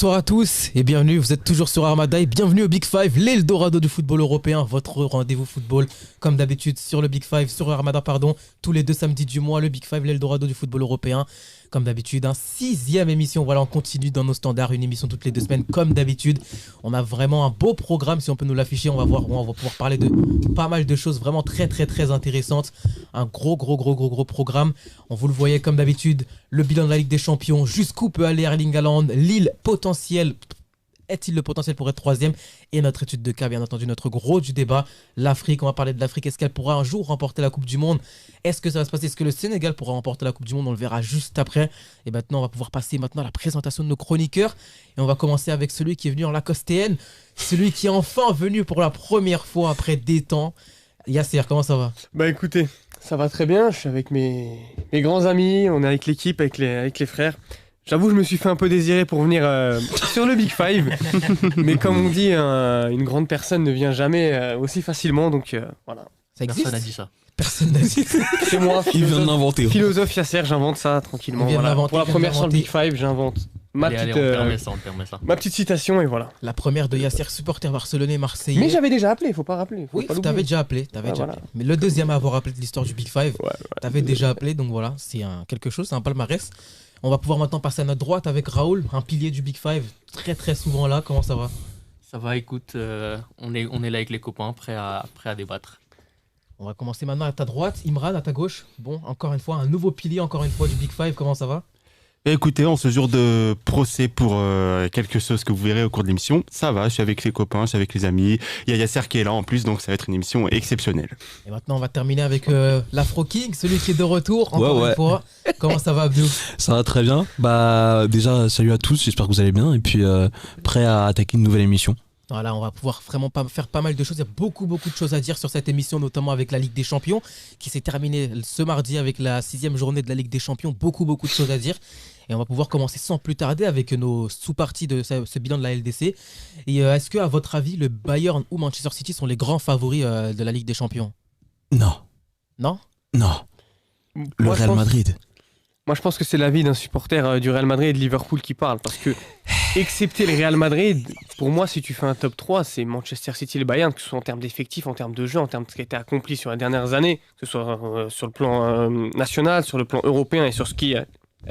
Bonsoir à tous et bienvenue, vous êtes toujours sur Armada et bienvenue au Big Five, l'Eldorado du football européen, votre rendez-vous football comme d'habitude sur le Big Five, sur Armada tous les 2 samedis du mois, le Big Five, l'Eldorado du football européen, comme d'habitude, 6e émission, voilà on continue dans nos standards, une émission toutes les 2 semaines comme d'habitude, on a vraiment un beau programme, si on peut nous l'afficher, on va pouvoir parler de pas mal de choses vraiment très intéressantes, un gros programme, on vous le voyait comme d'habitude, le bilan de la Ligue des Champions, jusqu'où peut aller Erling Haaland, Lille potentiel, est-il le potentiel pour être 3e? Et notre étude de cas, bien entendu, notre gros du débat, l'Afrique, on va parler de l'Afrique, est-ce qu'elle pourra un jour remporter la Coupe du Monde? Est-ce que ça va se passer? Est-ce que le Sénégal pourra remporter la Coupe du Monde? On le verra juste après. Et maintenant, on va pouvoir passer à la présentation de nos chroniqueurs. Et on va commencer avec celui qui est venu en lacostéenne, celui qui est enfin venu pour la première fois après des temps. Yasser, comment ça va? Bah écoutez, ça va très bien, je suis avec mes grands amis, on est avec l'équipe, avec les frères. J'avoue, je me suis fait un peu désirer pour venir sur le Big Five, mais comme on dit, une grande personne ne vient jamais aussi facilement, donc voilà. Ça existe? Personne n'a dit ça. Personne n'a dit ça. C'est moi, Il vient de l'inventer. philosophe Yasser, j'invente ça tranquillement. Voilà. Pour la première sur le Big Five, j'invente ma Allez, on permet ça. ma petite citation et voilà. La première de Yasser, supporter barcelonais, marseillais. Mais j'avais déjà appelé, faut pas rappeler. Oui, t'avais déjà appelé. Voilà. Mais le deuxième à avoir appelé de l'histoire du Big Five, Ouais. t'avais déjà appelé, donc voilà, c'est quelque chose, c'est un palmarès. On va pouvoir maintenant passer à notre droite avec Raoul, un pilier du Big Five, très souvent là. Comment ça va? Ça va, écoute, on est là avec les copains, prêts à débattre. On va commencer maintenant à ta droite, Imran, à ta gauche. Bon, encore une fois, un nouveau pilier, encore une fois, du Big Five. Comment ça va? Écoutez, en ce jour de procès pour quelque chose que vous verrez au cours de l'émission, ça va, je suis avec les copains, je suis avec les amis. Il y a Yasser qui est là en plus, donc ça va être une émission exceptionnelle. Et maintenant, on va terminer avec l'Afro King, celui qui est de retour, encore une fois. Comment ça va, Abdou? Ça va très bien. Bah déjà, salut à tous, j'espère que vous allez bien. Et puis, prêt à attaquer une nouvelle émission. Voilà, on va pouvoir vraiment faire pas mal de choses. Il y a beaucoup de choses à dire sur cette émission, notamment avec la Ligue des Champions, qui s'est terminée ce mardi avec la 6e journée de la Ligue des Champions. Beaucoup de choses à dire. Et on va pouvoir commencer sans plus tarder avec nos sous-parties de ce bilan de la LDC. Et est-ce que, à votre avis, le Bayern ou Manchester City sont les grands favoris de la Ligue des Champions? Non. Non? Le Real Madrid. Moi, je pense que c'est l'avis d'un supporter du Real Madrid et de Liverpool qui parle. Parce que, excepté le Real Madrid, pour moi, si tu fais un top 3, c'est Manchester City et le Bayern, que ce soit en termes d'effectifs, en termes de jeu, en termes de ce qui a été accompli sur les dernières années, que ce soit sur le plan national, sur le plan européen et sur ce qui a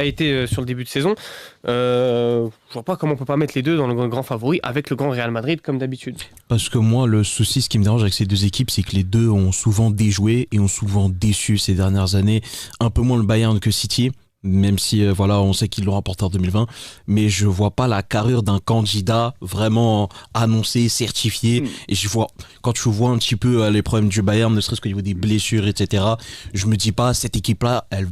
été sur le début de saison. Je vois pas comment on peut pas mettre les deux dans le grand favori avec le grand Real Madrid, comme d'habitude. Parce que moi, le souci, ce qui me dérange avec ces deux équipes, c'est que les deux ont souvent déjoué et ont souvent déçu ces dernières années. Un peu moins le Bayern que City. Même si on sait qu'ils l'ont remporté en 2020, mais je vois pas la carrure d'un candidat vraiment annoncé, certifié. Et quand je vois un petit peu les problèmes du Bayern, ne serait-ce qu'au niveau des blessures, etc., je me dis pas, cette équipe-là, elle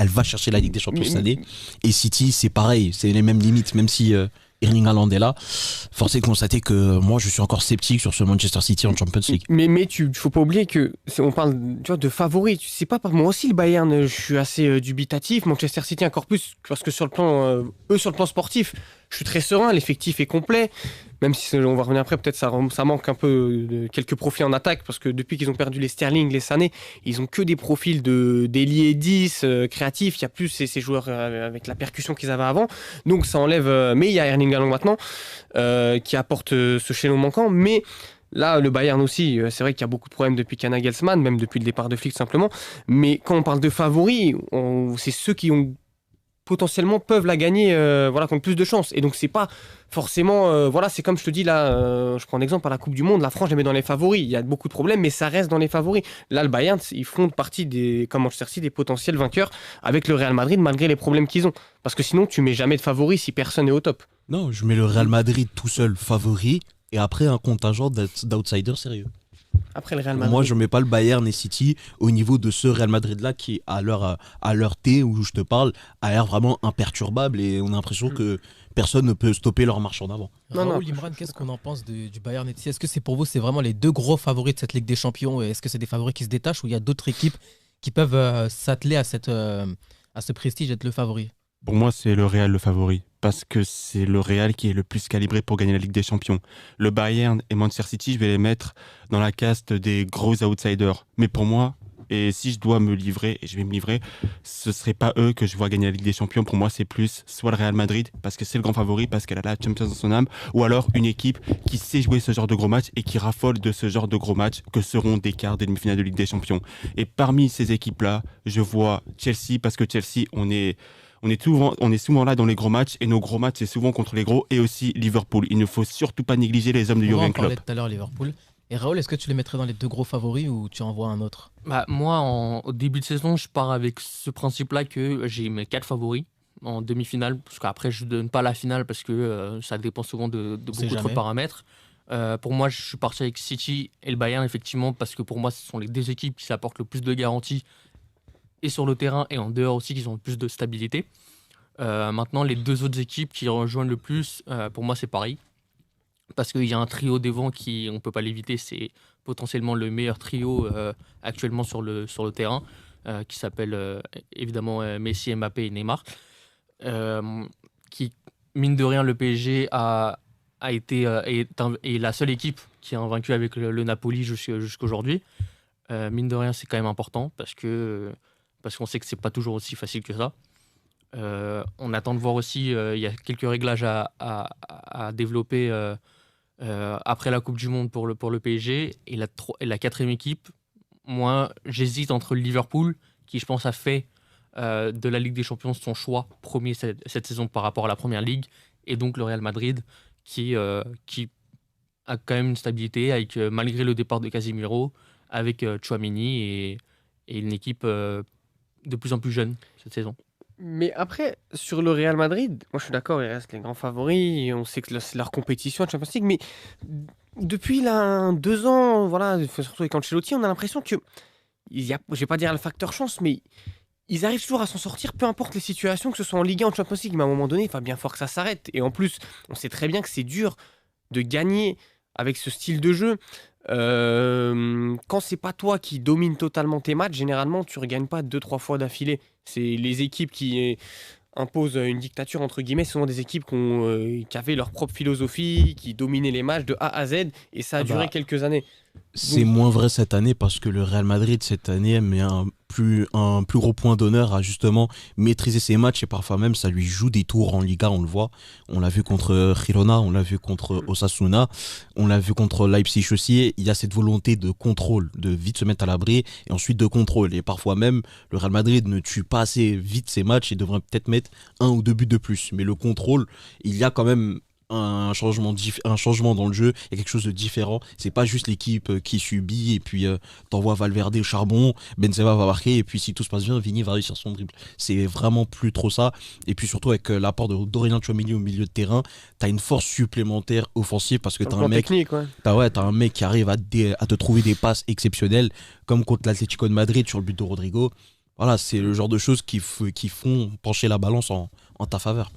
va chercher la Ligue des Champions cette année. Et City, c'est pareil, c'est les mêmes limites, même si Erling Haaland est là. Force est de constater que moi, je suis encore sceptique sur ce Manchester City en Champions League. Mais faut pas oublier que on parle de favoris. C'est pas par moi aussi le Bayern. Je suis assez dubitatif. Manchester City encore plus parce que sur le plan sportif, je suis très serein. L'effectif est complet. Même si on va revenir après, peut-être ça manque un peu de quelques profils en attaque parce que depuis qu'ils ont perdu les Sterling, les Sané, ils ont que des profils d'ailier 10 créatifs. Il y a plus ces joueurs avec la percussion qu'ils avaient avant. Donc ça enlève. Mais il y a Erling Haaland maintenant qui apporte ce chaînon manquant. Mais là, le Bayern aussi, c'est vrai qu'il y a beaucoup de problèmes depuis Nagelsmann, même depuis le départ de Flick simplement. Mais quand on parle de favoris, c'est ceux qui ont potentiellement peuvent la gagner, qui ont plus de chances. Et donc c'est pas forcément, c'est comme je te dis là, je prends un exemple à la Coupe du Monde, la France je les met dans les favoris. Il y a beaucoup de problèmes, mais ça reste dans les favoris. Là, le Bayern, ils font partie comme Manchester City, des potentiels vainqueurs avec le Real Madrid malgré les problèmes qu'ils ont. Parce que sinon, tu mets jamais de favoris si personne n'est au top. Non, je mets le Real Madrid tout seul favori et après un contingent d'outsiders sérieux. Après le Real Madrid. Moi, je mets pas le Bayern et City au niveau de ce Real Madrid-là qui, à l'heure T où je te parle, a l'air vraiment imperturbable et on a l'impression que personne ne peut stopper leur marche en avant. Raoul, Imran, qu'est-ce qu'on en pense du Bayern et City? Est-ce que c'est pour vous, c'est vraiment les deux gros favoris de cette Ligue des Champions? Est-ce que c'est des favoris qui se détachent ou il y a d'autres équipes qui peuvent s'atteler à ce prestige d'être le favori? Pour moi, c'est le Real le favori, parce que c'est le Real qui est le plus calibré pour gagner la Ligue des Champions. Le Bayern et Manchester City, je vais les mettre dans la caste des gros outsiders. Mais pour moi, Et si je dois me livrer, et je vais me livrer, ce serait pas eux que je vois gagner la Ligue des Champions. Pour moi, c'est plus soit le Real Madrid, parce que c'est le grand favori, parce qu'elle a la Champions dans son âme, ou alors une équipe qui sait jouer ce genre de gros matchs et qui raffole de ce genre de gros matchs que seront des quarts, des demi-finales de Ligue des Champions. Et parmi ces équipes-là, je vois Chelsea, parce que Chelsea, on est souvent là dans les gros matchs, et nos gros matchs, c'est souvent contre les gros, et aussi Liverpool. Il ne faut surtout pas négliger les hommes de On va en Jürgen parler Klopp. tout à l'heure, Liverpool. Et Raoul, est-ce que tu les mettrais dans les 2 gros favoris ou tu en vois un autre? Moi, au début de saison, je pars avec ce principe-là que j'ai mes 4 favoris en demi-finale, parce qu'après, je ne donne pas la finale parce que ça dépend souvent de On sait beaucoup trop de jamais. paramètres. Pour moi, je suis parti avec City et le Bayern, effectivement, parce que pour moi, ce sont les 2 équipes qui apportent le plus de garanties, et sur le terrain et en dehors aussi, qui ont le plus de stabilité. Maintenant, les 2 autres équipes qui rejoignent le plus, pour moi, c'est Paris. Parce qu'il y a un trio devant qui, on ne peut pas l'éviter, c'est potentiellement le meilleur trio actuellement sur le terrain, qui s'appelle évidemment Messi, Mbappé et Neymar. Qui, mine de rien, le PSG a été est la seule équipe qui a vaincu avec le Napoli jusqu'aujourd'hui. Mine de rien, c'est quand même important parce qu'on sait que c'est pas toujours aussi facile que ça. On attend de voir aussi, il y a quelques réglages à développer après la Coupe du Monde pour le PSG. Et la 4e équipe, moi, j'hésite entre le Liverpool, qui je pense a fait de la Ligue des Champions son choix premier cette saison par rapport à la Première Ligue, et donc le Real Madrid, qui a quand même une stabilité, avec, malgré le départ de Casemiro, avec Tchouaméni et une équipe de plus en plus jeune cette saison. Mais après, sur le Real Madrid, moi je suis d'accord, ils restent les grands favoris, et on sait que c'est leur compétition à Champions League, mais depuis là, 2 ans, voilà, surtout avec Ancelotti, on a l'impression que, je vais pas dire le facteur chance, mais ils arrivent toujours à s'en sortir, peu importe les situations, que ce soit en Ligue 1 ou en Champions League, mais à un moment donné, il va bien falloir que ça s'arrête. Et en plus, on sait très bien que c'est dur de gagner avec ce style de jeu. Quand c'est pas toi qui domine totalement tes matchs, généralement tu regagnes pas 2-3 fois d'affilée. C'est les équipes qui imposent une dictature entre guillemets, souvent des équipes qui avaient leur propre philosophie, qui dominaient les matchs de A à Z, et ça a duré quelques années. C'est moins vrai cette année parce que le Real Madrid cette année met un plus gros point d'honneur à justement maîtriser ses matchs, et parfois même ça lui joue des tours en Liga, on le voit. On l'a vu contre Girona, on l'a vu contre Osasuna, on l'a vu contre Leipzig aussi. Il y a cette volonté de contrôle, de vite se mettre à l'abri et ensuite de contrôle. Et parfois même le Real Madrid ne tue pas assez vite ses matchs et devrait peut-être mettre 1 ou 2 buts de plus. Mais le contrôle, il y a quand même un changement dans le jeu, il y a quelque chose de différent. C'est pas juste l'équipe qui subit et puis t'envoies Valverde au charbon, Benzema va marquer et puis si tout se passe bien, Vini va réussir son dribble. C'est vraiment plus trop ça. Et puis surtout avec l'apport d'Aurélien Tchouaméni au milieu de terrain, t'as une force supplémentaire offensive parce que t'as un mec technique, ouais. t'as un mec qui arrive à te trouver des passes exceptionnelles, comme contre l'Atlético de Madrid sur le but de Rodrigo. Voilà, c'est le genre de choses qui font pencher la balance en ta faveur.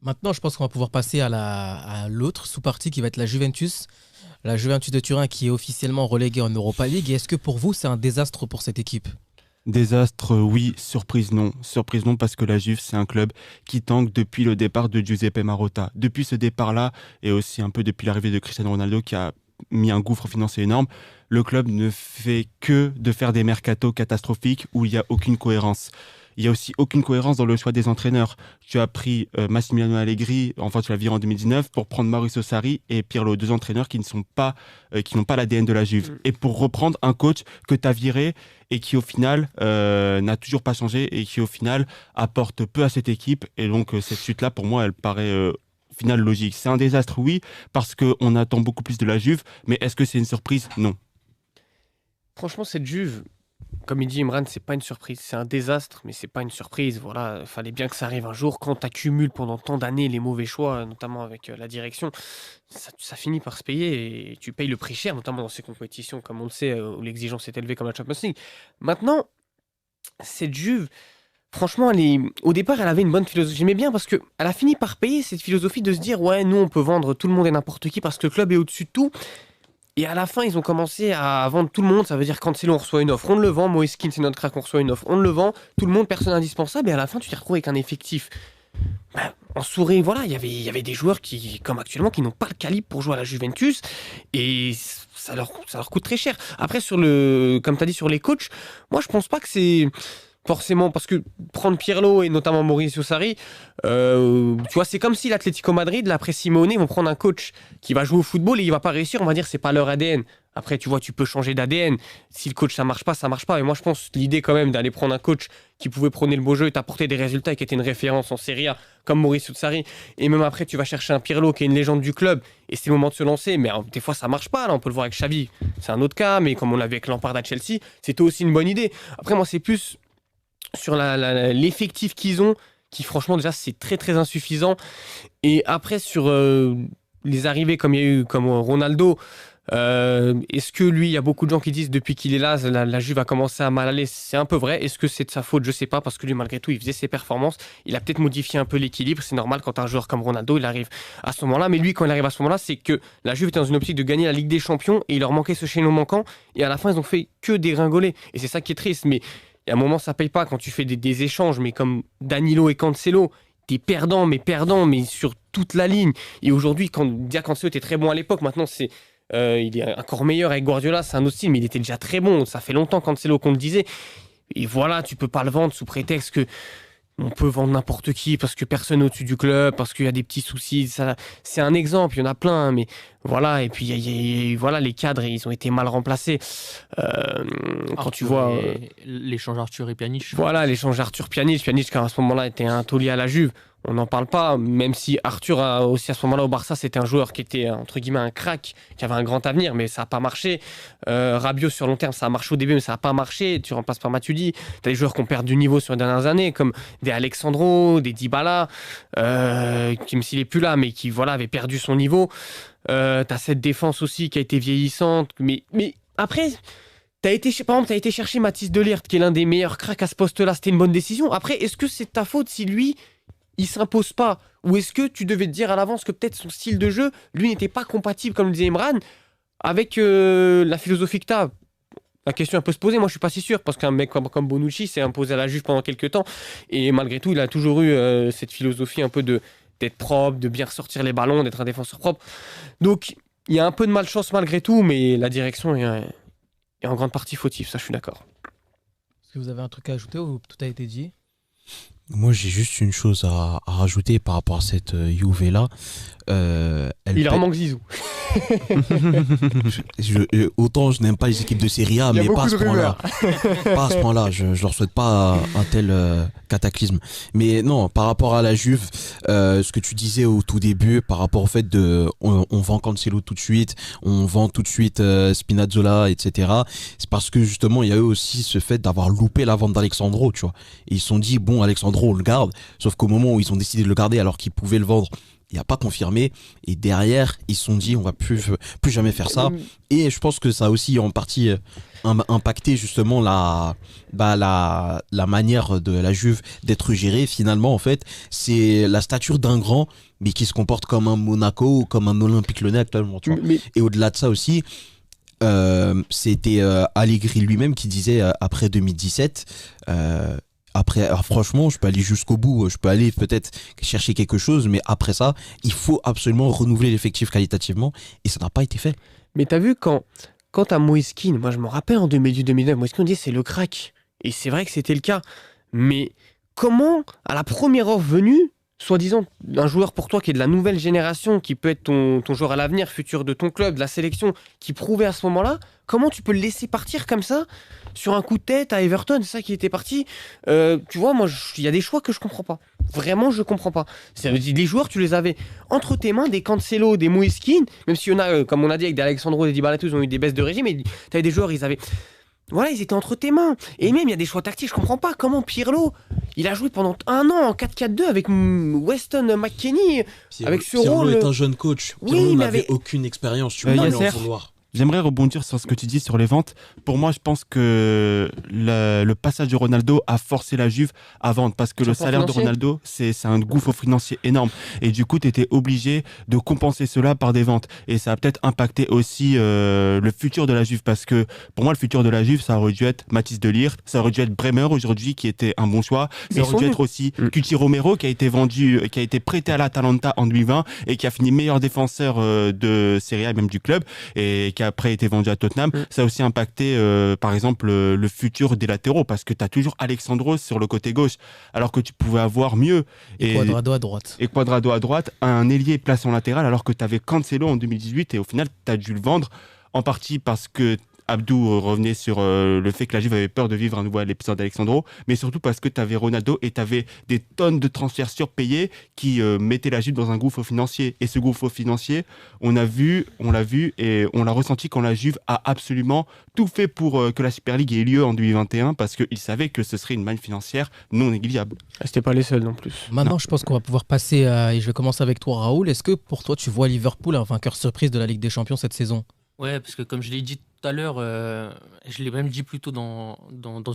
Maintenant, je pense qu'on va pouvoir passer à l'autre sous-partie qui va être la Juventus. La Juventus de Turin qui est officiellement reléguée en Europa League. Et est-ce que pour vous, c'est un désastre pour cette équipe? Désastre, oui. Surprise, non. Surprise, non, parce que la Juve, c'est un club qui tangue depuis le départ de Giuseppe Marotta. Depuis ce départ-là, et aussi un peu depuis l'arrivée de Cristiano Ronaldo, qui a mis un gouffre financier énorme, le club ne fait que de faire des mercatos catastrophiques où il n'y a aucune cohérence. Il n'y a aussi aucune cohérence dans le choix des entraîneurs. Tu as pris Massimiliano Allegri, enfin tu l'as viré en 2019, pour prendre Mauricio Sarri et Pirlo, 2 entraîneurs qui n'ont pas l'ADN de la Juve. Et pour reprendre un coach que tu as viré et qui au final n'a toujours pas changé et qui au final apporte peu à cette équipe. Et donc cette chute-là, pour moi, elle paraît au final logique. C'est un désastre, oui, parce qu'on attend beaucoup plus de la Juve, mais est-ce que c'est une surprise? Non. Franchement, cette Juve, comme il dit Imran, c'est pas une surprise. C'est un désastre, mais c'est pas une surprise. Voilà, il fallait bien que ça arrive un jour. Quand tu accumules pendant tant d'années les mauvais choix, notamment avec la direction, ça finit par se payer et tu payes le prix cher, notamment dans ces compétitions, comme on le sait, où l'exigence est élevée comme la Champions League. Maintenant, cette Juve, franchement, au départ, elle avait une bonne philosophie. J'aimais bien parce qu'elle a fini par payer cette philosophie de se dire ouais, nous, on peut vendre tout le monde et n'importe qui parce que le club est au-dessus de tout. Et à la fin, ils ont commencé à vendre tout le monde. Ça veut dire Cancelo, on reçoit une offre, on le vend. Moïse Kean, c'est notre crack, on reçoit une offre, on le vend. Tout le monde, personne indispensable. Et à la fin, tu t'es retrouvé avec un effectif en sourire, voilà, il y avait des joueurs qui, comme actuellement, qui n'ont pas le calibre pour jouer à la Juventus et ça leur coûte très cher. Après, comme tu as dit, sur les coachs, moi, je pense pas que c'est forcément parce que prendre Pirlo et notamment Mauricio Sarri, tu vois, c'est comme si l'Atlético Madrid, l'après Simeone, vont prendre un coach qui va jouer au football et il va pas réussir, on va dire c'est pas leur ADN. Après, tu vois, tu peux changer d'ADN. Si le coach, ça marche pas, ça marche pas. Et moi, je pense l'idée quand même d'aller prendre un coach qui pouvait prôner le beau jeu et t'apporter des résultats et qui était une référence en Serie A, comme Mauricio Sarri. Et même après, tu vas chercher un Pirlo qui est une légende du club et c'est le moment de se lancer. Mais des fois, ça marche pas. Là, on peut le voir avec Xavi. C'est un autre cas. Mais comme on l'a vu avec Lampard à Chelsea, c'était aussi une bonne idée. Après, moi, c'est plus sur l'effectif qu'ils ont, qui franchement, déjà, c'est très, très insuffisant. Et après, sur les arrivées comme il y a eu, comme Ronaldo, est-ce que lui, il y a beaucoup de gens qui disent depuis qu'il est là, la Juve a commencé à mal aller. C'est un peu vrai. Est-ce que c'est de sa faute? Je sais pas, parce que lui, malgré tout, il faisait ses performances. Il a peut-être modifié un peu l'équilibre. C'est normal quand un joueur comme Ronaldo, il arrive à ce moment-là. Mais lui, quand il arrive à ce moment-là, c'est que la Juve était dans une optique de gagner la Ligue des Champions et il leur manquait ce chaînon manquant. Et à la fin, ils ont fait que dégringoler. Et c'est ça qui est triste. Mais il y a un moment, ça paye pas quand tu fais des échanges. Mais comme Danilo et Cancelo, t'es perdant, mais sur toute la ligne. Et aujourd'hui, quand Dia Cancelo était très bon à l'époque, maintenant il est encore meilleur avec Guardiola, c'est un autre style, mais il était déjà très bon. Ça fait longtemps Cancelo qu'on le disait. Et voilà, tu peux pas le vendre sous prétexte que on peut vendre n'importe qui parce que personne n'est au-dessus du club, parce qu'il y a des petits soucis. Ça, c'est un exemple, il y en a plein, mais voilà. Et puis voilà, les cadres, ils ont été mal remplacés. Quand tu vois l'échange Arthur et Pjanic. Voilà, l'échange Arthur Pjanic qui à ce moment-là était un taulier à la Juve. On n'en parle pas, même si Arthur a aussi à ce moment-là au Barça, c'était un joueur qui était entre guillemets un crack, qui avait un grand avenir, mais ça n'a pas marché. Rabiot sur long terme, ça a marché au début, mais ça n'a pas marché. Tu remplaces par Matuidi. Tu as des joueurs qui ont perdu du niveau sur les dernières années, comme des Alexandro, des Dybala, qui même s'il n'est plus là, mais qui voilà, avait perdu son niveau. Tu as cette défense aussi qui a été vieillissante. Mais après, par exemple, tu as été chercher Mathis de Ligt, qui est l'un des meilleurs cracks à ce poste-là. C'était une bonne décision. Après, est-ce que c'est ta faute si lui, il s'impose pas? Ou est-ce que tu devais te dire à l'avance que peut-être son style de jeu, lui, n'était pas compatible, comme le disait Imran, avec la philosophie que tu as? La question peut se poser, moi je suis pas si sûr, parce qu'un mec comme Bonucci s'est imposé à la Juve pendant quelques temps, et malgré tout, il a toujours eu cette philosophie un peu d'être propre, de bien ressortir les ballons, d'être un défenseur propre. Donc, il y a un peu de malchance malgré tout, mais la direction est en grande partie fautive, ça je suis d'accord. Est-ce que vous avez un truc à ajouter ou tout a été dit? Moi, j'ai juste une chose à rajouter par rapport à cette Juve-là. Il leur manque Zizou. Autant je n'aime pas les équipes de Serie A, mais pas à ce point-là. Pas à ce point-là. Je leur souhaite pas un tel cataclysme. Mais non, par rapport à la Juve, ce que tu disais au tout début, par rapport au fait on vend Cancelo tout de suite, on vend tout de suite Spinazzola, etc. C'est parce que justement, il y a eu aussi ce fait d'avoir loupé la vente d'Alexandro, tu vois. Et ils se sont dit, bon, Alexandro, on le garde. Sauf qu'au moment où ils ont décidé de le garder alors qu'ils pouvaient le vendre, il n'y a pas confirmé, et derrière ils se sont dit on va plus jamais faire ça, et je pense que ça a aussi en partie impacté justement la manière de la Juve d'être gérée. Finalement, en fait, c'est la stature d'un grand mais qui se comporte comme un Monaco ou comme un Olympique Lyonnais actuellement, tu vois. Et au-delà de ça aussi, c'était Allegri lui-même qui disait après 2017, après, alors franchement, je peux aller jusqu'au bout, je peux aller peut-être chercher quelque chose, mais après ça, il faut absolument renouveler l'effectif qualitativement, et ça n'a pas été fait. Mais t'as vu, quand t'as Moïse Kean, moi je me rappelle en 2008-2009, Moïse Kean, on dit c'est le crack, et c'est vrai que c'était le cas, mais comment, à la première offre venue, soi-disant un joueur pour toi qui est de la nouvelle génération, qui peut être ton joueur à l'avenir, futur de ton club, de la sélection, qui prouvait à ce moment-là, comment tu peux le laisser partir comme ça, sur un coup de tête à Everton, c'est ça qui était parti. Tu vois, moi, il y a des choix que je comprends pas. Vraiment, je comprends pas. Les joueurs, tu les avais entre tes mains, des Cancelo, des Moïse Kean, même s'il y en a, comme on a dit, avec des Alexandro, des Dybala, tous, ils ont eu des baisses de régime, mais t'avais des joueurs, ils étaient entre tes mains. Et même, il y a des choix tactiques, je comprends pas. Comment Pirlo, il a joué pendant un an en 4-4-2 avec Weston McKennie, avec ce rôle. Pirlo est un jeune coach. Pirlo n'avait aucune expérience, tu peux pas lui en vouloir. J'aimerais rebondir sur ce que tu dis sur les ventes. Pour moi, je pense que le passage de Ronaldo a forcé la Juve à vendre parce que le salaire de Ronaldo, c'est un gouffre financier énorme. Et du coup, tu étais obligé de compenser cela par des ventes. Et ça a peut-être impacté aussi le futur de la Juve parce que pour moi, le futur de la Juve, ça aurait dû être Mathis de Ligt, ça aurait dû être Bremer aujourd'hui qui était un bon choix. Ça aurait dû être aussi Cuti Romero qui a été vendu, qui a été prêté à l'Atalanta en 2020 et qui a fini meilleur défenseur de Serie A et même du club et qui a après été vendu à Tottenham. Ça a aussi impacté par exemple le futur des latéraux parce que tu as toujours Alexandros sur le côté gauche alors que tu pouvais avoir mieux et Cuadrado à droite. Et Cuadrado à droite, un ailier placé en latéral alors que tu avais Cancelo en 2018 et au final tu as dû le vendre en partie parce que Abdou revenait sur le fait que la Juve avait peur de vivre à nouveau à l'épisode d'Alexandro, mais surtout parce que tu avais Ronaldo et tu avais des tonnes de transferts surpayés qui mettaient la Juve dans un gouffre financier. Et ce gouffre financier, on l'a vu et on l'a ressenti quand la Juve a absolument tout fait pour que la Super League ait lieu en 2021 parce qu'ils savaient que ce serait une manne financière non négligeable. C'était pas les seuls non plus. Maintenant, je pense qu'on va pouvoir passer et je vais commencer avec toi, Raoul. Est-ce que pour toi, tu vois Liverpool un vainqueur surprise de la Ligue des Champions cette saison? Ouais, parce que comme je l'ai dit tout à l'heure, je l'ai même dit plus tôt dans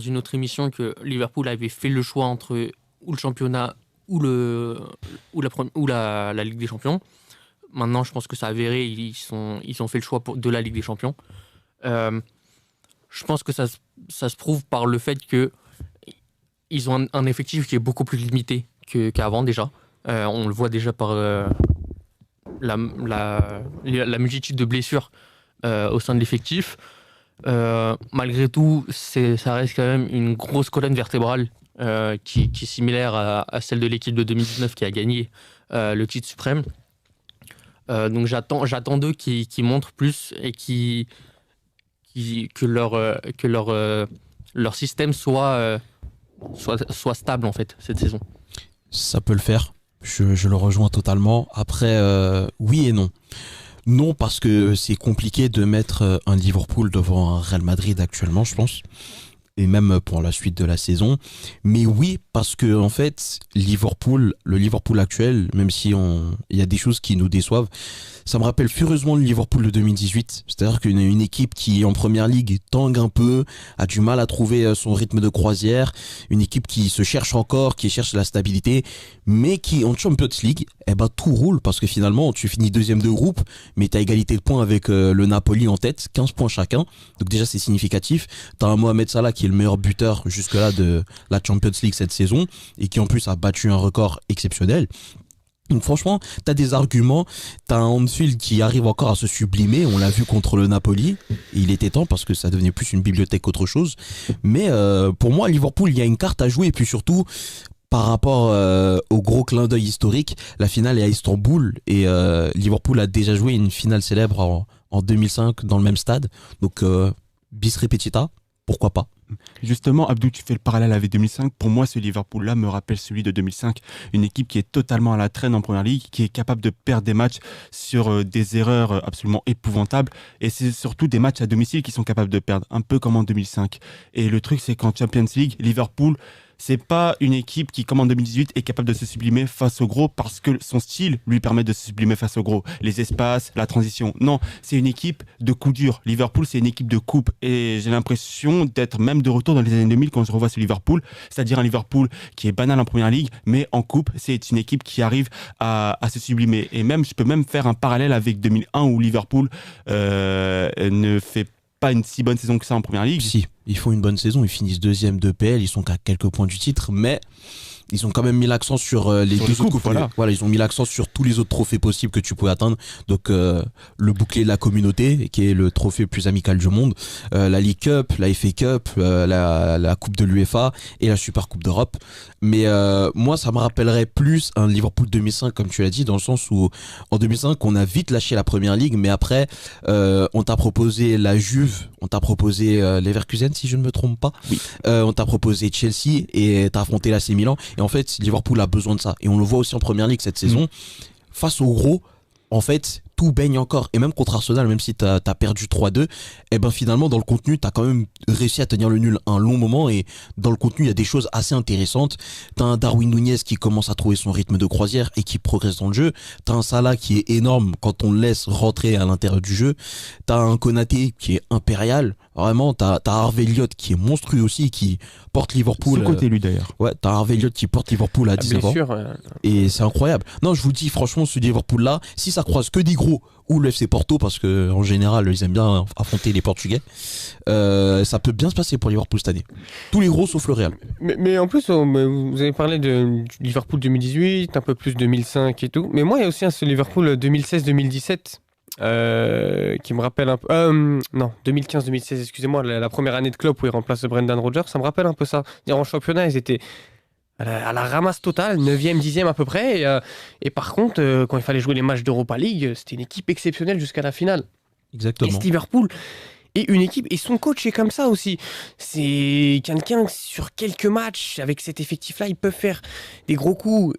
une autre émission que Liverpool avait fait le choix entre ou le championnat ou la Ligue des Champions. Maintenant, je pense que ça a avéré, ils ont fait le choix de la Ligue des Champions. Je pense que ça se prouve par le fait qu'ils ont un effectif qui est beaucoup plus limité qu'avant déjà. On le voit déjà par la multitude de blessures au sein de l'effectif. Malgré tout, ça reste quand même une grosse colonne vertébrale qui est similaire à celle de l'équipe de 2019 qui a gagné le titre suprême. Donc j'attends d'eux qui montrent plus et que leur système soit stable en fait cette saison. Ça peut le faire, je le rejoins totalement. Après, oui et non. Non, parce que c'est compliqué de mettre un Liverpool devant un Real Madrid actuellement, je pense. Et même pour la suite de la saison. Mais oui, parce que en fait, le Liverpool actuel, même si il y a des choses qui nous déçoivent, ça me rappelle furieusement le Liverpool de 2018. C'est-à-dire qu'une équipe qui, en première ligue, tangue un peu, a du mal à trouver son rythme de croisière. Une équipe qui se cherche encore, qui cherche la stabilité, mais qui, en Champions League, tout roule parce que finalement, tu finis deuxième de groupe, mais tu as égalité de points avec le Napoli en tête, 15 points chacun. Donc déjà, c'est significatif. Tu as un Mohamed Salah qui est le meilleur buteur jusque-là de la Champions League cette saison et qui en plus a battu un record exceptionnel. Donc franchement, t'as des arguments, t'as un Anfield qui arrive encore à se sublimer, on l'a vu contre le Napoli, et il était temps parce que ça devenait plus une bibliothèque qu'autre chose. Mais pour moi, Liverpool, il y a une carte à jouer et puis surtout, par rapport au gros clin d'œil historique, la finale est à Istanbul et Liverpool a déjà joué une finale célèbre en 2005 dans le même stade. Donc bis repetita, pourquoi pas? Justement, Abdou, tu fais le parallèle avec 2005. Pour moi, ce Liverpool-là me rappelle celui de 2005. Une équipe qui est totalement à la traîne en première ligue, qui est capable de perdre des matchs sur des erreurs absolument épouvantables. Et c'est surtout des matchs à domicile qui sont capables de perdre, un peu comme en 2005. Et le truc, c'est qu'en Champions League, Liverpool, c'est pas une équipe qui, comme en 2018, est capable de se sublimer face au gros parce que son style lui permet de se sublimer face au gros. Les espaces, la transition. Non, c'est une équipe de coups durs. Liverpool, c'est une équipe de coupe. Et j'ai l'impression d'être même de retour dans les années 2000 quand je revois ce Liverpool. C'est-à-dire un Liverpool qui est banal en première ligue, mais en coupe, c'est une équipe qui arrive à se sublimer. Et même, je peux même faire un parallèle avec 2001 où Liverpool ne fait pas une si bonne saison que ça en première ligue. Si, ils font une bonne saison, ils finissent deuxième de PL, ils sont qu'à quelques points du titre, mais ils ont quand même mis l'accent sur les deux autres coupes. Voilà, ils ont mis l'accent sur tous les autres trophées possibles que tu pouvais atteindre. Donc le bouclier de la communauté, qui est le trophée le plus amical du monde, la League Cup, la FA Cup, la Coupe de l'UEFA et la Super Coupe d'Europe. Mais moi, ça me rappellerait plus un Liverpool 2005, comme tu l'as dit, dans le sens où en 2005, on a vite lâché la Première Ligue, mais après, on t'a proposé la Juve, on t'a proposé Leverkusen, si je ne me trompe pas. Oui. On t'a proposé Chelsea et t'as affronté l'AC Milan. Et en fait, Liverpool a besoin de ça. Et on le voit aussi en Première Ligue cette saison. Face au gros, en fait, tout baigne encore. Et même contre Arsenal, même si t'as perdu 3-2, et ben finalement dans le contenu t'as quand même réussi à tenir le nul un long moment, et dans le contenu il y a des choses assez intéressantes. T'as un Darwin Núñez qui commence à trouver son rythme de croisière et qui progresse dans le jeu. T'as un Salah qui est énorme quand on le laisse rentrer à l'intérieur du jeu. T'as un Konaté qui est impérial. Vraiment, t'as Harvey Elliott qui est monstrueux aussi, qui porte Liverpool. Ce côté lui d'ailleurs. Ouais, t'as Harvey Elliott qui porte Liverpool à 19 ans. Et c'est incroyable. Non, je vous dis franchement, ce Liverpool-là, si ça croise que des gros ou le FC Porto, parce que en général, ils aiment bien affronter les Portugais, ça peut bien se passer pour Liverpool cette année. Tous les gros sauf le Real. Mais en plus, vous avez parlé de Liverpool 2018, un peu plus 2005 et tout. Mais moi, il y a aussi ce Liverpool 2016-2017. Qui me rappelle un peu. Non, 2015-2016, excusez-moi, la première année de Klopp où il remplace Brendan Rodgers, ça me rappelle un peu ça. En championnat, ils étaient à la ramasse totale, 9e, 10e à peu près. Et par contre, quand il fallait jouer les matchs d'Europa League, c'était une équipe exceptionnelle jusqu'à la finale. Exactement. Et ce Liverpool est une équipe, et son coach est comme ça aussi. C'est quelqu'un sur quelques matchs, avec cet effectif-là, ils peuvent faire des gros coups.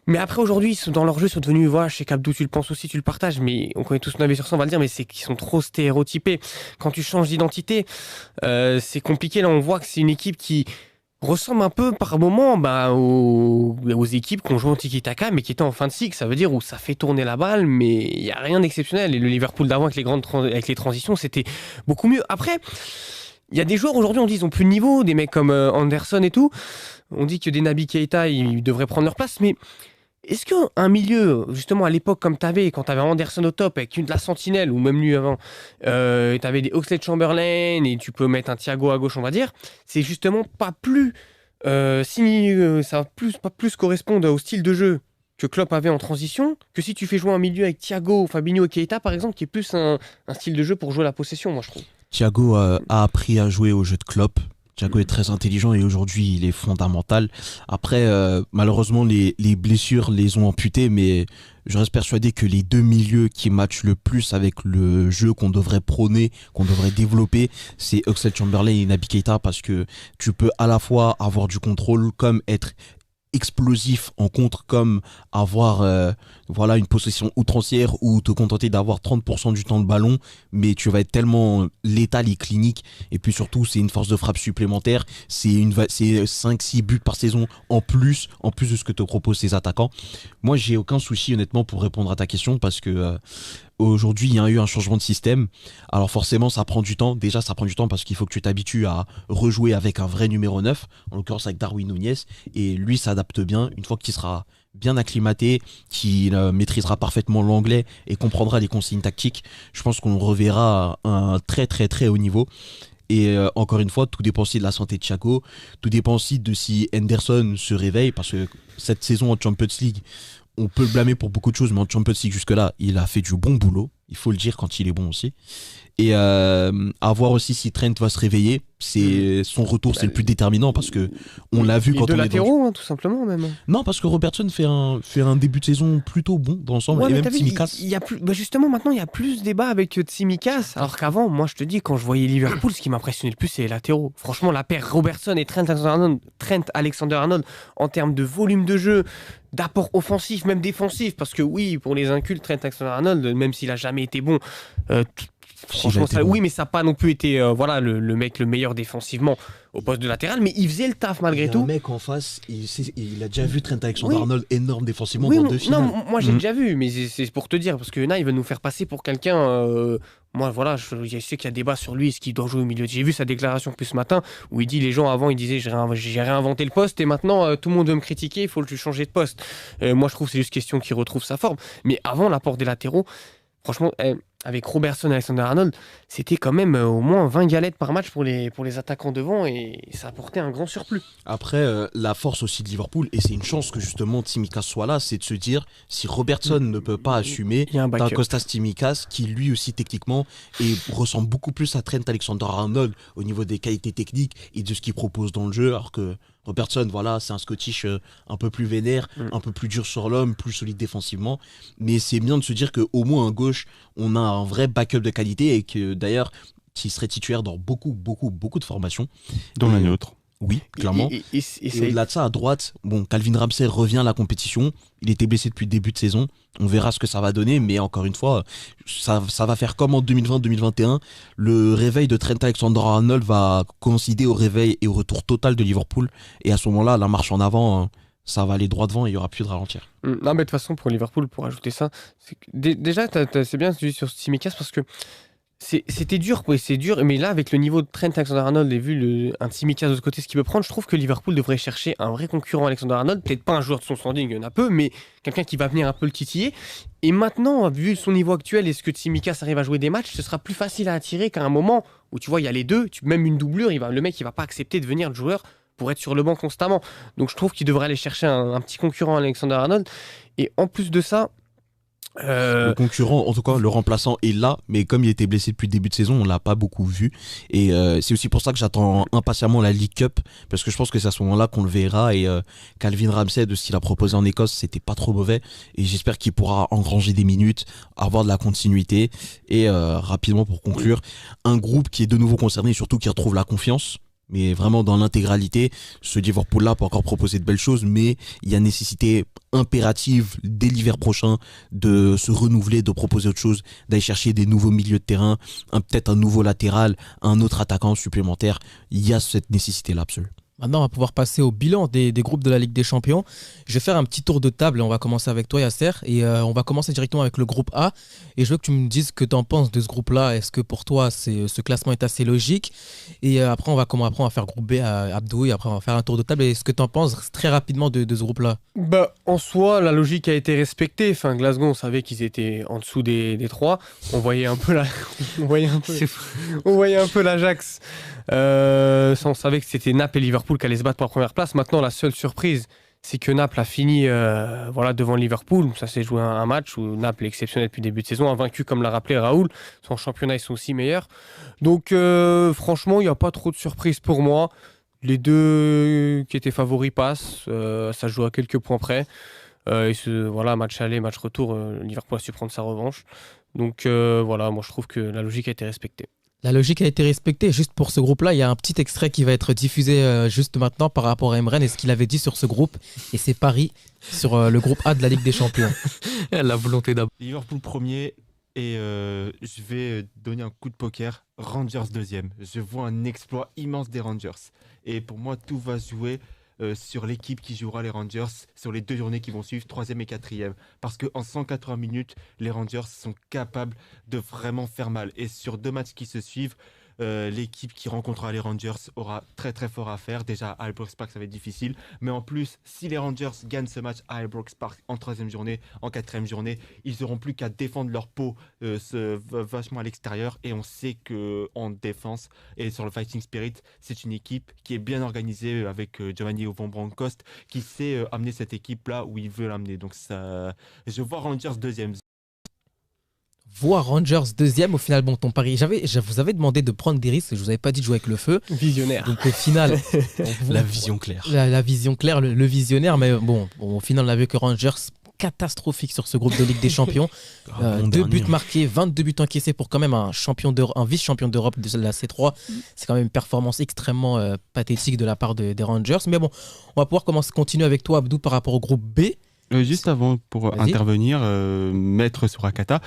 Mais après, aujourd'hui, dans leur jeu, ils sont devenus, voilà, chez Abdou, tu le penses aussi, tu le partages, mais on connaît tous son avis sur ça, on va le dire, mais c'est qu'ils sont trop stéréotypés. Quand tu changes d'identité, c'est compliqué. Là, on voit que c'est une équipe qui ressemble un peu par moment aux équipes qui ont joué en tiki-taka, mais qui étaient en fin de cycle. Ça veut dire où ça fait tourner la balle, mais il n'y a rien d'exceptionnel. Et le Liverpool d'avant, avec les transitions, c'était beaucoup mieux. Après, il y a des joueurs aujourd'hui, on dit, ils n'ont plus de niveau, des mecs comme Anderson et tout. On dit que des Naby Keita, ils devraient prendre leur place, mais est-ce qu'un milieu, justement à l'époque comme quand t'avais Anderson au top avec une de la Sentinelle, ou même lui avant, t'avais des Oxlade-Chamberlain, et tu peux mettre un Thiago à gauche, on va dire, c'est justement pas plus, ça va pas plus correspondre au style de jeu que Klopp avait en transition, que si tu fais jouer un milieu avec Thiago, Fabinho et Keita par exemple, qui est plus un style de jeu pour jouer la possession, moi je trouve. Thiago a appris à jouer au jeu de Klopp. Thiago est très intelligent et aujourd'hui il est fondamental. Après, malheureusement, les blessures les ont amputés, mais je reste persuadé que les deux milieux qui matchent le plus avec le jeu qu'on devrait prôner, qu'on devrait développer, c'est Oxlade-Chamberlain et Naby Keita, parce que tu peux à la fois avoir du contrôle comme être explosif en contre, comme avoir une possession outrancière ou te contenter d'avoir 30% du temps de ballon, mais tu vas être tellement létal et clinique, et puis surtout c'est une force de frappe supplémentaire, c'est 5-6 buts par saison en plus de ce que te proposent ces attaquants. Moi j'ai aucun souci honnêtement pour répondre à ta question, parce que aujourd'hui, il y a eu un changement de système. Alors forcément, ça prend du temps. Déjà, ça prend du temps parce qu'il faut que tu t'habitues à rejouer avec un vrai numéro 9, en l'occurrence avec Darwin Núñez. Et lui s'adapte bien. Une fois qu'il sera bien acclimaté, qu'il maîtrisera parfaitement l'anglais et comprendra les consignes tactiques, je pense qu'on reverra un très très très haut niveau. Et encore une fois, tout dépend aussi de la santé de Thiago. Tout dépend aussi de si Henderson se réveille, parce que cette saison en Champions League, on peut le blâmer pour beaucoup de choses, mais en Champions League jusque-là, il a fait du bon boulot. Il faut le dire quand il est bon aussi. Et à voir aussi si Trent va se réveiller. C'est son retour, c'est le plus déterminant, parce que on l'a vu quand on est latéraux, tout simplement même. Non, parce que Robertson fait un début de saison plutôt bon dans l'ensemble, ouais, et même Tsimikas. Justement, maintenant, il y a plus de débat avec Tsimikas, alors qu'avant, moi, je te dis, quand je voyais Liverpool, ce qui m'impressionnait le plus, c'est les latéraux. Franchement, la paire Robertson et Trent Alexander-Arnold, en termes de volume de jeu, d'apport offensif, même défensif, parce que oui, pour les incultes, Trent Alexander-Arnold, même s'il a jamais été bon, franchement, oui, mais ça n'a pas non plus été le mec le meilleur défensivement au poste de latéral, mais il faisait le taf malgré tout. Un mec en face, il a déjà vu Trent Alexander-Arnold énorme défensivement dans 2 finales. Non, moi j'ai déjà vu, mais c'est pour te dire, parce que là, il veut nous faire passer pour quelqu'un. Moi, voilà, je sais qu'il y a débat sur lui, est-ce qu'il doit jouer au milieu. J'ai vu sa déclaration plus ce matin, où il dit, les gens avant, ils disaient, j'ai réinventé le poste, et maintenant, tout le monde veut me critiquer, il faut le changer de poste. Moi, je trouve que c'est juste question qu'il retrouve sa forme. Mais avant l'apport des latéraux, franchement, avec Robertson et Alexander-Arnold, c'était quand même au moins 20 galettes par match pour les attaquants devant, et ça apportait un grand surplus. Après, la force aussi de Liverpool, et c'est une chance que justement Tsimikas soit là, c'est de se dire, si Robertson ne peut pas assumer, t'as Kostas Tsimikas qui lui aussi techniquement ressemble beaucoup plus à Trent Alexander-Arnold au niveau des qualités techniques et de ce qu'il propose dans le jeu, alors que Robertson, voilà, c'est un Scottish un peu plus vénère, un peu plus dur sur l'homme, plus solide défensivement. Mais c'est bien de se dire qu'au moins à gauche, on a un vrai backup de qualité, et que d'ailleurs, qui serait titulaire dans beaucoup de formations. Dont la nôtre. Oui, clairement. Et Et au-delà de ça, à droite, bon, Calvin Ramsey revient à la compétition. Il était blessé depuis le début de saison. On verra ce que ça va donner, mais encore une fois, ça va faire comme en 2020-2021. Le réveil de Trent Alexander-Arnold va coïncider au réveil et au retour total de Liverpool. Et à ce moment-là, la marche en avant, ça va aller droit devant et il n'y aura plus de ralentir. Non, mais de toute façon, pour Liverpool, pour ajouter ça, c'est que déjà, c'est bien ce que tu dis sur Tsimikas parce que c'était dur, oui, c'est dur. Mais là, avec le niveau de Trent Alexander-Arnold et vu un Tsimikas de l'autre côté, ce qu'il peut prendre, je trouve que Liverpool devrait chercher un vrai concurrent à Alexander-Arnold. Peut-être pas un joueur de son standing, il y en a peu, mais quelqu'un qui va venir un peu le titiller. Et maintenant, vu son niveau actuel et ce que Tsimikas arrive à jouer des matchs, ce sera plus facile à attirer qu'à un moment où tu vois, il y a les deux, même une doublure, le mec, il va pas accepter de venir de joueur pour être sur le banc constamment. Donc je trouve qu'il devrait aller chercher un petit concurrent à Alexander-Arnold. Et en plus de ça, Le concurrent, en tout cas, le remplaçant est là, mais comme il était blessé depuis le début de saison, on l'a pas beaucoup vu. Et c'est aussi pour ça que j'attends impatiemment la League Cup, parce que je pense que c'est à ce moment-là qu'on le verra. Et Calvin Ramsey, de ce qu'il a proposé en Écosse, c'était pas trop mauvais. Et j'espère qu'il pourra engranger des minutes, avoir de la continuité. Et rapidement, pour conclure, un groupe qui est de nouveau concerné, et surtout qui retrouve la confiance. Mais vraiment dans l'intégralité, ce Liverpool-là peut encore proposer de belles choses, mais il y a nécessité impérative dès l'hiver prochain de se renouveler, de proposer autre chose, d'aller chercher des nouveaux milieux de terrain, peut-être un nouveau latéral, un autre attaquant supplémentaire. Il y a cette nécessité-là absolue. Maintenant, on va pouvoir passer au bilan des groupes de la Ligue des Champions. Je vais faire un petit tour de table. On va commencer avec toi, Yasser. Et on va commencer directement avec le groupe A. Et je veux que tu me dises ce que tu en penses de ce groupe-là. Est-ce que pour toi, ce classement est assez logique? Et après, on va faire groupe B à Abdou. Et après, on va faire un tour de table. Et ce que tu en penses très rapidement de ce groupe-là? bah, en soi, la logique a été respectée. Enfin, Glasgow, on savait qu'ils étaient en dessous des trois. On voyait un peu on voyait un peu l'Ajax. On savait que c'était Naples et Liverpool qui allaient se battre pour la première place. Maintenant, la seule surprise, c'est que Naples a fini devant Liverpool. Ça s'est joué un match où Naples est exceptionnel depuis le début de saison, invaincu comme l'a rappelé Raoul. Son championnat, ils sont aussi meilleurs. Donc franchement, il n'y a pas trop de surprises pour moi. Les deux qui étaient favoris passent. Ça joue à quelques points près. Match aller, match retour, Liverpool a su prendre sa revanche. Donc moi je trouve que la logique a été respectée. La logique a été respectée. Juste pour ce groupe-là, il y a un petit extrait qui va être diffusé juste maintenant par rapport à Emren et ce qu'il avait dit sur ce groupe. Et c'est Paris sur le groupe A de la Ligue des Champions. La volonté d'abord. Liverpool premier et je vais donner un coup de poker. Rangers deuxième. Je vois un exploit immense des Rangers. Et pour moi, tout va se jouer sur l'équipe qui jouera les Rangers sur les 2 journées qui vont suivre, 3e et 4e. Parce qu'en 180 minutes, les Rangers sont capables de vraiment faire mal. Et sur 2 matchs qui se suivent, l'équipe qui rencontrera les Rangers aura très très fort à faire. Déjà à Ibrox Park ça va être difficile, mais en plus si les Rangers gagnent ce match à Ibrox Park en 3e journée, en 4e journée, ils n'auront plus qu'à défendre leur peau vachement à l'extérieur. Et on sait qu'en défense et sur le fighting spirit, c'est une équipe qui est bien organisée avec Giovanni Van Bronckhorst qui sait amener cette équipe là où il veut l'amener. Donc ça, je vois Rangers deuxième. Voir Rangers deuxième, au final, bon, ton pari. Je vous avais demandé de prendre des risques, je vous avais pas dit de jouer avec le feu. Visionnaire. Donc au final, La vision claire. La vision claire, le visionnaire, mais bon, au final, on a vu que Rangers catastrophique sur ce groupe de Ligue des Champions. 2 buts marqués, 22 buts encaissés pour quand même un vice-champion d'Europe de la C3. C'est quand même une performance extrêmement pathétique de la part des Rangers. Mais bon, on va pouvoir continuer avec toi, Abdou, par rapport au groupe B. Juste avant, pour Vas-y. intervenir, maître Surakata.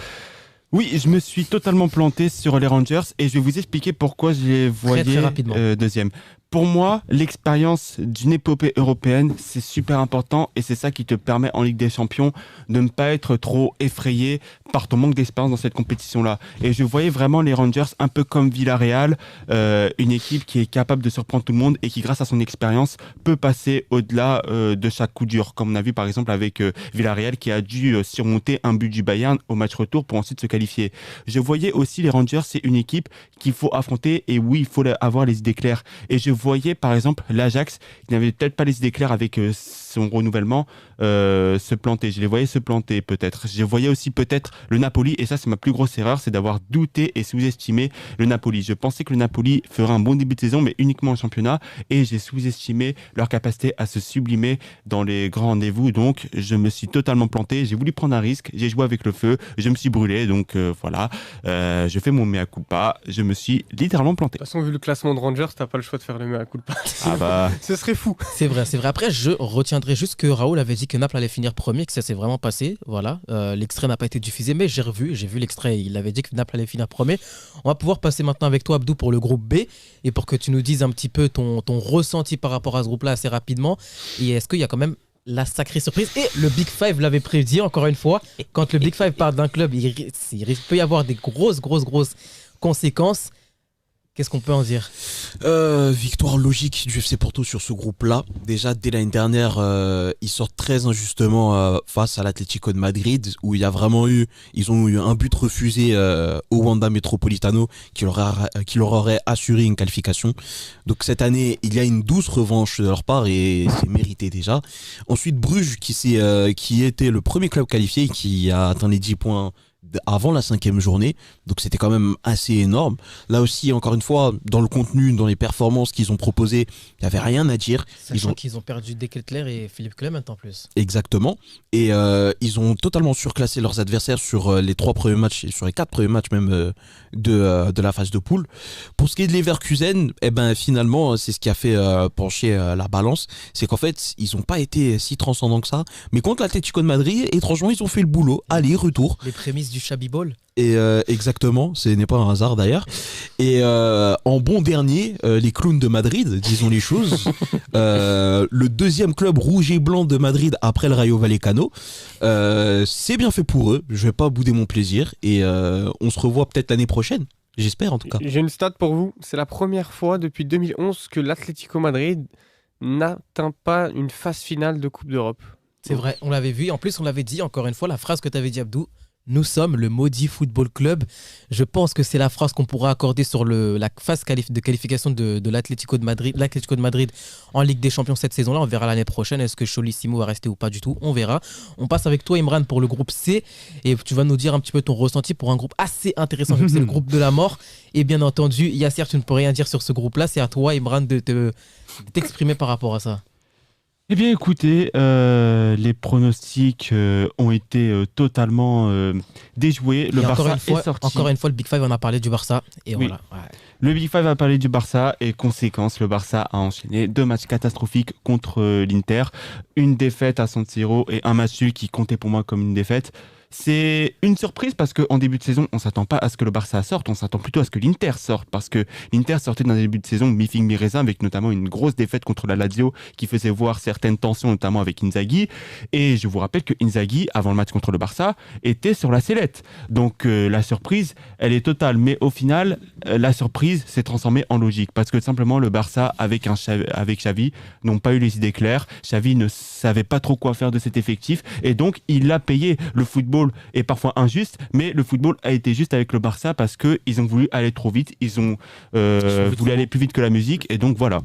Oui, je me suis totalement planté sur les Rangers et je vais vous expliquer pourquoi je les voyais très rapidement. deuxième. Pour moi, l'expérience d'une épopée européenne, c'est super important et c'est ça qui te permet en Ligue des Champions de ne pas être trop effrayé par ton manque d'expérience dans cette compétition-là. Et je voyais vraiment les Rangers un peu comme Villarreal, une équipe qui est capable de surprendre tout le monde et qui, grâce à son expérience, peut passer au-delà de chaque coup dur. Comme on a vu par exemple avec Villarreal qui a dû surmonter un but du Bayern au match retour pour ensuite se qualifier. Je voyais aussi les Rangers, c'est une équipe qu'il faut affronter et oui, il faut avoir les idées claires. Et je voyais par exemple l'Ajax qui n'avait peut-être pas les idées claires avec son renouvellement se planter. Je les voyais se planter peut-être. Je voyais aussi peut-être le Napoli, et ça c'est ma plus grosse erreur, c'est d'avoir douté et sous-estimé le Napoli. Je pensais que le Napoli ferait un bon début de saison, mais uniquement en championnat, et j'ai sous-estimé leur capacité à se sublimer dans les grands rendez-vous. Donc je me suis totalement planté. J'ai voulu prendre un risque, j'ai joué avec le feu, je me suis brûlé. Donc voilà, je fais mon mea culpa. Je me suis littéralement planté. De toute façon, vu le classement de Rangers, t'as pas le choix de faire le mea culpa. Ah bah. Ce serait fou. C'est vrai, c'est vrai. Après, je retiendrai juste que Raoul avait dit que Naples allait finir premier, que ça s'est vraiment passé. Voilà, l'extrait n'a pas été diffusé, mais j'ai vu l'extrait. Il avait dit que Naples allait finir premier. On va pouvoir passer maintenant avec toi, Abdou, pour le groupe B, et pour que tu nous dises un petit peu ton ressenti par rapport à ce groupe-là assez rapidement. Et est-ce qu'il y a quand même la sacrée surprise? Et le Big Five l'avait prédit, encore une fois. Quand le Big Five part d'un club, il peut y avoir des grosses conséquences. Qu'est-ce qu'on peut en dire? Victoire logique du FC Porto sur ce groupe-là. Déjà, dès l'année dernière, ils sortent très injustement face à l'Atlético de Madrid, où ils ont eu un but refusé au Wanda Metropolitano qui leur aurait assuré une qualification. Donc cette année, il y a une douce revanche de leur part et c'est mérité déjà. Ensuite, Bruges, qui était le premier club qualifié, qui a atteint les 10 points avant la 5e journée, donc c'était quand même assez énorme. Là aussi, encore une fois, dans le contenu, dans les performances qu'ils ont proposées, il n'y avait rien à dire. Sachant qu'ils ont perdu Deketler et Philippe Clement en plus. Exactement. Et ils ont totalement surclassé leurs adversaires sur les 3 premiers matchs, et sur les 4 premiers matchs même de la phase de poule. Pour ce qui est de Leverkusen, finalement, c'est ce qui a fait pencher la balance. C'est qu'en fait, ils n'ont pas été si transcendants que ça. Mais contre l'Atlético de Madrid, étrangement, ils ont fait le boulot. Aller, retour. Les prémices du Shabby Ball. Et exactement, ce n'est pas un hasard d'ailleurs. Et en bon dernier, les clowns de Madrid, disons les choses. Le deuxième club rouge et blanc de Madrid après le Rayo Vallecano. C'est bien fait pour eux. Je vais pas bouder mon plaisir. Et on se revoit peut-être l'année prochaine. J'espère en tout cas. J'ai une stat pour vous. C'est la première fois depuis 2011 que l'Atlético Madrid n'atteint pas une phase finale de Coupe d'Europe. C'est vrai, on l'avait vu. En plus, on l'avait dit, encore une fois, la phrase que tu avais dit, Abdou. Nous sommes le maudit football club. Je pense que c'est la phrase qu'on pourra accorder sur la phase de qualification de l'Atlético de Madrid en Ligue des Champions cette saison-là. On verra l'année prochaine. Est-ce que Cholissimo va rester ou pas du tout? On verra. On passe avec toi, Imran, pour le groupe C. Et tu vas nous dire un petit peu ton ressenti pour un groupe assez intéressant. C'est le groupe de la mort. Et bien entendu, Yasser, tu ne peux rien dire sur ce groupe-là. C'est à toi, Imran, de t'exprimer par rapport à ça. Eh bien, écoutez, les pronostics ont été totalement déjoués. Le Barça est sorti. Encore une fois, le Big Five, on a parlé du Barça. Et oui. voilà. Ouais. Le Big Five a parlé du Barça et conséquence, le Barça a enchaîné 2 matchs catastrophiques contre l'Inter. Une défaite à San Siro et un match nul qui comptait pour moi comme une défaite. C'est une surprise parce qu'en début de saison, on ne s'attend pas à ce que le Barça sorte, on s'attend plutôt à ce que l'Inter sorte. Parce que l'Inter sortait d'un début de saison mi-figue mi-raisin avec notamment une grosse défaite contre la Lazio qui faisait voir certaines tensions, notamment avec Inzaghi. Et je vous rappelle que Inzaghi, avant le match contre le Barça, était sur la sellette. Donc la surprise, elle est totale. Mais au final, la surprise s'est transformée en logique. Parce que simplement, le Barça, avec Xavi, n'ont pas eu les idées claires. Xavi ne savait pas trop quoi faire de cet effectif. Et donc, il a payé. Le football est parfois injuste, mais le football a été juste avec le Barça parce qu'ils ont voulu aller trop vite, ils ont voulu aller plus vite que la musique, et donc voilà.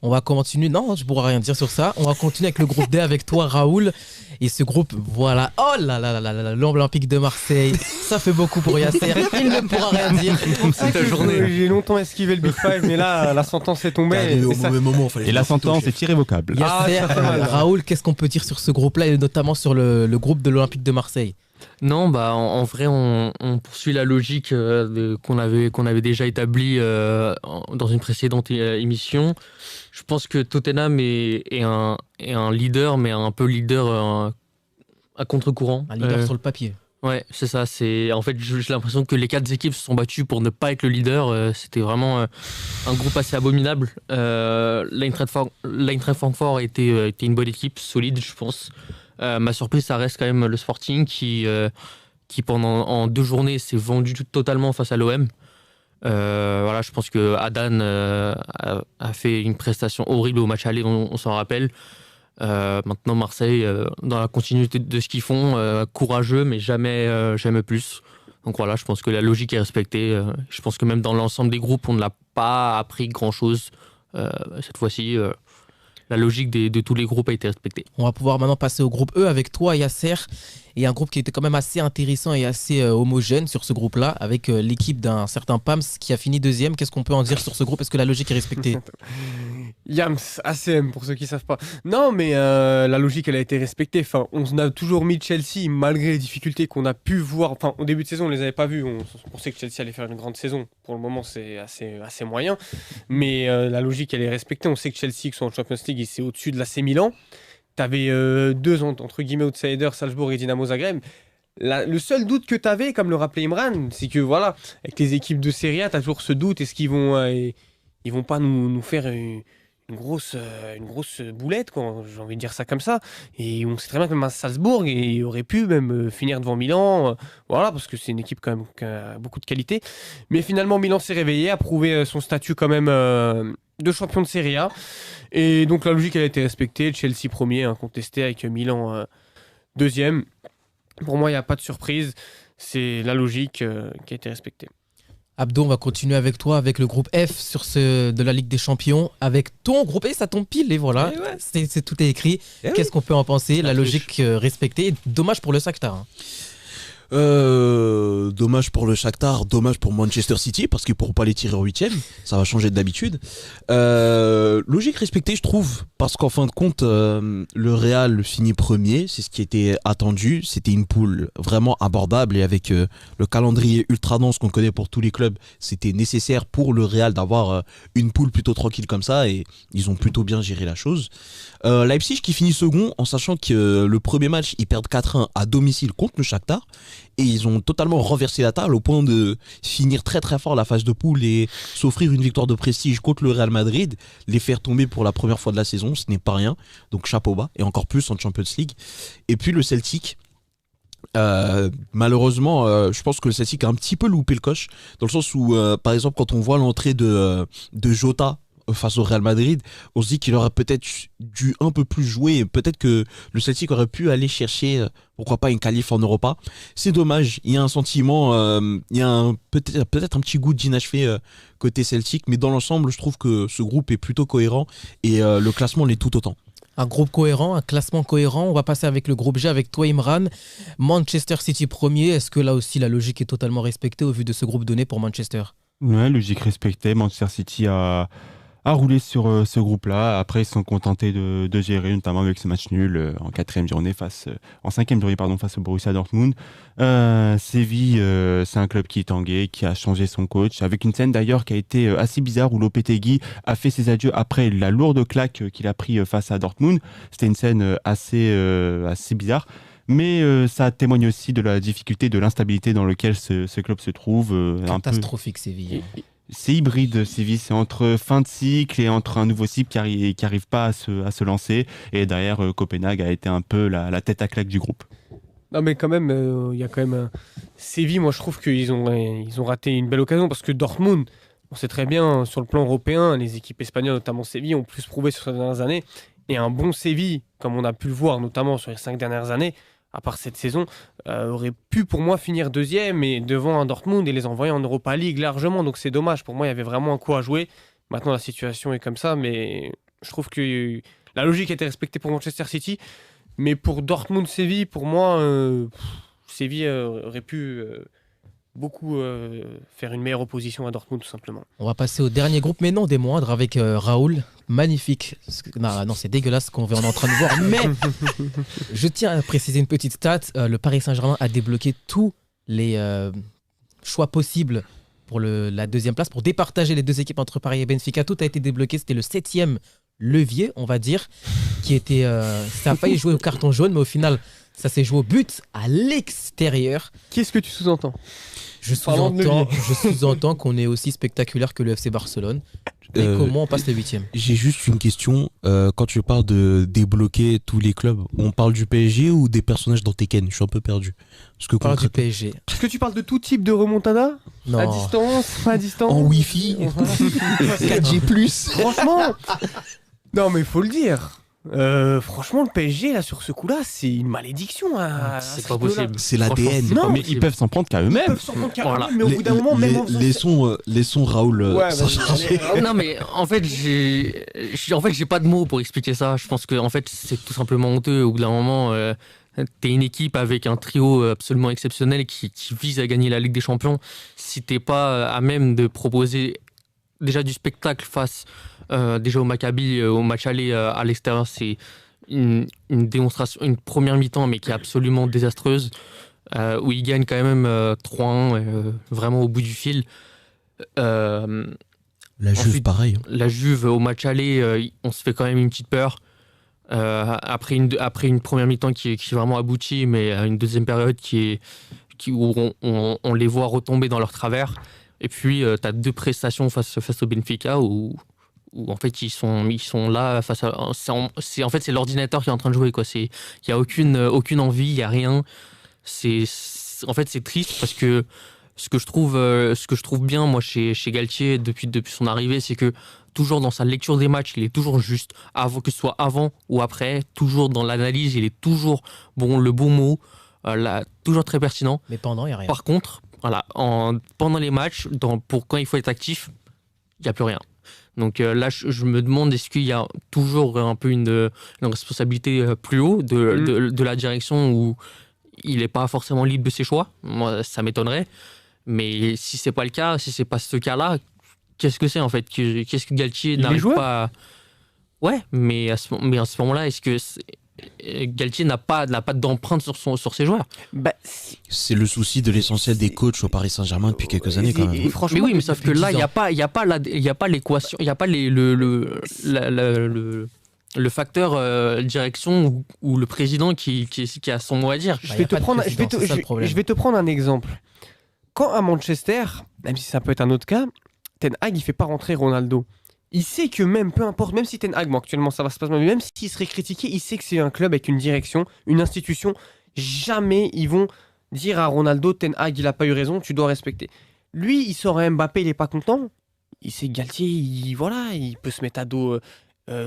On va continuer, non, je ne pourrai rien dire sur ça. On va continuer avec le groupe D avec toi, Raoul. Et ce groupe, voilà, oh là là là là, l'Olympique de Marseille, ça fait beaucoup pour Yasser, il ne pourra rien dire. C'est ta journée. J'ai longtemps esquivé le Big Five, mais là, la sentence est tombée. Et la sentence est irrévocable. Yasser, Raoul, qu'est-ce qu'on peut dire sur ce groupe-là, et notamment sur le groupe de l'Olympique de Marseille? Non, en vrai, on poursuit la logique qu'on avait déjà établie dans une précédente émission. Je pense que Tottenham est un leader, mais un peu leader à contre-courant. Un leader sur le papier. Ouais, c'est ça. En fait, j'ai l'impression que les 4 équipes se sont battues pour ne pas être le leader. C'était vraiment un groupe assez abominable. L'Eintracht Francfort a été une bonne équipe, solide, je pense. Ma surprise, ça reste quand même le Sporting qui en 2 journées s'est vendu totalement face à l'OM. Voilà, je pense que Adan a fait une prestation horrible au match aller, on s'en rappelle. Maintenant, Marseille, dans la continuité de ce qu'ils font, courageux, mais jamais plus. Donc voilà, je pense que la logique est respectée. Je pense que même dans l'ensemble des groupes, on ne l'a pas appris grand-chose cette fois-ci. la logique de tous les groupes a été respectée. On va pouvoir maintenant passer au groupe E avec toi, Yasser, et un groupe qui était quand même assez intéressant et assez homogène sur ce groupe-là, avec l'équipe d'un certain Pams qui a fini deuxième. Qu'est-ce qu'on peut en dire sur ce groupe? Est-ce que la logique est respectée? Yams, ACM pour ceux qui savent pas. Non, mais la logique elle a été respectée. Enfin, on a toujours mis Chelsea malgré les difficultés qu'on a pu voir. Enfin, au début de saison, on les avait pas vus. On pensait que Chelsea allait faire une grande saison. Pour le moment, c'est assez moyen. Mais la logique elle est respectée. On sait que Chelsea, qui sont en Champions League, c'est au-dessus de l'AC Milan. T'avais deux entre guillemets outsiders, Salzbourg et Dynamo Zagreb. Le seul doute que tu avais, comme le rappelait Imran, c'est que voilà, avec les équipes de Serie A, tu as toujours ce doute, est-ce qu'ils vont, ils vont pas nous faire une grosse boulette, quoi, j'ai envie de dire ça comme ça. Et on sait très bien que même à Salzbourg, il aurait pu même finir devant Milan, voilà, parce que c'est une équipe quand même qui a beaucoup de qualité. Mais finalement, Milan s'est réveillé, a prouvé son statut quand même de champion de Serie A. Et donc la logique, elle a été respectée. Chelsea premier, incontesté, avec Milan deuxième. Pour moi, il n'y a pas de surprise. C'est la logique qui a été respectée. Abdo, on va continuer avec toi, avec le groupe F de la Ligue des Champions, avec ton groupe. Et ça tombe pile, et voilà, tout est écrit. Qu'est-ce qu'on peut en penser? La logique respectée. Dommage pour le Shakhtar. Hein. Dommage pour le Shakhtar, dommage pour Manchester City parce qu'ils pourront pas les tirer en 8e, ça va changer d'habitude. Logique respectée, je trouve, parce qu'en fin de compte, le Real finit premier, c'est ce qui était attendu. C'était une poule vraiment abordable et avec le calendrier ultra dense qu'on connaît pour tous les clubs, c'était nécessaire pour le Real d'avoir une poule plutôt tranquille comme ça et ils ont plutôt bien géré la chose. Leipzig qui finit second en sachant que le premier match ils perdent 4-1 à domicile contre le Shakhtar et ils ont totalement renversé la table au point de finir très très fort la phase de poule et s'offrir une victoire de prestige contre le Real Madrid, les faire tomber pour la première fois de la saison, ce n'est pas rien, donc chapeau bas et encore plus en Champions League. Et puis le Celtic, malheureusement je pense que le Celtic a un petit peu loupé le coche dans le sens où par exemple quand on voit l'entrée de Jota face au Real Madrid, on se dit qu'il aurait peut-être dû un peu plus jouer et peut-être que le Celtic aurait pu aller chercher pourquoi pas une qualif en Europa. C'est dommage, il y a un sentiment, il y a peut-être un petit goût d'inachevé côté Celtic, mais dans l'ensemble je trouve que ce groupe est plutôt cohérent et le classement l'est tout autant. Un groupe cohérent, un classement cohérent. On va passer avec le groupe G avec toi Imran. Manchester City premier, est-ce que là aussi la logique est totalement respectée au vu de ce groupe donné pour Manchester? Ouais, logique respectée. Manchester City a roulé sur ce groupe-là. Après, ils se sont contentés de gérer, notamment avec ce match nul en cinquième journée face au Borussia Dortmund. Séville, c'est un club qui est tangué, qui a changé son coach, avec une scène d'ailleurs qui a été assez bizarre où Lopetegui a fait ses adieux après la lourde claque qu'il a pris face à Dortmund. C'était une scène assez bizarre. Mais ça témoigne aussi de la difficulté, de l'instabilité dans laquelle ce club se trouve. Catastrophique, Séville. C'est hybride, Séville, c'est entre fin de cycle et entre un nouveau cycle qui arrive pas à se lancer. Et derrière, Copenhague a été un peu la tête à claque du groupe. Non mais quand même, il y a quand même Séville, moi je trouve qu'ils ont raté une belle occasion parce que Dortmund, on sait très bien, sur le plan européen, les équipes espagnoles, notamment Séville, ont plus prouvé sur ces dernières années. Et un bon Séville, comme on a pu le voir notamment sur les 5 dernières années, à part cette saison, aurait pu pour moi finir deuxième et devant un Dortmund et les envoyer en Europa League largement. Donc c'est dommage, pour moi il y avait vraiment un coup à jouer. Maintenant la situation est comme ça, mais je trouve que la logique a été respectée pour Manchester City. Mais pour Dortmund-Séville, pour moi, Séville aurait pu beaucoup faire une meilleure opposition à Dortmund tout simplement. On va passer au dernier groupe, mais non des moindres, avec Raoul. Magnifique. Non, c'est dégueulasse ce qu'on est en train de voir. Mais je tiens à préciser une petite stat. Le Paris Saint-Germain a débloqué tous les choix possibles pour la deuxième place, pour départager les deux équipes entre Paris et Benfica. Tout a été débloqué. C'était le 7e levier, on va dire, qui était... ça a failli jouer au carton jaune, mais au final, ça s'est joué au but à l'extérieur. Qu'est-ce que tu sous-entends ? Je sous-entends qu'on est aussi spectaculaire que le FC Barcelone. Et comment on passe le 8e ? J'ai juste une question. Quand tu parles de débloquer tous les clubs, on parle du PSG ou des personnages dans Tekken ? Je suis un peu perdu. On parle du PSG. Est-ce que tu parles de tout type de remontada ? Non. À distance, pas à distance ? En Wi-Fi 4G+. Franchement. Non mais il faut le dire. Franchement, le PSG, là, sur ce coup-là, c'est une malédiction. À C'est ce pas rythme-là. possible. C'est l'ADN. Non, Mais ils peuvent s'en prendre qu'à eux-mêmes. Ils peuvent s'en prendre qu'à Voilà. eux-mêmes, mais au bout d'un moment, même en faisant Laissons Raoul Ouais, s'en vas-y, charger. allez, Non mais en fait j'ai pas de mots pour expliquer ça. Je pense que en fait c'est tout simplement honteux. Au bout d'un moment, t'es une équipe avec un trio absolument exceptionnel qui vise à gagner la Ligue des Champions. Si t'es pas à même de proposer déjà du spectacle face déjà au Maccabi, au match aller à l'extérieur, c'est une démonstration, une première mi-temps mais qui est absolument désastreuse, où ils gagnent quand même 3-1 vraiment au bout du fil. La Juve, Ensuite, pareil. La Juve, au match aller, on se fait quand même une petite peur. Après une première mi-temps qui est vraiment aboutie, mais une deuxième période où on les voit retomber dans leur travers. Et puis, tu as deux prestations face au Benfica où en fait, ils sont là face à. En fait, c'est l'ordinateur qui est en train de jouer, quoi. Il n'y a aucune envie, il n'y a rien. En fait, c'est triste parce que ce que je trouve bien, moi, chez Galtier, depuis son arrivée, c'est que toujours dans sa lecture des matchs, il est toujours juste, que ce soit avant ou après, toujours dans l'analyse, il est toujours le bon mot, toujours très pertinent. Mais pendant, il n'y a rien. Par contre, voilà, pendant les matchs, pour quand il faut être actif, il n'y a plus rien. Donc là, je me demande, est-ce qu'il y a toujours un peu une responsabilité plus haut de la direction où il n'est pas forcément libre de ses choix? Moi, ça m'étonnerait. Mais si c'est pas le cas, si c'est pas ce cas-là, qu'est-ce que c'est en fait? Qu'est-ce que Galtier n'arrive pas à... Ouais, mais à ce moment-là, est-ce que Galtier n'a pas d'empreinte sur ses joueurs? C'est le souci de l'essentiel des coachs au Paris Saint-Germain depuis quelques années quand même. Mais oui, mais sauf que là, il n'y a pas l'équation, il n'y a pas le facteur direction ou le président qui a son mot à dire. Je vais te prendre un exemple. Quand à Manchester, même si ça peut être un autre cas, Ten Hag il fait pas rentrer Ronaldo. Il sait que peu importe, même si Ten Hag, bon actuellement ça va se passer, mais même s'il serait critiqué, il sait que c'est un club avec une direction, une institution. Jamais ils vont dire à Ronaldo, Ten Hag il a pas eu raison, tu dois respecter. Lui, il sort à Mbappé, il est pas content. Il sait que Galtier, il peut se mettre à dos.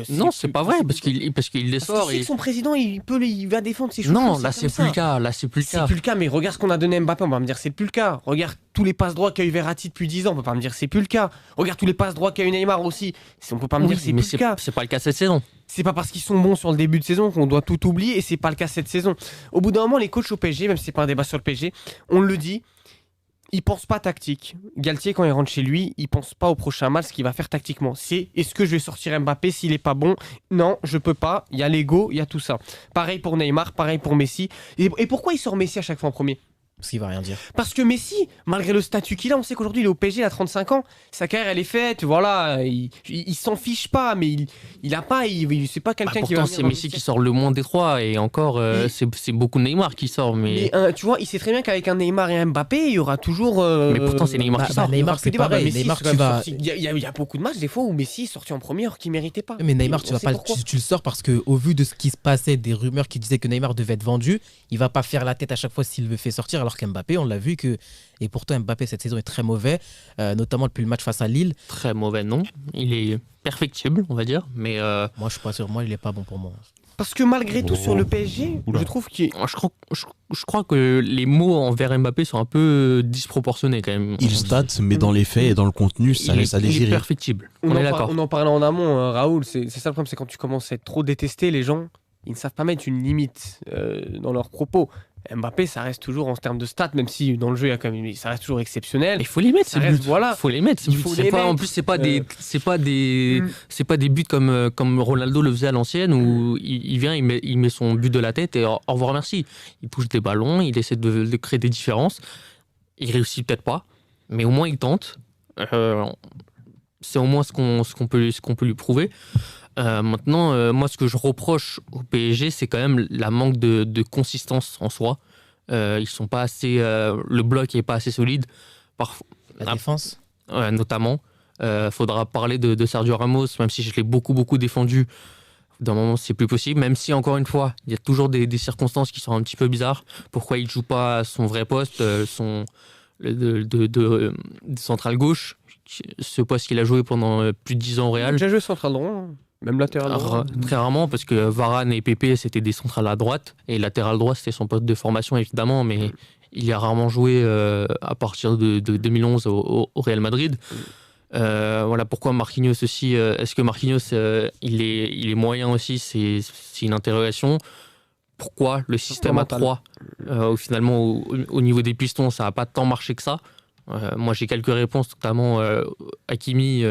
Non, c'est pas vrai, parce qu'il les sort. Il sait que son président, il va défendre ses choses. Non, là, c'est plus le cas. C'est plus le cas, mais regarde ce qu'on a donné à Mbappé, on va me dire c'est plus le cas. Regarde tous les passes droits qu'a eu Verratti depuis 10 ans, on peut pas me dire c'est plus le cas. Regarde tous les passes droits qu'a eu Neymar aussi, on peut pas me dire c'est plus le cas. C'est pas le cas cette saison. C'est pas parce qu'ils sont bons sur le début de saison qu'on doit tout oublier, et c'est pas le cas cette saison. Au bout d'un moment, les coachs au PSG, même si c'est pas un débat sur le PSG, on le dit, il pense pas tactique. Galtier, quand il rentre chez lui, il pense pas au prochain match, ce qu'il va faire tactiquement. C'est est-ce que je vais sortir Mbappé s'il est pas bon? Non, je peux pas. Il y a l'ego, il y a tout ça. Pareil pour Neymar, pareil pour Messi. Et pourquoi il sort Messi à chaque fois en premier? Parce qu'il va rien dire. Parce que Messi, malgré le statut qu'il a, on sait qu'aujourd'hui il est au PSG, il a 35 ans, sa carrière elle est faite, voilà, il s'en fiche pas, mais il a pas, c'est pas quelqu'un qui va. Pourtant, c'est Messi qui sort le moins des trois, et encore, c'est beaucoup Neymar qui sort. Mais tu vois, il sait très bien qu'avec un Neymar et un Mbappé, il y aura toujours. Mais pourtant, c'est Neymar qui sort. Neymar, c'est pareil. Neymar, tu vas. Il y a beaucoup de matchs, des fois, où Messi est sorti en premier, alors qu'il méritait pas. Mais Neymar, tu le sors parce que, au vu de ce qui se passait, des rumeurs qui disaient que Neymar devait être vendu, il va pas faire la tête à chaque fois s'il le fait sortir, alors qu'Mbappé, on l'a vu et pourtant Mbappé cette saison est très mauvais, notamment depuis le match face à Lille. Très mauvais, non. Il est perfectible, on va dire, mais moi je suis pas sûr, moi il est pas bon pour moi. Parce que malgré tout sur le PSG, je trouve qu'il je crois que les mots envers Mbappé sont un peu disproportionnés quand même. Il state, mais dans les faits et dans le contenu, ça laisse à désirer. Il est perfectible. On est d'accord. On en parlait en amont, Raoul, c'est ça le problème, c'est quand tu commences à être trop détesté, les gens, ils ne savent pas mettre une limite dans leurs propos. Mbappé, ça reste toujours en termes de stats, même si dans le jeu, ça reste toujours exceptionnel. Il faut les mettre, voilà. Faut les mettre. En plus, c'est pas des buts comme Ronaldo le faisait à l'ancienne, où il vient, il met son but de la tête et au revoir, merci. Il touche des ballons, il essaie de créer des différences. Il réussit peut-être pas, mais au moins il tente. C'est au moins ce qu'on peut lui prouver. Maintenant, moi, ce que je reproche au PSG, c'est quand même la manque de consistance en soi. Ils sont pas assez, le bloc n'est pas assez solide. La défense, notamment. Faudra parler de Sergio Ramos, même si je l'ai beaucoup défendu. D'un moment, c'est plus possible. Même si, encore une fois, il y a toujours des circonstances qui sont un petit peu bizarres. Pourquoi il joue pas à son vrai poste, de central gauche, ce poste qu'il a joué pendant plus de 10 ans au Real. Il a déjà joué central droit. Même latéral droit. Très rarement, parce que Varane et Pepe, c'était des centrales à droite. Et latéral droit, c'était son poste de formation, évidemment. Mais il a rarement joué à partir de 2011 au Real Madrid. Voilà pourquoi Marquinhos aussi. Est-ce que Marquinhos, il est moyen aussi? C'est une interrogation. Pourquoi le système à 3 finalement, au niveau des pistons, ça n'a pas tant marché que ça? Moi, j'ai quelques réponses, notamment Hakimi.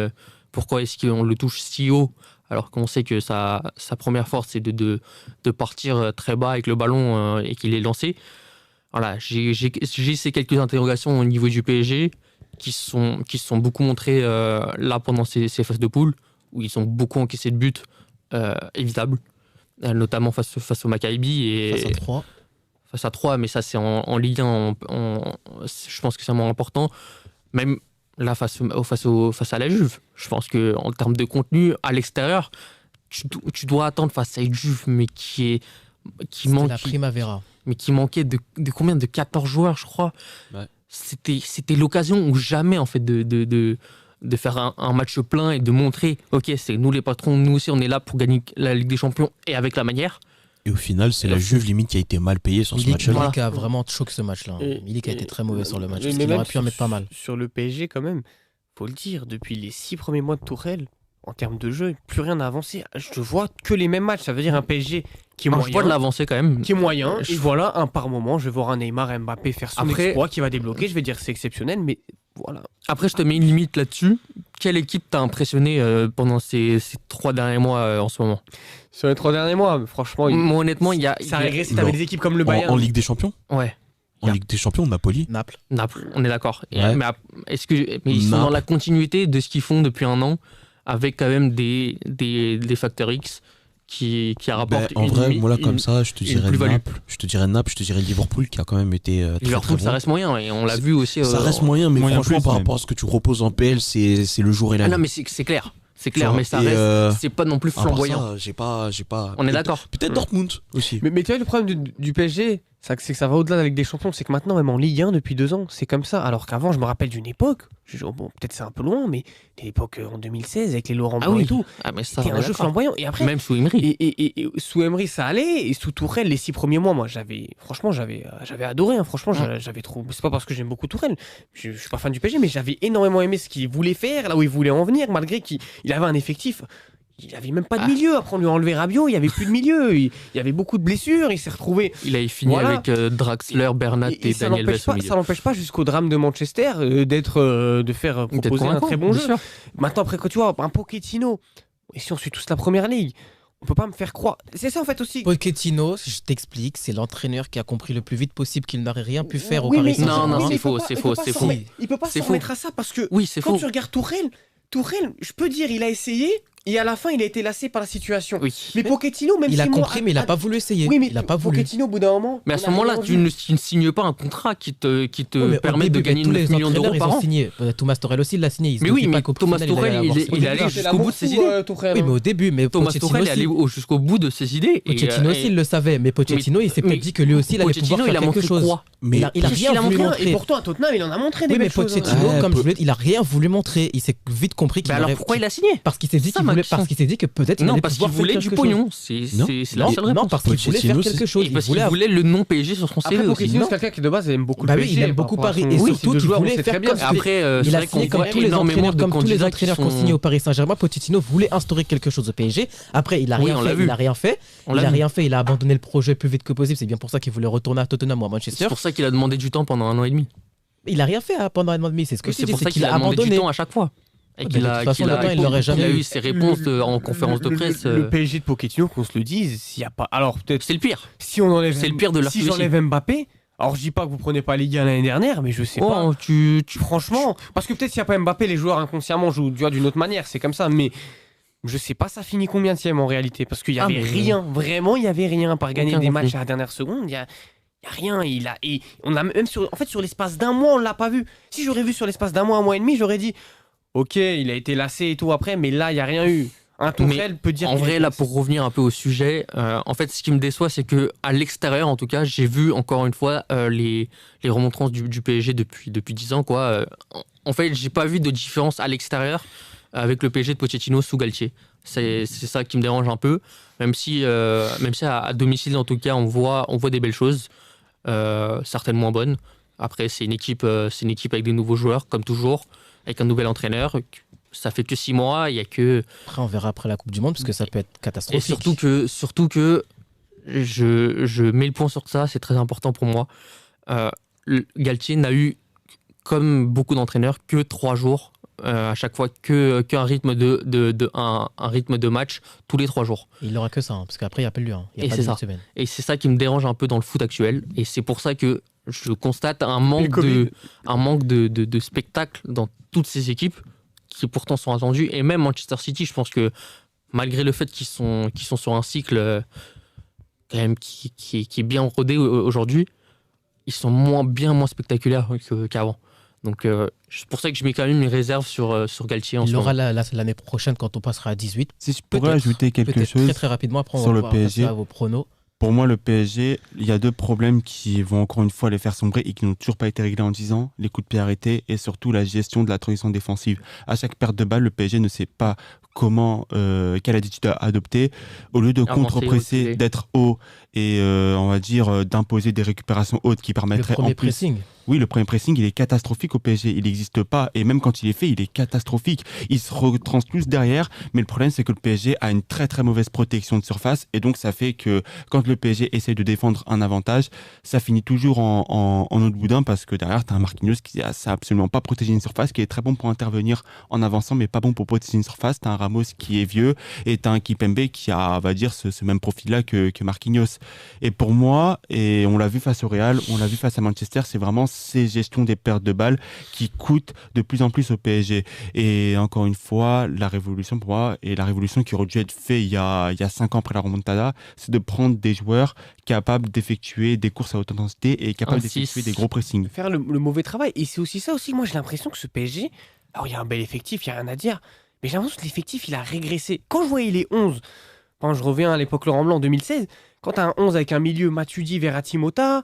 Pourquoi est-ce qu'on le touche si haut alors qu'on sait que sa première force, c'est de partir très bas avec le ballon et qu'il est lancé? Voilà, j'ai ces quelques interrogations au niveau du PSG qui se sont beaucoup montrées là pendant ces phases de poule, où ils ont beaucoup encaissé de buts évitables, notamment face au Maccabi. Et Face à 3. Face à 3, mais ça c'est en Ligue 1, je pense que c'est moins important. Même là, face à la Juve, je pense qu'en termes de contenu, à l'extérieur, tu dois attendre face à une Juve, mais qui manque... la Primavera. Mais qui manquait de combien? De 14 joueurs, je crois. Ouais. C'était l'occasion ou jamais, en fait, de faire un match plein et de montrer, ok, c'est nous les patrons, nous aussi, on est là pour gagner la Ligue des Champions et avec la manière. Et au final, c'est la Juve limite qui a été mal payée sur ce match-là. Milik a vraiment choqué ce match-là. Milik a été très mauvais sur le match. Parce qu'il aurait pu en mettre pas mal. Sur le PSG, quand même, faut le dire, depuis les 6 premiers mois de Tourelle, en termes de jeu, plus rien n'a avancé. Je vois que les mêmes matchs. Ça veut dire un PSG qui est moyen. Je vois de l'avancée quand même. Qui est moyen. Et voilà, un par moment, je vais voir un Neymar, Mbappé faire son exploit qui va débloquer. Je vais dire c'est exceptionnel, mais voilà. Après, je te mets une limite là-dessus. Quelle équipe t'a impressionné pendant ces 3 derniers mois en ce moment? Sur les 3 derniers mois, franchement, moi, honnêtement, ça a régressé. T'avais des équipes comme le Bayern. En Ligue des Champions? Ouais. En Ligue des Champions, Napoli. Naples, on est d'accord. Ouais. Mais ils sont dans la continuité de ce qu'ils font depuis un an, avec quand même des facteurs X qui rapportent en vrai, moi là, une- comme ça, je te dirais plus-value. Naples, je te dirais Liverpool qui a quand même été très, Liverpool, très ça bon. reste moyen, et on l'a vu aussi. Ça reste moyen, mais moyen franchement, plus, par même. rapport à ce que tu proposes en PL, c'est le jour et la Ah nuit. non, mais c'est clair. C'est Tu clair, vois, mais ça et, reste. C'est pas non plus à part flamboyant. ça, j'ai pas. On est d'accord. Peut-être Dortmund aussi. Mais tu vois, le problème du PSG, c'est que ça va au-delà de la Ligue des Champions. C'est que maintenant, même en Ligue 1, depuis 2 ans, c'est comme ça. Alors qu'avant, je me rappelle d'une époque, bon, peut-être c'est un peu loin, mais l'époque en 2016, avec les Laurent Blanc et tout, Ah, mais ça, c'était on un est jeu d'accord. flamboyant. Et après, Même sous Emery. et sous Emery, ça allait. Et sous Tourelle, les 6 premiers mois, moi, j'avais adoré. Hein, franchement, j'avais trop. C'est pas parce que j'aime beaucoup Tourelle. Je suis pas fan du PSG, mais j'avais énormément aimé ce qu'il voulait faire, là où il voulait en venir, malgré qu'il avait un effectif. Il avait même pas de milieu. Après, on lui a enlevé Rabiot, il y avait plus de milieu. Il y avait beaucoup de blessures. Il s'est retrouvé. Il avait fini Voilà. avec Draxler, Bernat et ça Daniel n'empêche Vess au pas, milieu. ça n'empêche pas jusqu'au drame de Manchester de faire D'être proposer un convaincant, très bon bien jeu. sûr. Maintenant, après, quand tu vois un Pochettino, et si on suit tous la première ligue, on peut pas me faire croire. C'est ça en fait aussi. Pochettino, je t'explique, c'est l'entraîneur qui a compris le plus vite possible qu'il n'aurait rien pu faire au Oui, Paris mais- Saint-Germain. Non, mais c'est il peut faux, pas- c'est il peut faux, pas c'est s'en faux. remettre- Il peut pas C'est s'en faux. remettre à ça parce que Oui, c'est quand faux. tu regardes Tourelle, je peux dire, il a essayé et à la fin, il a été lassé par la situation. Oui. Mais Pochettino, même Il a si moi, compris, mais il a pas voulu essayer. Oui, mais Il a pas voulu. Pochettino, au bout d'un moment. Mais à on ce a moment-là, rien tu vendu. ne signes pas un contrat qui te Oui, mais au permet de début, gagner tous 9 les millions d'euros entraîneurs, ils par ont an. signé. Thomas Tuchel aussi, il l'a signé. Ils se Mais oui, doutaient pas mais qu'au Thomas final, Tuchel, allait avoir il ce est allé poste-là. jusqu'au bout de ses idées. Oui, mais au début, mais Thomas Pochettino Tuchel est allé aussi. jusqu'au bout de ses idées. Pochettino aussi, il le savait, mais Pochettino, il s'est peut-être dit que lui aussi, il allait pouvoir Pochettino, il faire a quelque montré chose. quoi? Mais Il a rien voulu Et montrer. pourtant, à Tottenham, il en a montré des Oui, mais belles choses. Pochettino, Ouais, comme je voulais, il a rien voulu montrer. Il s'est vite compris qu'il Mais alors aurait- pourquoi il a signé? Parce qu'il s'est dit Ça, qu'il ma voulait, question. parce qu'il s'est dit que peut-être il Non, allait parce qu'il pouvoir faire voulait du quelque chose. pognon. C'est Non. la seule Non, réponse. parce qu'il voulait faire Pochettino, quelque c'est- chose. Et parce qu'il voulait le nom PSG sur son Après, CV aussi. Pochettino, Non. c'est quelqu'un qui de base aime beaucoup Bah le oui, PSG. il aime beaucoup par rapport à Paris. son Et style surtout, de il joueur, on voulait sait faire très bien comme que- Et après, Il c'est a vrai signé qu'on comme voit tous les énormément entraîneurs, de comme tous les candidats entraîneurs qui ont sont- signé au Paris Saint-Germain. Pochettino voulait instaurer quelque chose au PSG. Après, il a Oui, rien on l'a fait. vu. Il a rien fait. On Il l'a a vu. rien fait. Il a abandonné le projet plus vite que possible. C'est bien pour ça qu'il voulait retourner à Tottenham ou à Manchester. C'est pour ça qu'il a demandé du temps pendant 1 an et demi. Il a rien fait pendant un an et demi. C'est ce que je C'est te dis, pour c'est ça qu'il qu'il a a demandé du abandonné. temps à chaque fois. Et Ouais, qu'il mais de a, toute façon, qu'il le temps, il l'aurait qu'il a jamais eu eu. ses réponses en conférence de presse. Le PSG de Pochettino, qu'on se le dise, s'il y a pas. Alors peut-être C'est le pire. si on enlève. C'est le pire de leur Si club j'enlève Mbappé, alors je dis pas que vous prenez pas Ligue 1 l'année dernière, mais je sais pas. Oh, tu Franchement, parce que peut-être s'il n'y a pas Mbappé, les joueurs inconsciemment jouent d'une autre manière, c'est comme ça, mais je sais pas ça finit combienième en réalité, parce qu'il y avait mais- rien, vraiment il y avait rien, par gagner Aucun des conflit. matchs à la dernière seconde, il y a rien, et on a même sur l'espace d'un mois on l'a pas vu. Si j'aurais vu sur l'espace d'un mois, 1 mois et demi, j'aurais dit ok, il a été lassé et tout après, mais là il y a rien eu. Un Tourelle peut dire En qu'il vrai, est là, lassé. pour revenir un peu au sujet, en fait, ce qui me déçoit, c'est que à l'extérieur, en tout cas, j'ai vu encore une fois les remontrances du PSG depuis 10 ans, quoi. En fait, j'ai pas vu de différence à l'extérieur avec le PSG de Pochettino sous Galtier. C'est ça qui me dérange un peu, même si à domicile, en tout cas, on voit des belles choses, certaines moins bonnes. Après, c'est une équipe avec des nouveaux joueurs, comme toujours, avec un nouvel entraîneur. Ça fait que 6 mois, il y a que... Après, on verra après la Coupe du Monde, parce que ça peut être catastrophique. Et surtout que je mets le point sur ça, c'est très important pour moi. Galtier n'a eu, comme beaucoup d'entraîneurs, que 3 jours à chaque fois, qu'un rythme un rythme de match tous les 3 jours. Il n'aura que ça, hein, parce qu'après, il n'y a pas de lui. Il n'y a pas de semaine. Et c'est ça qui me dérange un peu dans le foot actuel. Et c'est pour ça que je constate un manque de spectacle dans toutes ces équipes qui pourtant sont attendues. Et même Manchester City, je pense que malgré le fait qu'ils sont sur un cycle quand même qui est bien rodé aujourd'hui, ils sont bien moins spectaculaires qu'avant. Donc c'est pour ça que je mets quand même une réserve sur Galtier. Il l'aura l'année prochaine quand on passera à 18. Si je pourrais ajouter quelque chose très, très rapidement, après on sur va le PSG. passer à vos pronos. Pour moi, le PSG, il y a 2 problèmes qui vont encore une fois les faire sombrer et qui n'ont toujours pas été réglés en 10 ans. Les coups de pied arrêtés et surtout la gestion de la transition défensive. À chaque perte de balle, le PSG ne sait pas quelle attitude adopter. Au lieu de contre-presser, d'être haut et on va dire d'imposer des récupérations hautes qui permettraient en plus... pressing. Oui, le premier pressing, il est catastrophique au PSG. Il n'existe pas. Et même quand il est fait, il est catastrophique. Il se retranspluse derrière. Mais le problème, c'est que le PSG a une très, très mauvaise protection de surface. Et donc, ça fait que quand le PSG essaie de défendre un avantage, ça finit toujours en eau de boudin parce que derrière, tu as un Marquinhos qui ne sait absolument pas protéger une surface, qui est très bon pour intervenir en avançant, mais pas bon pour protéger une surface. Tu as un Ramos qui est vieux et tu as un Kimpembe qui a, on va dire, ce même profil-là que Marquinhos. Et pour moi, et on l'a vu face au Real, on l'a vu face à Manchester, c'est vraiment ces gestions des pertes de balles qui coûtent de plus en plus au PSG. Et encore une fois, la révolution pour moi, et la révolution qui aurait dû être faite il y a 5 ans après la remontada, c'est de prendre des joueurs capables d'effectuer des courses à haute intensité et capables d'effectuer des gros pressings. Faire le mauvais travail. Et c'est aussi ça aussi, moi j'ai l'impression que ce PSG, alors il y a un bel effectif, il n'y a rien à dire, mais j'ai l'impression que l'effectif il a régressé. Quand je voyais les 11, quand je reviens à l'époque Laurent Blanc en 2016, quand tu as un 11 avec un milieu Matuidi, Verratti, Mota,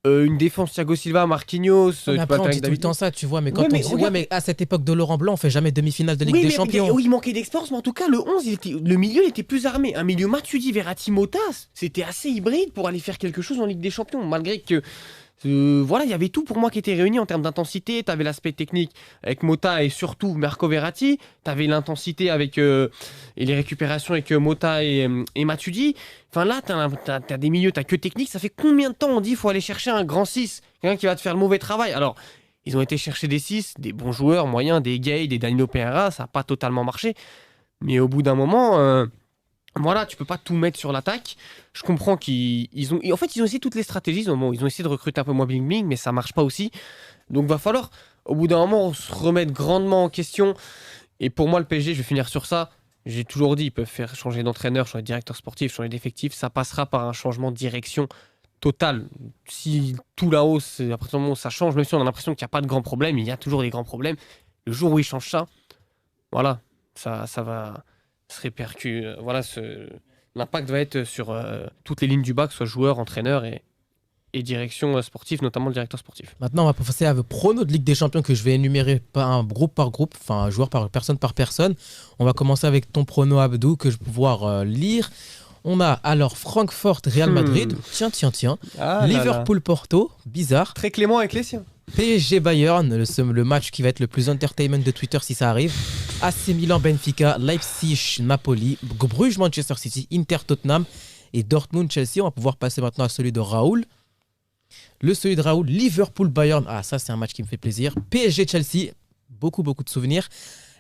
une défense Thiago Silva, Marquinhos. Après, on dit tout le temps ça, tu vois, mais quand mais à cette époque de Laurent Blanc, on fait jamais demi-finale de Ligue des Champions. Oui, il manquait d'expérience, mais en tout cas, le 11, le milieu il était plus armé. Un milieu Matuidi, Verratti, Mota, c'était assez hybride pour aller faire quelque chose en Ligue des Champions, malgré que voilà, il y avait tout pour moi qui était réuni en termes d'intensité. Tu avais l'aspect technique avec Mota et surtout Marco Verratti. Tu avais l'intensité avec et les récupérations avec Mota et Matuidi. Enfin là, tu as des milieux, tu n'as que technique. Ça fait combien de temps on dit qu'il faut aller chercher un grand 6, quelqu'un qui va te faire le mauvais travail? Alors, ils ont été chercher des 6, des bons joueurs moyens, des Gay, des Danilo Pereira. Ça n'a pas totalement marché. Mais au bout d'un moment... Voilà, tu peux pas tout mettre sur l'attaque. Je comprends qu'ils ont... En fait, ils ont essayé toutes les stratégies. Ils ont essayé de recruter un peu moins bling-bling, mais ça marche pas aussi. Donc, va falloir, au bout d'un moment, se remettre grandement en question. Et pour moi, le PSG, je vais finir sur ça. J'ai toujours dit, ils peuvent faire changer d'entraîneur, changer de directeur sportif, changer d'effectif. Ça passera par un changement de direction total. Si tout là-haut, à partir du moment où ça change, même si on a l'impression qu'il n'y a pas de grands problèmes, il y a toujours des grands problèmes. Le jour où ils changent ça, voilà, ça va... se répercute. Voilà, l'impact va être sur toutes les lignes du bas, que ce soit joueur, entraîneur et direction sportive, notamment le directeur sportif. Maintenant, on va passer à vos pronos de Ligue des Champions que je vais énumérer groupe par groupe, enfin joueur par personne. On va commencer avec ton prono, Abdou, que je vais pouvoir lire. On a alors Francfort, Real Madrid. Tiens. Liverpool-Porto, bizarre. Très clément avec les siens. PSG Bayern, le match qui va être le plus entertainment de Twitter si ça arrive. AC Milan Benfica, Leipzig Napoli, Bruges Manchester City, Inter Tottenham et Dortmund Chelsea. On va pouvoir passer maintenant à celui de Raoul. Celui de Raoul, Liverpool Bayern. Ah, ça c'est un match qui me fait plaisir. PSG Chelsea, beaucoup de souvenirs.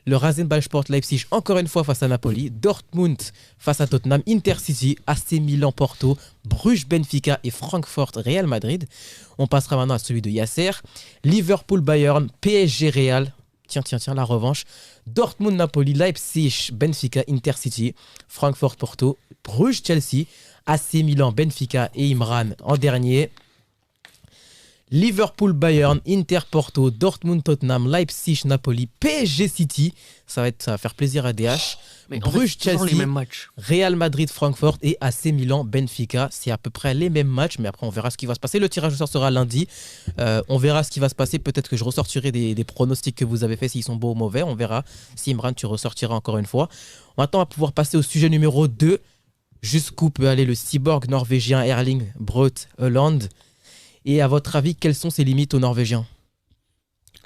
Le Rasenballsport Leipzig encore une fois face à Napoli, Dortmund face à Tottenham, Inter City, AC Milan Porto, Bruges Benfica et Francfort Real Madrid. On passera maintenant à celui de Yasser, Liverpool Bayern, PSG Real, tiens la revanche, Dortmund Napoli, Leipzig Benfica, Inter City, Francfort Porto, Bruges Chelsea, AC Milan Benfica et Imran en dernier. Liverpool, Bayern, Inter, Porto, Dortmund, Tottenham, Leipzig, Napoli, PSG City. Ça va faire plaisir à DH. Mais en fait, Bruges, c'est toujours Chelsea, les mêmes matchs. Real Madrid, Francfort et AC Milan, Benfica. C'est à peu près les mêmes matchs, mais après on verra ce qui va se passer. Le tirage au sort sera lundi. On verra ce qui va se passer. Peut-être que je ressortirai des pronostics que vous avez faits, s'ils sont beaux ou mauvais. On verra si Imran, tu ressortiras encore une fois. Maintenant, on va pouvoir passer au sujet numéro 2. Jusqu'où peut aller le cyborg norvégien Erling Braut Haaland? Et à votre avis, quelles sont ses limites aux Norvégiens?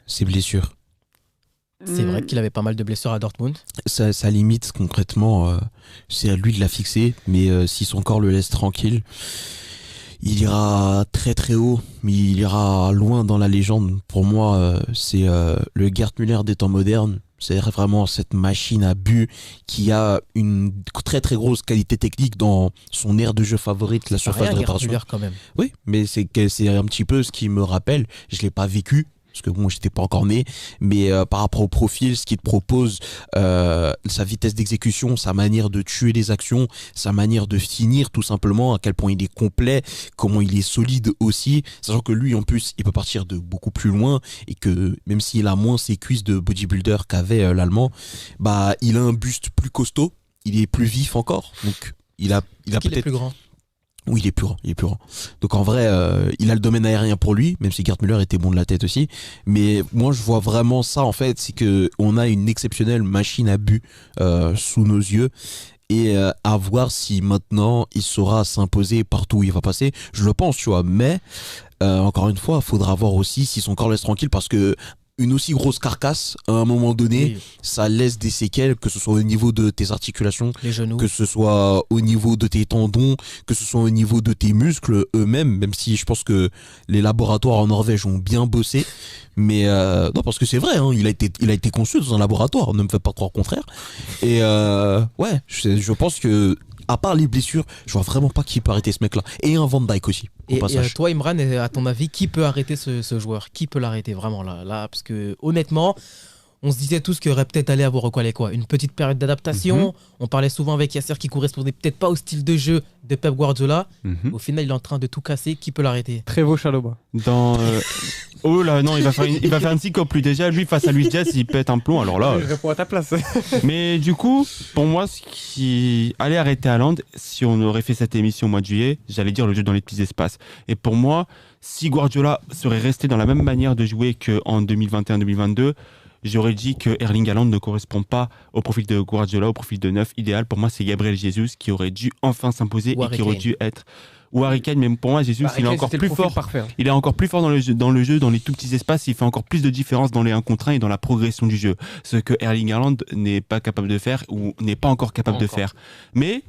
Ses blessures. C'est vrai qu'il avait pas mal de blessures à Dortmund. Sa limite, concrètement, c'est à lui de la fixer. Mais si son corps le laisse tranquille, il ira très très haut. Mais il ira loin dans la légende. Pour moi, c'est le Gerd Müller des temps modernes. C'est vraiment cette machine à but qui a une très très grosse qualité technique dans son aire de jeu favorite, la surface de réparation. Müller quand même. Oui, mais c'est un petit peu ce qui me rappelle. Je l'ai pas vécu parce que moi j'étais pas encore né, mais par rapport au profil, ce qu'il te propose, sa vitesse d'exécution, sa manière de tuer les actions, sa manière de finir tout simplement, à quel point il est complet, comment il est solide aussi, sachant que lui en plus il peut partir de beaucoup plus loin et que même s'il a moins ses cuisses de bodybuilder qu'avait l'Allemand, bah il a un buste plus costaud, il est plus vif encore, donc il a peut-être plus grand. Oui, il est plus grand. Donc en vrai, il a le domaine aérien pour lui, même si Gerd Müller était bon de la tête aussi. Mais moi, je vois vraiment ça, en fait, c'est que on a une exceptionnelle machine à but sous nos yeux. Et à voir si maintenant, il saura s'imposer partout où il va passer. Je le pense, tu vois. Mais, encore une fois, il faudra voir aussi si son corps laisse tranquille, parce que une aussi grosse carcasse, à un moment donné, ça laisse des séquelles, que ce soit au niveau de tes articulations, les genoux, que ce soit au niveau de tes tendons, que ce soit au niveau de tes muscles eux-mêmes, même si je pense que les laboratoires en Norvège ont bien bossé. Mais non, parce que c'est vrai, hein, il a été conçu dans un laboratoire, ne me faites pas croire le contraire. Et ouais, je pense que à part les blessures, je vois vraiment pas qui peut arrêter ce mec-là. Et un Van Dijk aussi. Et toi, Imran, à ton avis, qui peut arrêter ce joueur? Qui peut l'arrêter vraiment là? Parce que honnêtement, on se disait tous qu'il aurait peut-être allé avoir une petite période d'adaptation. On parlait souvent avec Yasser qui correspondait peut-être pas au style de jeu de Pep Guardiola. Au final, il est en train de tout casser. Qui peut l'arrêter? Prévost Chalobah. Oh là, non, il va faire une psycho plus. Déjà, lui, face à Luis Diaz, il pète un plomb. Alors là. Je réponds à ta place. Mais du coup, pour moi, ce qui allait arrêter Haaland, si on aurait fait cette émission au mois de juillet, j'allais dire le jeu dans les petits espaces. Et pour moi, si Guardiola serait resté dans la même manière de jouer qu'en 2021-2022, j'aurais dit que Erling Haaland ne correspond pas au profil de Guardiola, au profil de neuf idéal. Pour moi, c'est Gabriel Jesus qui aurait dû enfin s'imposer et qui aurait dû être. Ou Harry Kane, mais pour moi, Jesus, il est encore plus fort. Parfait. Il est encore plus fort dans le jeu, dans les tout petits espaces. Il fait encore plus de différence dans les 1 contre 1 et dans la progression du jeu. Ce que Erling Haaland n'est pas capable de faire ou n'est pas encore capable de faire. Mais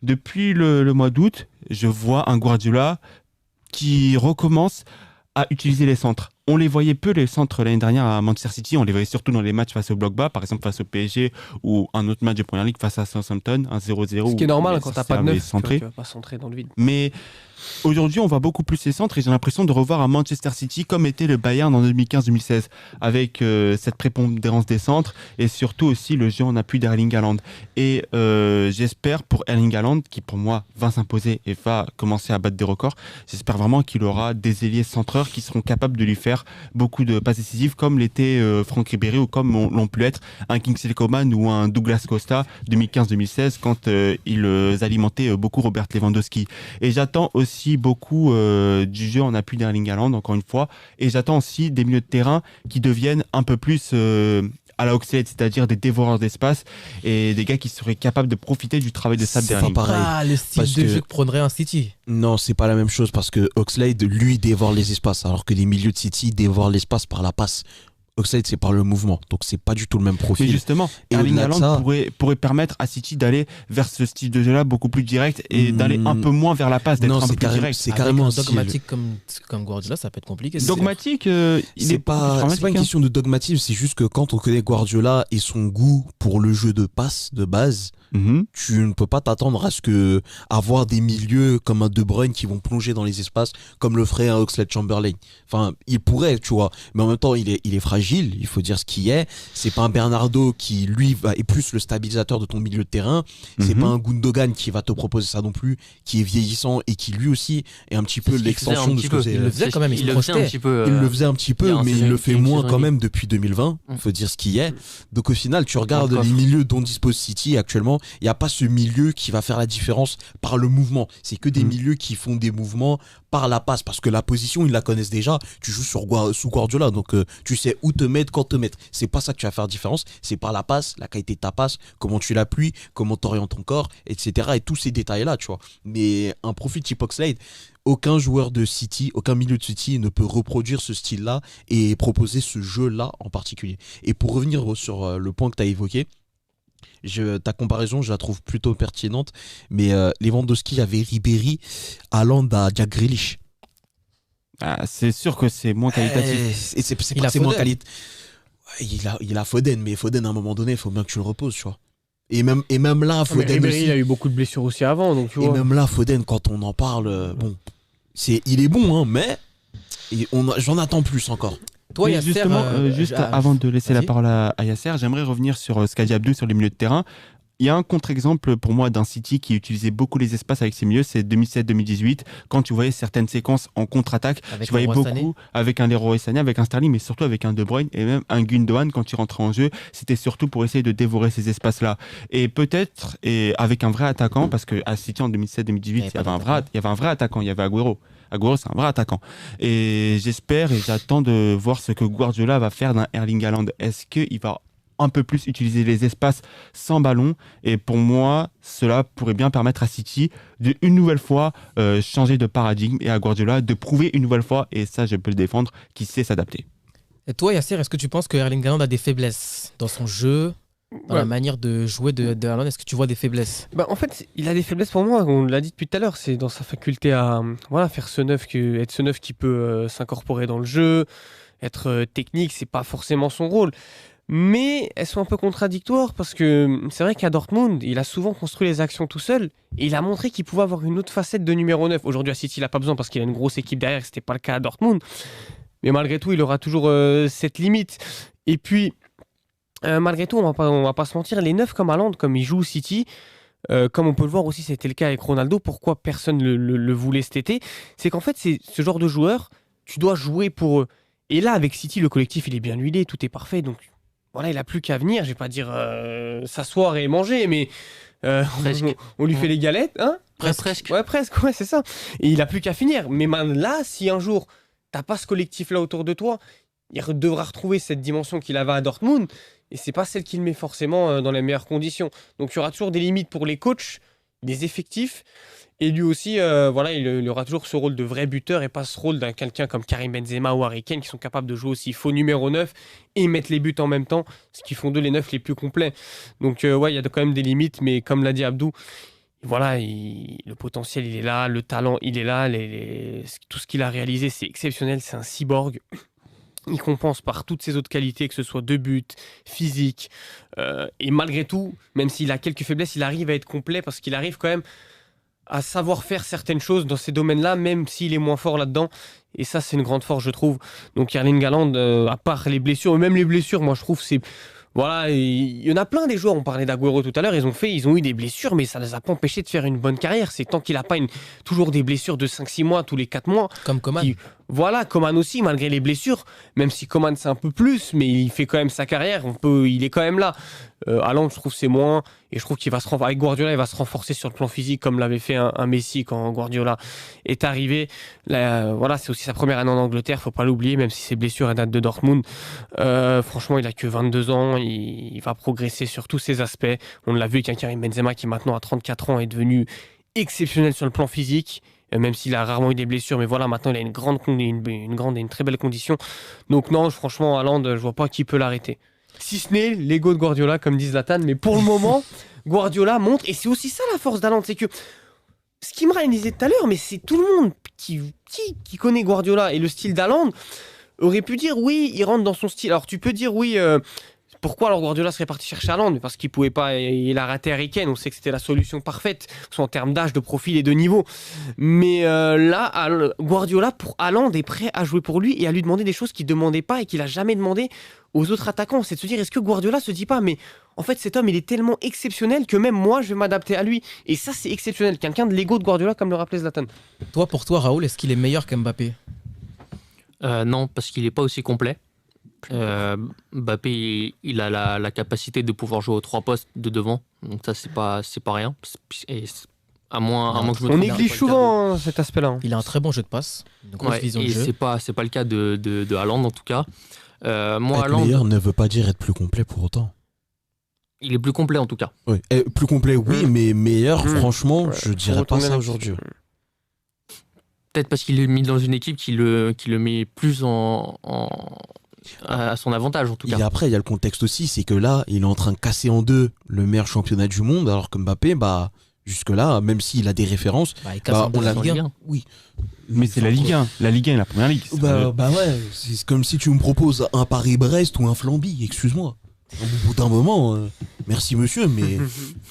depuis le mois d'août, je vois un Guardiola qui recommence à utiliser les centres. On les voyait peu, les centres, l'année dernière à Manchester City. On les voyait surtout dans les matchs face au bloc bas, par exemple face au PSG ou un autre match de Première Ligue face à Southampton, un 0-0. Ce qui est normal quand t'as pas de neuf, tu vas pas centrer dans le vide. Mais aujourd'hui, on voit beaucoup plus ces centres et j'ai l'impression de revoir à Manchester City comme était le Bayern en 2015-2016 avec cette prépondérance des centres et surtout aussi le jeu en appui d'Erling Haaland. Et j'espère pour Erling Haaland, qui pour moi va s'imposer et va commencer à battre des records, j'espère vraiment qu'il aura des ailiers centreurs qui seront capables de lui faire beaucoup de passes décisives comme l'était Franck Ribéry ou comme l'ont pu être un Kingsley Coman ou un Douglas Costa 2015-2016 quand ils alimentaient beaucoup Robert Lewandowski. Et j'attends aussi beaucoup du jeu en appui d'Erling Haaland, encore une fois, et j'attends aussi des milieux de terrain qui deviennent un peu plus à la Oxlade, c'est-à-dire des dévoreurs d'espace et des gars qui seraient capables de profiter du travail de Sam Sterling. C'est pas pareil. Ah, le style de jeu que prendrait un City. Non, c'est pas la même chose parce que Oxlade, lui, dévore les espaces, alors que les milieux de City dévorent l'espace par la passe. Oxlade, c'est par le mouvement, donc c'est pas du tout le même profil. Mais justement, Erling Haaland pourrait permettre à City d'aller vers ce style de jeu-là beaucoup plus direct et d'aller un peu moins vers la passe, d'être un peu plus direct. C'est carrément dogmatique comme Guardiola, ça peut être compliqué. Dogmatique, c'est pas une question de dogmatisme, c'est juste que quand on connaît Guardiola et son goût pour le jeu de passe de base, tu ne peux pas t'attendre à ce que avoir des milieux comme un De Bruyne qui vont plonger dans les espaces comme le ferait un Oxlade-Chamberlain. Enfin, il pourrait, tu vois, mais en même temps, il est fragile. fragile, il faut dire ce qui est. C'est pas un Bernardo qui, lui, est plus le stabilisateur de ton milieu de terrain. C'est pas un Gundogan qui va te proposer ça non plus, qui est vieillissant et qui lui aussi est un petit peu l'extension de ce que Il le faisait quand même, il le faisait un petit peu. Il le faisait un petit peu, mais il le fait moins quand même depuis 2020. Il faut dire ce qui est. Donc au final, tu regardes les milieux dont dispose City actuellement, il n'y a pas ce milieu qui va faire la différence par le mouvement. C'est que des milieux qui font des mouvements par la passe, parce que la position, ils la connaissent déjà. Tu joues sous Guardiola, donc tu sais où te mettre, quand te mettre. C'est pas ça que tu vas faire la différence, c'est par la passe, la qualité de ta passe, comment tu l'appuies, comment tu orientes ton corps, etc. Et tous ces détails-là, tu vois. Mais un profil type Oxlade, aucun joueur de City, aucun milieu de City ne peut reproduire ce style-là et proposer ce jeu-là en particulier. Et pour revenir sur le point que tu as évoqué, ta comparaison, je la trouve plutôt pertinente, mais Lewandowski avait Ribéry, Haaland a Jack Grealish. C'est sûr que c'est moins qualitatif. Et c'est pas que c'est moins qualitatif. Il a Foden, mais Foden à un moment donné, il faut bien que tu le reposes, tu vois. Et même là, Foden Ribéry, aussi. il a eu beaucoup de blessures aussi avant, donc tu vois. Et même là, Foden, quand on en parle, bon, il est bon, hein, mais j'en attends plus encore. Toi, Yasser, justement, avant de laisser la parole à Yasser, j'aimerais revenir sur ce qu'a dit Abdou sur les milieux de terrain. Il y a un contre-exemple pour moi d'un City qui utilisait beaucoup les espaces avec ses milieux, c'est 2007-2018, quand tu voyais certaines séquences en contre-attaque, tu voyais beaucoup avec un Leroy Sané, avec un Sterling, mais surtout avec un De Bruyne et même un Gundogan quand il rentrait en jeu, c'était surtout pour essayer de dévorer ces espaces-là. Et peut-être avec un vrai attaquant, parce qu'à City en 2007-2018, il y avait un vrai attaquant, il y avait Agüero. Agüero, c'est un vrai attaquant. Et j'espère et j'attends de voir ce que Guardiola va faire d'un Erling Haaland. Est-ce qu'il va un peu plus utiliser les espaces sans ballon? Et pour moi, cela pourrait bien permettre à City de une nouvelle fois changer de paradigme et à Guardiola de prouver une nouvelle fois, et ça je peux le défendre, qu'il sait s'adapter. Et toi, Yasser, est-ce que tu penses que Erling Haaland a des faiblesses dans son jeu, dans la manière de jouer de Haaland? Est-ce que tu vois des faiblesses? En fait, il a des faiblesses pour moi, on l'a dit depuis tout à l'heure, c'est dans sa faculté à faire être ce neuf qui peut s'incorporer dans le jeu, être technique, c'est pas forcément son rôle. Mais elles sont un peu contradictoires parce que c'est vrai qu'à Dortmund, il a souvent construit les actions tout seul et il a montré qu'il pouvait avoir une autre facette de numéro 9. Aujourd'hui à City, il n'a pas besoin parce qu'il a une grosse équipe derrière, ce n'était pas le cas à Dortmund. Mais malgré tout, il aura toujours cette limite. Et puis, malgré tout, on va pas se mentir, les neufs comme Haaland, comme il joue City, comme on peut le voir aussi, c'était le cas avec Ronaldo, pourquoi personne le voulait cet été, c'est qu'en fait, c'est ce genre de joueur, tu dois jouer pour eux. Et là, avec City, le collectif, il est bien huilé, tout est parfait, donc... Voilà, il n'a plus qu'à venir, je vais pas dire s'asseoir et manger, mais on lui fait les galettes, hein? Presque. Ouais, presque, ouais, c'est ça. Et il n'a plus qu'à finir. Mais là, si un jour, t'as pas ce collectif-là autour de toi, il devra retrouver cette dimension qu'il avait à Dortmund, et c'est pas celle qu'il met forcément dans les meilleures conditions. Donc il y aura toujours des limites pour les coachs, des effectifs, et lui aussi, il aura toujours ce rôle de vrai buteur et pas ce rôle d'un quelqu'un comme Karim Benzema ou Harry Kane qui sont capables de jouer aussi faux numéro 9 et mettre les buts en même temps, ce qui font d'eux les 9 les plus complets. Donc il y a quand même des limites, mais comme l'a dit Abdou, voilà, le potentiel il est là, le talent il est là, tout ce qu'il a réalisé c'est exceptionnel, c'est un cyborg. Il compense par toutes ses autres qualités, que ce soit de but, physique, et malgré tout, même s'il a quelques faiblesses, il arrive à être complet parce qu'il arrive quand même à savoir faire certaines choses dans ces domaines-là, même s'il est moins fort là-dedans. Et ça, c'est une grande force, je trouve. Donc Erling Haaland, à part les blessures, même les blessures, moi je trouve c'est... Voilà, il y en a plein des joueurs, on parlait d'Agüero tout à l'heure, ils ont eu des blessures, mais ça ne les a pas empêchés de faire une bonne carrière. C'est tant qu'il n'a pas toujours des blessures de 5-6 mois, tous les 4 mois. Comme Coman. Voilà, Coman aussi, malgré les blessures, même si Coman c'est un peu plus, mais il fait quand même sa carrière, il est quand même là. Haaland, je trouve c'est moins, et je trouve qu'il va avec Guardiola, il va se renforcer sur le plan physique, comme l'avait fait un Messi quand Guardiola est arrivé. Voilà, c'est aussi sa première année en Angleterre, faut pas l'oublier, même si ses blessures datent de Dortmund. Franchement, il a que 22 ans, il va progresser sur tous ces aspects. On l'a vu avec un Karim Benzema qui maintenant à 34 ans est devenu exceptionnel sur le plan physique, même s'il a rarement eu des blessures, mais voilà, maintenant il a une grande et une très belle condition. Donc non, franchement, Haaland, je vois pas qui peut l'arrêter. Si ce n'est l'ego de Guardiola, comme dit Zlatan, mais pour le moment, Guardiola montre, et c'est aussi ça la force d'Haaland, c'est que ce qui me disait tout à l'heure, mais c'est tout le monde qui connaît Guardiola et le style d'Haaland aurait pu dire oui, il rentre dans son style. Alors tu peux dire oui, Pourquoi alors Guardiola serait parti chercher Haaland? Parce qu'il pouvait pas, il a raté Harry Kane, on sait que c'était la solution parfaite, soit en termes d'âge, de profil et de niveau. Mais Guardiola, pour Haaland, est prêt à jouer pour lui et à lui demander des choses qu'il ne demandait pas et qu'il a jamais demandé aux autres attaquants. C'est de se dire, est-ce que Guardiola se dit pas, mais en fait cet homme il est tellement exceptionnel que même moi je vais m'adapter à lui. Et ça c'est exceptionnel, quelqu'un de l'ego de Guardiola comme le rappelait Zlatan. Pour toi, Raoul, est-ce qu'il est meilleur qu'Mbappé? Non, parce qu'il n'est pas aussi complet. Mbappé, il a la capacité de pouvoir jouer aux 3 postes de devant, donc ça c'est pas rien. Et à moins que je me On trompe, néglige c'est pas le cas souvent cet aspect-là. Hein. Il a un très bon jeu de passe, une grosse Ouais, vision de et jeu. c'est pas le cas de Haaland en tout cas. Moi, Être Haaland, meilleur ne veut pas dire être plus complet pour autant. il est plus complet en tout cas. Ouais. Plus complet, oui, mais meilleur, franchement, je Faut dirais pas retourner ça là-dessus. aujourd'hui. Peut-être parce qu'il est mis dans une équipe qui le met plus à son avantage en tout cas. Et après, il y a le contexte aussi, c'est que là, il est en train de casser en deux le meilleur championnat du monde, alors que Mbappé, jusque-là, même s'il a des références, Il casse en deux on la l'a Ligue 1. Ligue 1. oui. Mais c'est la Ligue 1. La Ligue 1 est la première ligue. Ouais, c'est comme si tu me proposes un Paris-Brest ou un Flamby, excuse-moi. Au bout d'un moment, merci monsieur, mais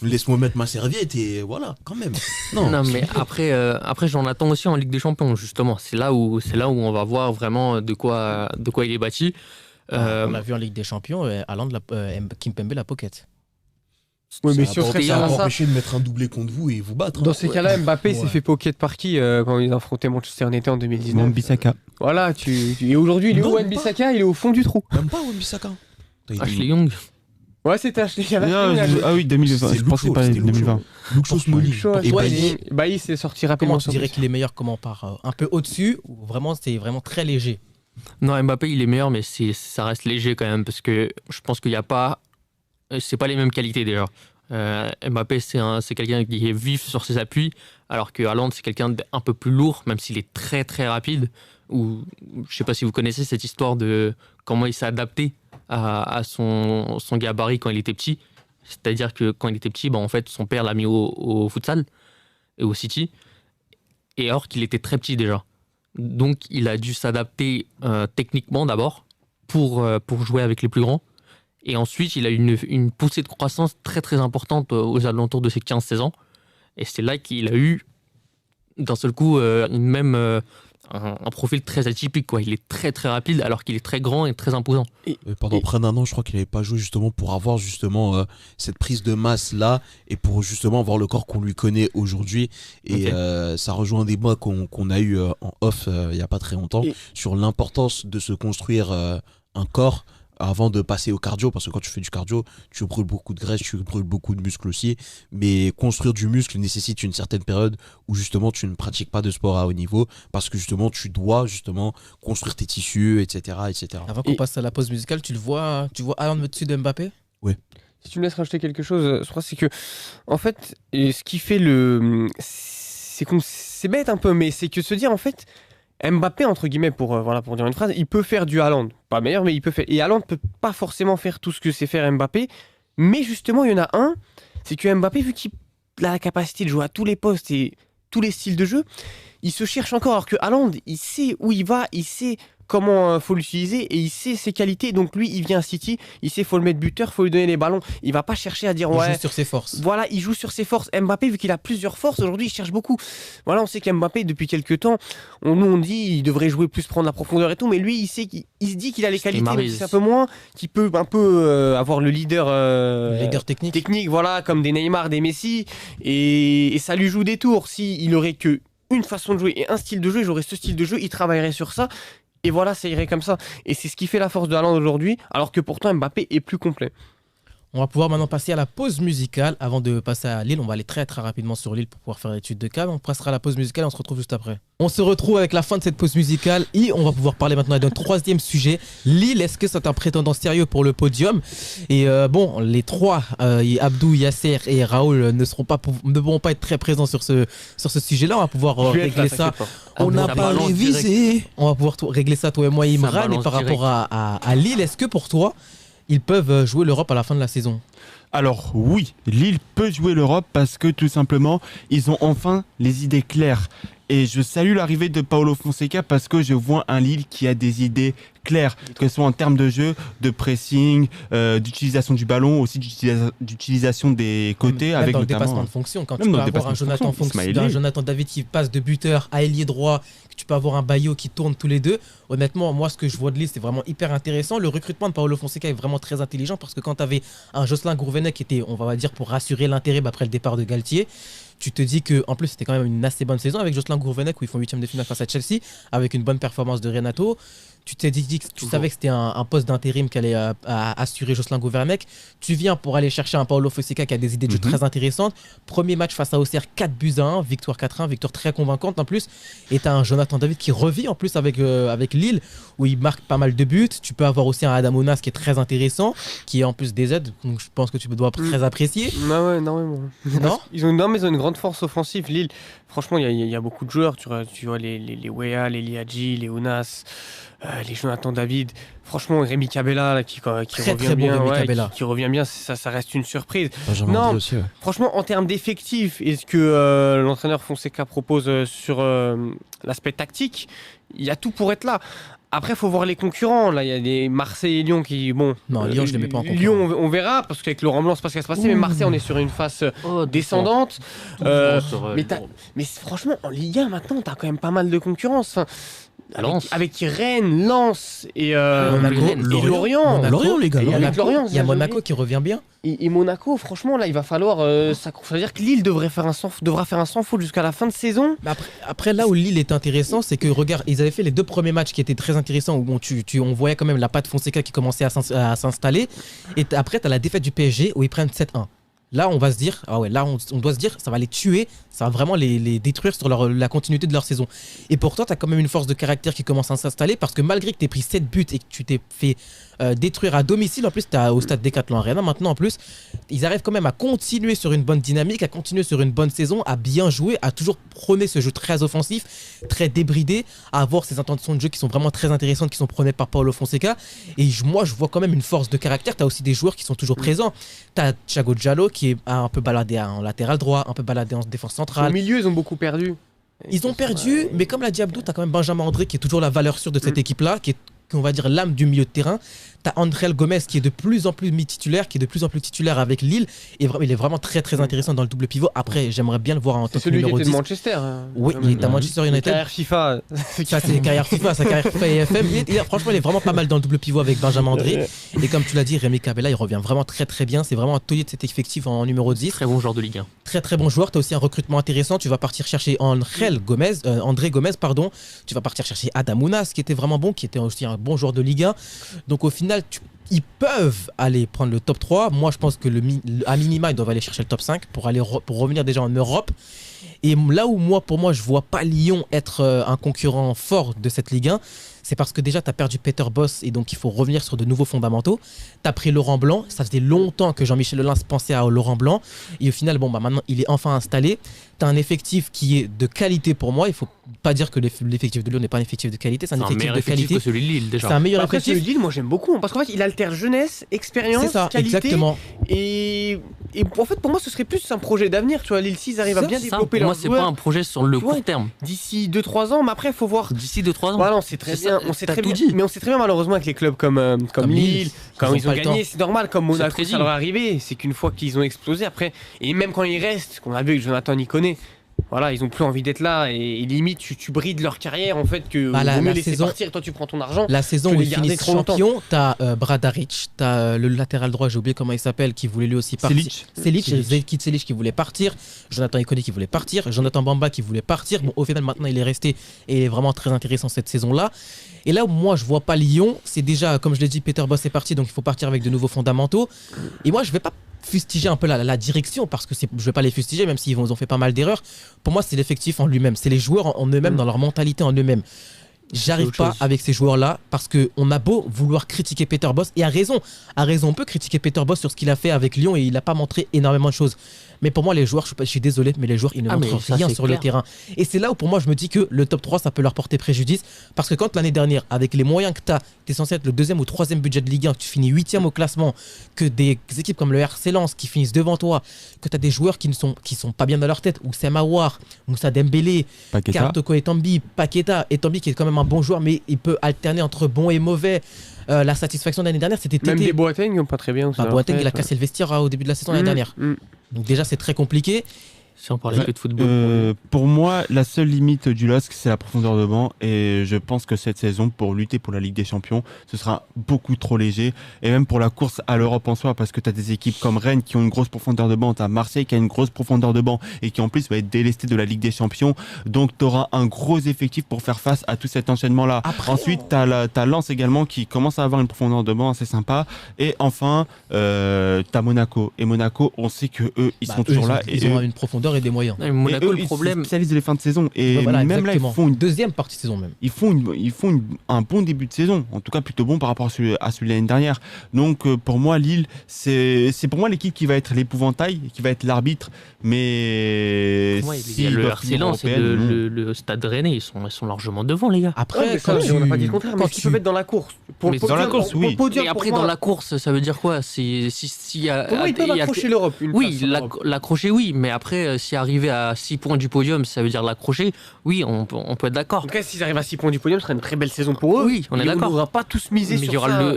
laisse-moi mettre ma serviette et voilà, quand même. Non, mais après j'en attends aussi en Ligue des Champions justement. C'est là où on va voir vraiment de quoi il est bâti. On l'a vu en Ligue des Champions, Haaland, Kimpembe la pocket. Oui, mais Ça si on va serait pas ça, empêcher de mettre un doublé contre vous et vous battre. dans ces cas-là, Mbappé s'est Ouais. fait pocket par qui quand ils affrontaient Manchester United en 2019? Wan-Bissaka. Voilà, et aujourd'hui il est Non, où Wan-Bissaka? Il est au fond du trou. Même pas Wan-Bissaka. Ashley Young. Ouais, c'était Ashley Young. Ah oui, 2020. C'est Je pensais pas Luke Shaw, 2020. Luke Shaw, Smalling. Et Et Bailly, Bailly, il s'est sorti rapidement. Comment tu dirais qu'il est meilleur? Comment par un peu au-dessus ou vraiment c'est vraiment très léger? Non, Mbappé il est meilleur, mais ça reste léger quand même parce que je pense qu'il n'y a pas, c'est pas les mêmes qualités déjà. Mbappé c'est quelqu'un qui est vif sur ses appuis, alors que Haaland c'est quelqu'un d'un peu plus lourd, même s'il est très très rapide. Ou je sais pas si vous connaissez cette histoire de comment il s'est adapté à son gabarit quand il était petit. C'est-à-dire que quand il était petit, en fait son père l'a mis au futsal et au City, et alors qu'il était très petit déjà. Donc il a dû s'adapter techniquement d'abord pour jouer avec les plus grands. Et ensuite, il a eu une poussée de croissance très très importante aux alentours de ses 15-16 ans. Et c'est là qu'il a eu d'un seul coup un profil très atypique, quoi. Il est très très rapide alors qu'il est très grand et très imposant. pendant près d'un an, je crois qu'il n'avait pas joué justement pour avoir justement cette prise de masse là et pour justement avoir le corps qu'on lui connaît aujourd'hui. Et ça rejoint un débat qu'on a eu en off il n'y a pas très longtemps sur l'importance de se construire un corps avant de passer au cardio, parce que quand tu fais du cardio, tu brûles beaucoup de graisse, tu brûles beaucoup de muscles aussi, mais construire du muscle nécessite une certaine période où justement tu ne pratiques pas de sport à haut niveau, parce que justement tu dois justement construire tes tissus, etc. etc. Avant qu'on passe à la pause musicale, tu vois Haaland au-dessus de Mbappé? Si tu me laisses rajouter quelque chose, je crois c'est que, en fait, ce qui fait c'est bête un peu, mais c'est que se dire en fait, Mbappé, entre guillemets, pour dire une phrase, il peut faire du Haaland. Pas meilleur, mais il peut faire. Et Haaland peut pas forcément faire tout ce que sait faire Mbappé. Mais justement, il y en a un, c'est que Mbappé, vu qu'il a la capacité de jouer à tous les postes et tous les styles de jeu, il se cherche encore. Alors que Haaland, il sait où il va, il sait comment faut l'utiliser et il sait ses qualités. Donc lui, il vient à City, il sait faut le mettre buteur, faut lui donner les ballons. Il va pas chercher à dire Il ouais. joue sur ses forces. Voilà, il joue sur ses forces. Mbappé, vu qu'il a plusieurs forces, aujourd'hui, il cherche beaucoup. Voilà, on sait qu'Mbappé, depuis quelques temps, on dit il devrait jouer plus, prendre la profondeur et tout, mais lui, il se dit qu'il a les qualités, mais c'est un peu moins, qu'il peut un peu avoir le leader, Leader technique. technique, voilà, comme des Neymar, des Messi, et ça lui joue des tours. S'il aurait que une façon de jouer et un style de jeu, j'aurais ce style de jeu, il travaillerait sur ça. Et voilà, ça irait comme ça. Et c'est ce qui fait la force de Haaland aujourd'hui, alors que pourtant Mbappé est plus complet. On va pouvoir maintenant passer à la pause musicale. Avant de passer à Lille, on va aller très très rapidement sur Lille pour pouvoir faire l'étude de cas. On passera à la pause musicale et on se retrouve juste après. On se retrouve avec la fin de cette pause musicale et on va pouvoir parler maintenant d'un troisième sujet. Lille, est-ce que c'est un prétendant sérieux pour le podium? Et bon, les trois, Abdou, Yasser et Raoul, ne pourront pas être très présents sur ce sujet-là. On va pouvoir régler ça. On n'a pas révisé. On va pouvoir régler ça, toi et moi, Imran. Et par rapport à Lille, est-ce que pour toi, ils peuvent jouer l'Europe à la fin de la saison? Alors oui, Lille peut jouer l'Europe parce que tout simplement, ils ont enfin les idées claires. Et je salue l'arrivée de Paulo Fonseca parce que je vois un Lille qui a des idées clair, que ce soit en termes de jeu, de pressing, d'utilisation du ballon, aussi d'utilisation des côtés, Même avec dans le notamment dépassement de fonction, quand même tu dans peux le avoir dépassement de fonction, Ismaël un Ly. Jonathan David qui passe de buteur à ailier droit, que tu peux avoir un Bayo qui tourne tous les deux. Honnêtement, moi, ce que je vois de Lille, c'est vraiment hyper intéressant. Le recrutement de Paolo Fonseca est vraiment très intelligent parce que quand tu avais un Jocelyn Gourvenec qui était, on va dire, pour rassurer l'intérim après le départ de Galtier, tu te dis que en plus c'était quand même une assez bonne saison avec Jocelyn Gourvenec où ils font 8e de finale face à Chelsea avec une bonne performance de Renato. Tu t'es dit que tu savais que c'était un poste d'intérim qu'allait assurer Jocelyn Gourvenec. Tu viens pour aller chercher un Paolo Fonseca qui a des idées de jeu très intéressantes. Premier match face à Auxerre, 4-1, victoire 4-1, victoire très convaincante en plus. Et tu as un Jonathan David qui revit en plus avec Lille où il marque pas mal de buts. Tu peux avoir aussi un Adam Ounas qui est très intéressant, qui est en plus des aides, donc je pense que tu dois très apprécier. Non, Non ils ont une grande force offensive, Lille. Franchement, il y a beaucoup de joueurs. Tu vois les Weah, les Liadji, les Ounas, les Jonathan David. Franchement, Rémi Cabella là, qui revient très bon, bien, Rémi Cabella. qui revient bien, ça reste une surprise. Benjamin Non. André aussi, ouais. Franchement, en termes d'effectifs, et ce que l'entraîneur Fonseca propose sur l'aspect tactique, il y a tout pour être là. Après, il faut voir les concurrents. Là, il y a des Marseille et Lyon qui, bon. Non, Lyon, je les mets pas en concurrent. Lyon, on verra, parce qu'avec Laurent Blanc, c'est pas ce qui va se passer. Mais Marseille, on est sur une phase descendante. Mais franchement, en Ligue 1, maintenant, t'as quand même pas mal de concurrence. Enfin, avec Rennes, Lens et Lorient. Lorient, les gars. Il y a Avec Lorient, Il y a Monaco qui revient bien. Et Monaco, franchement, là, il va falloir. Ça veut dire que Lille devra faire un sans faute jusqu'à la fin de saison. Mais après, là où Lille est intéressant, c'est que regarde, ils avaient fait les 2 premiers matchs qui étaient très intéressants où bon, on voyait quand même la patte Fonseca qui commençait à s'installer. Et après, tu as la défaite du PSG où ils prennent 7-1. Là, on va se dire, on doit se dire, ça va les tuer, ça va vraiment les détruire sur la continuité de leur saison. Et pourtant, tu as quand même une force de caractère qui commence à s'installer parce que malgré que tu aies pris 7 buts et que tu t'es fait détruire à domicile, en plus, tu au stade Decathlon Arena maintenant, en plus, ils arrivent quand même à continuer sur une bonne dynamique, à continuer sur une bonne saison, à bien jouer, à toujours prôner ce jeu très offensif, très débridé, à avoir ces intentions de jeu qui sont vraiment très intéressantes, qui sont prônées par Paolo Fonseca. Et moi, je vois quand même une force de caractère. Tu as aussi des joueurs qui sont toujours présents. Tu as Thiago Diallo qui est un peu baladé en latéral droit, un peu baladé en défense centrale. Au milieu, ils ont beaucoup perdu. Ils ont perdu, mais comme l'a dit Abdou, tu as quand même Benjamin André qui est toujours la valeur sûre de cette équipe-là, qui est, on va dire, l'âme du milieu de terrain. Tu as André Gomez qui est de plus en plus mi-titulaire, qui est de plus en plus titulaire avec Lille. Et vraiment, il est vraiment très très intéressant dans le double pivot. Après, j'aimerais bien le voir en tant que numéro 10. C'est celui qui était de Manchester. Oui, il est à Manchester United. Carrière FIFA. Ça, c'est carrière FIFA, sa carrière FIFA et FM. Franchement, il est vraiment pas mal dans le double pivot avec Benjamin André. Et comme tu l'as dit, Rémi Cabella, il revient vraiment très très bien. C'est vraiment un taulier de cet effectif en numéro 10. Très bon joueur de Ligue 1. Très très bon joueur. Tu as aussi un recrutement intéressant. Tu vas partir chercher André Gomez. Tu vas partir chercher Adam Ounas, qui était vraiment bon, qui était aussi un bon joueur de Ligue 1. Donc au final, ils peuvent aller prendre le top 3. Moi, je pense que à minima, ils doivent aller chercher le top 5 pour revenir déjà en Europe. Et là où pour moi, je vois pas Lyon être un concurrent fort de cette Ligue 1, c'est parce que déjà, tu as perdu Peter Bosz et donc il faut revenir sur de nouveaux fondamentaux. Tu as pris Laurent Blanc. Ça faisait longtemps que Jean-Michel Holins pensait à Laurent Blanc. Et au final, maintenant, il est enfin installé. Tu as un effectif qui est de qualité pour moi. Il faut pas dire que l'effectif de Lyon n'est pas un effectif de qualité. C'est un effectif de qualité. Que celui de Lille, déjà. C'est un meilleur Après, effectif. celui de Lille, moi, j'aime beaucoup. Parce qu'en fait, il alterne jeunesse, expérience, C'est ça, qualité. exactement. Et en fait, pour moi, ce serait plus un projet d'avenir. Tu vois, Lille 6 arrive à bien développer pour moi, leurs c'est pas joueurs un projet sur le Tu vois, court terme. d'ici 2-3 ans. Mais après, il faut voir. D'ici 2-3 ans. Voilà, on sait très bien. Mais on sait très bien, malheureusement, avec les clubs comme Lille, quand ils ont pas le gagné, temps. c'est normal. Comme Monaco, très ça leur est arrivé. C'est qu'une fois qu'ils ont explosé, après. Et même quand ils restent, qu'on a vu avec Jonathan Iconé. Voilà, ils ont plus envie d'être là et limite tu brides leur carrière en fait que vaut mieux laisser partir et toi tu prends ton argent. La saison que où les ils garder finissent trop longtemps. champion, t'as Bradaric, t'as le latéral droit, j'ai oublié comment il s'appelle, qui voulait lui aussi partir. Selic, Zelkit Selic qui voulait partir, Jonathan Iconé qui voulait partir, Jonathan Bamba qui voulait partir. Bon, au final maintenant il est resté et il est vraiment très intéressant cette saison-là. Et là où moi je vois pas Lyon, c'est déjà comme je l'ai dit, Peter Bosz est parti, donc il faut partir avec de nouveaux fondamentaux. Et moi je vais pas fustiger un peu la direction parce que je vais pas les fustiger même s'ils ont fait pas mal d'erreurs. Pour moi c'est l'effectif en lui-même, c'est les joueurs en eux-mêmes, dans leur mentalité en eux-mêmes. J'arrive pas avec ces joueurs-là parce qu'on a beau vouloir critiquer Peter Bosz, et à raison, on peut critiquer Peter Bosz sur ce qu'il a fait avec Lyon et il n'a pas montré énormément de choses. Mais pour moi, les joueurs, je suis désolé, mais les joueurs, ils ne montrent rien sur le terrain. Et c'est là où pour moi, je me dis que le top 3, ça peut leur porter préjudice. Parce que quand l'année dernière, avec les moyens que tu as, tu es censé être le 2e ou 3e budget de Ligue 1, que tu finis 8e au classement, que des équipes comme le RC Lens qui finissent devant toi, que tu as des joueurs qui sont pas bien dans leur tête, ou Sam Aouar, Moussa Dembélé, Kartoko Etambi, Paqueta, qui est quand même même un bon joueur, mais il peut alterner entre bon et mauvais. La satisfaction de l'année dernière, c'était Même Tété. des Boateng, pas très bien. Boateng, il a cassé le vestiaire au début de la saison l'année dernière. Donc déjà, c'est très compliqué. Si on parlait que de football. Pour moi, la seule limite du LOSC, c'est la profondeur de banc. Et je pense que cette saison, pour lutter pour la Ligue des Champions, ce sera beaucoup trop léger. Et même pour la course à l'Europe en soi, parce que tu as des équipes comme Rennes qui ont une grosse profondeur de banc, tu as Marseille qui a une grosse profondeur de banc et qui en plus va être délesté de la Ligue des Champions. Donc tu auras un gros effectif pour faire face à tout cet enchaînement-là. Ensuite, tu as Lens également qui commence à avoir une profondeur de banc assez sympa. Et enfin, tu as Monaco. Et Monaco, on sait que eux, ils sont toujours là. Ils ont une profondeur et des moyens. Et Monaco, le problème. Ils spécialisent les fins de saison. Et Voilà, même exactement. là, ils font une deuxième partie de saison même. ils font un bon début de saison, en tout cas plutôt bon par rapport à celui de l'année dernière. Donc pour moi, Lille, c'est pour moi l'équipe qui va être l'épouvantail, qui va être l'arbitre. Mais Ouais, il y a le RC Lens et le Stade Rennais, ils sont largement devant, les gars. Après, on n'a pas dit le contraire, mais ils peuvent être dans la course. Mais dans la course, oui. Et après, dans la course, ça veut dire quoi? Si y a, Pour moi, ils peuvent accrocher l'Europe. Oui, l'accrocher, oui, mais après, si arriver à 6 points du podium, ça veut dire l'accrocher, oui, on peut être En d'accord. tout cas, s'ils arrivent à 6 points du podium, ce sera une très belle saison pour eux. Oui, on est d'accord. On n'aura pas tous misé Mais il y sur aura ça.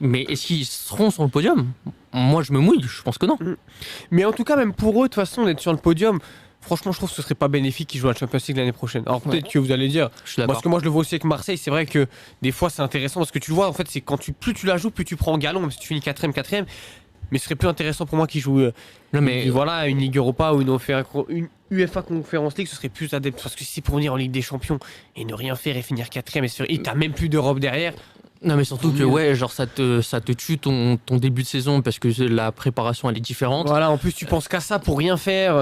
mais est-ce qu'ils seront sur le podium? Moi, je me mouille, je pense que non. Mais en tout cas, même pour eux, de toute façon, d'être sur le podium, franchement, je trouve que ce serait pas bénéfique qu'ils jouent à la Champions League l'année prochaine. Alors peut-être que vous allez dire, Je suis d'accord. parce que moi je le vois aussi avec Marseille, c'est vrai que des fois c'est intéressant parce que tu le vois, en fait, c'est quand plus tu la joues, plus tu prends en galon, même si tu finis 4ème. Mais ce serait plus intéressant pour moi qu'ils jouent Non, mais voilà, une Ligue Europa ou une UEFA Conference League, ce serait plus adepte. Parce que si c'est pour venir en Ligue des Champions et ne rien faire et finir 4ème, et t'as même plus d'Europe derrière. Non, mais surtout que ouais, genre ça te tue ton début de saison parce que la préparation elle est différente. Voilà, en plus tu penses qu'à ça pour rien faire.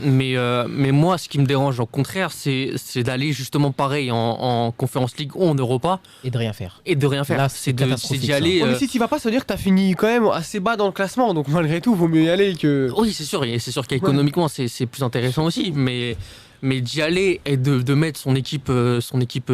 Mais moi, ce qui me dérange au contraire, c'est d'aller justement pareil en Conference League ou en Europa et de rien faire. et de rien faire. Là, C'est c'est catastrophique, d'y aller. Ouais, mais si tu vas pas, ça veut dire que t'as fini quand même assez bas dans le classement. Donc malgré tout, vaut mieux y aller que. Oui, c'est sûr, et c'est sûr qu'économiquement c'est plus intéressant aussi, mais d'y aller et de mettre son équipe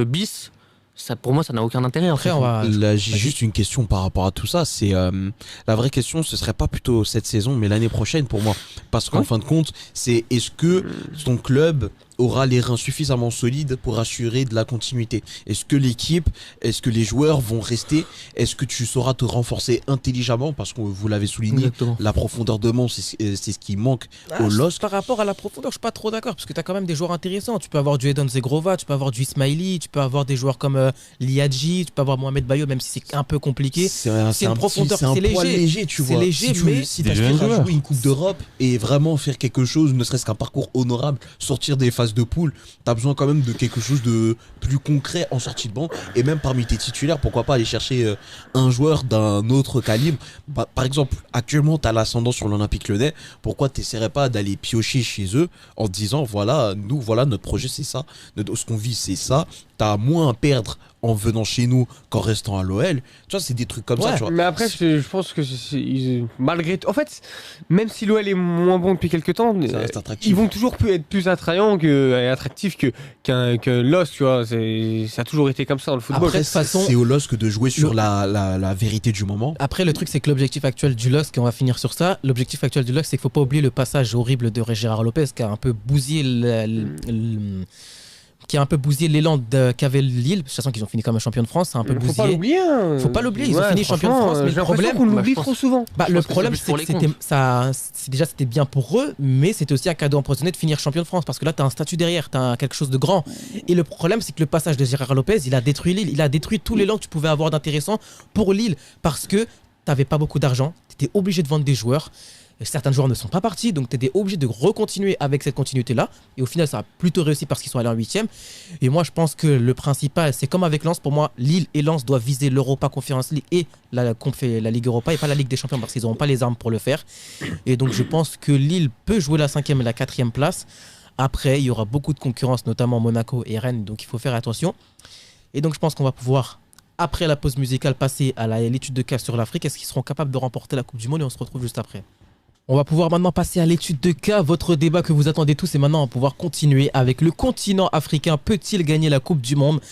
bis. Ça, pour moi, ça n'a aucun intérêt. Après, on va. Là, j'ai juste une question par rapport à tout ça. C'est la vraie question, ce serait pas plutôt cette saison, mais l'année prochaine pour moi, parce qu'en fin de compte, c'est est-ce que ton club aura les reins suffisamment solides pour assurer de la continuité? Est-ce que l'équipe, est-ce que les joueurs vont rester? Est-ce que tu sauras te renforcer intelligemment? Parce que vous l'avez souligné, Exactement. la profondeur de banc, c'est ce qui manque au LOSC. Par rapport à la profondeur, je suis pas trop d'accord parce que tu as quand même des joueurs intéressants. Tu peux avoir du Edon Zegrova, tu peux avoir du Ismaili, tu peux avoir des joueurs comme Liadji, tu peux avoir Mohamed Bayo, même si c'est un peu compliqué. C'est une profondeur, c'est léger. tu C'est vois. léger, mais si des tu aspires jeunes à joueurs. jouer une Coupe d'Europe et vraiment faire quelque chose, ne serait-ce qu'un parcours honorable, sortir des phases de poule, tu as besoin quand même de quelque chose de plus concret en sortie de banc. Et même parmi tes titulaires, pourquoi pas aller chercher un joueur d'un autre calibre. Par exemple, actuellement, tu as l'ascendant sur l'Olympique Lyonnais. Pourquoi tu n'essaierais pas d'aller piocher chez eux en te disant, voilà, nous, voilà, notre projet, c'est ça. Ce qu'on vit, c'est ça. Tu as moins à perdre en venant chez nous qu'en restant à l'OL. Tu vois, c'est des trucs comme ça, tu vois. Mais après, je pense que malgré tout. En fait, même si l'OL est moins bon depuis quelques temps, Ça reste attractif. ils vont toujours être plus attrayants et attractifs que l'OS, tu vois. Ça a toujours été comme ça dans le football. Après, de toute façon, c'est au LOSC de jouer sur la vérité du moment. Après, le truc, c'est que l'objectif actuel du LOSC, et on va finir sur ça, l'objectif actuel du LOSC, c'est qu'il ne faut pas oublier le passage horrible de Gérard Lopez qui a un peu bousillé l'élan qu'avait Lille, sachant qu'ils ont fini comme un champion de France, c'est un peu Faut bousillé. pas l'oublier. Faut pas l'oublier, ils ont fini champion de France, mais j'ai le problème, l'impression qu'on bah, l'oublie je pense- trop souvent. bah, Je le pense que problème, c'est plus c'est pour que les déjà c'était bien pour eux, mais c'était aussi un cadeau empoisonné de finir champion de France parce que là, tu as un statut derrière, tu as quelque chose de grand. Et le problème, c'est que le passage de Gérard Lopez, il a détruit Lille, il a détruit tout l'élan que tu pouvais avoir d'intéressant pour Lille parce que tu n'avais pas beaucoup d'argent, tu étais obligé de vendre des joueurs. Certains joueurs ne sont pas partis, donc tu étais obligé de recontinuer avec cette continuité-là. Et au final, ça a plutôt réussi parce qu'ils sont allés en 8ème. Et moi, je pense que le principal, c'est comme avec Lens. Pour moi, Lille et Lens doivent viser l'Europa Conference League et la Ligue Europa et pas la Ligue des Champions parce qu'ils n'auront pas les armes pour le faire. Et donc, je pense que Lille peut jouer la 5ème et la 4ème place. Après, il y aura beaucoup de concurrence, notamment Monaco et Rennes, donc il faut faire attention. Et donc, je pense qu'on va pouvoir, après la pause musicale, passer à l'étude de cas sur l'Afrique. Est-ce qu'ils seront capables de remporter la Coupe du Monde? Et on se retrouve juste après. On va pouvoir maintenant passer à l'étude de cas. Votre débat que vous attendez tous, et maintenant on va pouvoir continuer avec le continent africain. Peut-il gagner la Coupe du Monde?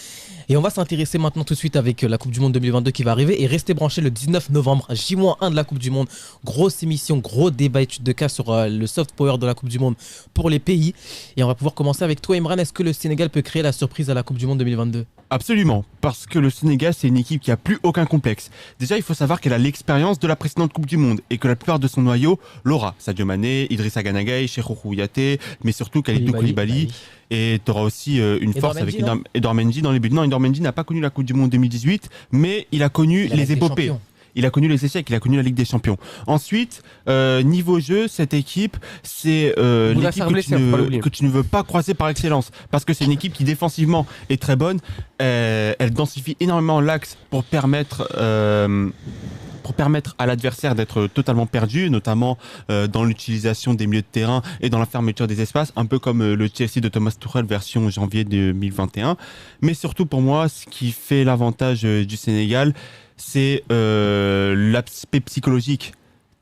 Et on va s'intéresser maintenant tout de suite avec la Coupe du Monde 2022 qui va arriver et rester branché le 19 novembre, J-1 de la Coupe du Monde. Grosse émission, gros débat étude de cas sur le soft power de la Coupe du Monde pour les pays. Et on va pouvoir commencer avec toi, Imran. Est-ce que le Sénégal peut créer la surprise à la Coupe du Monde 2022 ? Absolument, parce que le Sénégal, c'est une équipe qui a plus aucun complexe. Déjà, il faut savoir qu'elle a l'expérience de la précédente Coupe du Monde et que la plupart de son noyau l'aura. Sadio Mané, Idrissa Gana Gueye, Cheikhou Kouyaté, mais surtout Kalidou Koulibaly. Et tu auras aussi une force avec Edouard Mendy dans les buts. Non, Edouard Mendy n'a pas connu la Coupe du Monde 2018, mais il a connu les épopées. Il a connu les échecs, il a connu la Ligue des Champions. Ensuite, niveau jeu, cette équipe, c'est l'équipe que tu ne veux pas croiser par excellence. Parce que c'est une équipe qui défensivement est très bonne. Elle densifie énormément l'axe pour permettre à l'adversaire d'être totalement perdu, notamment dans l'utilisation des milieux de terrain et dans la fermeture des espaces, un peu comme le Chelsea de Thomas Tuchel version janvier 2021. Mais surtout pour moi, ce qui fait l'avantage du Sénégal, c'est l'aspect psychologique.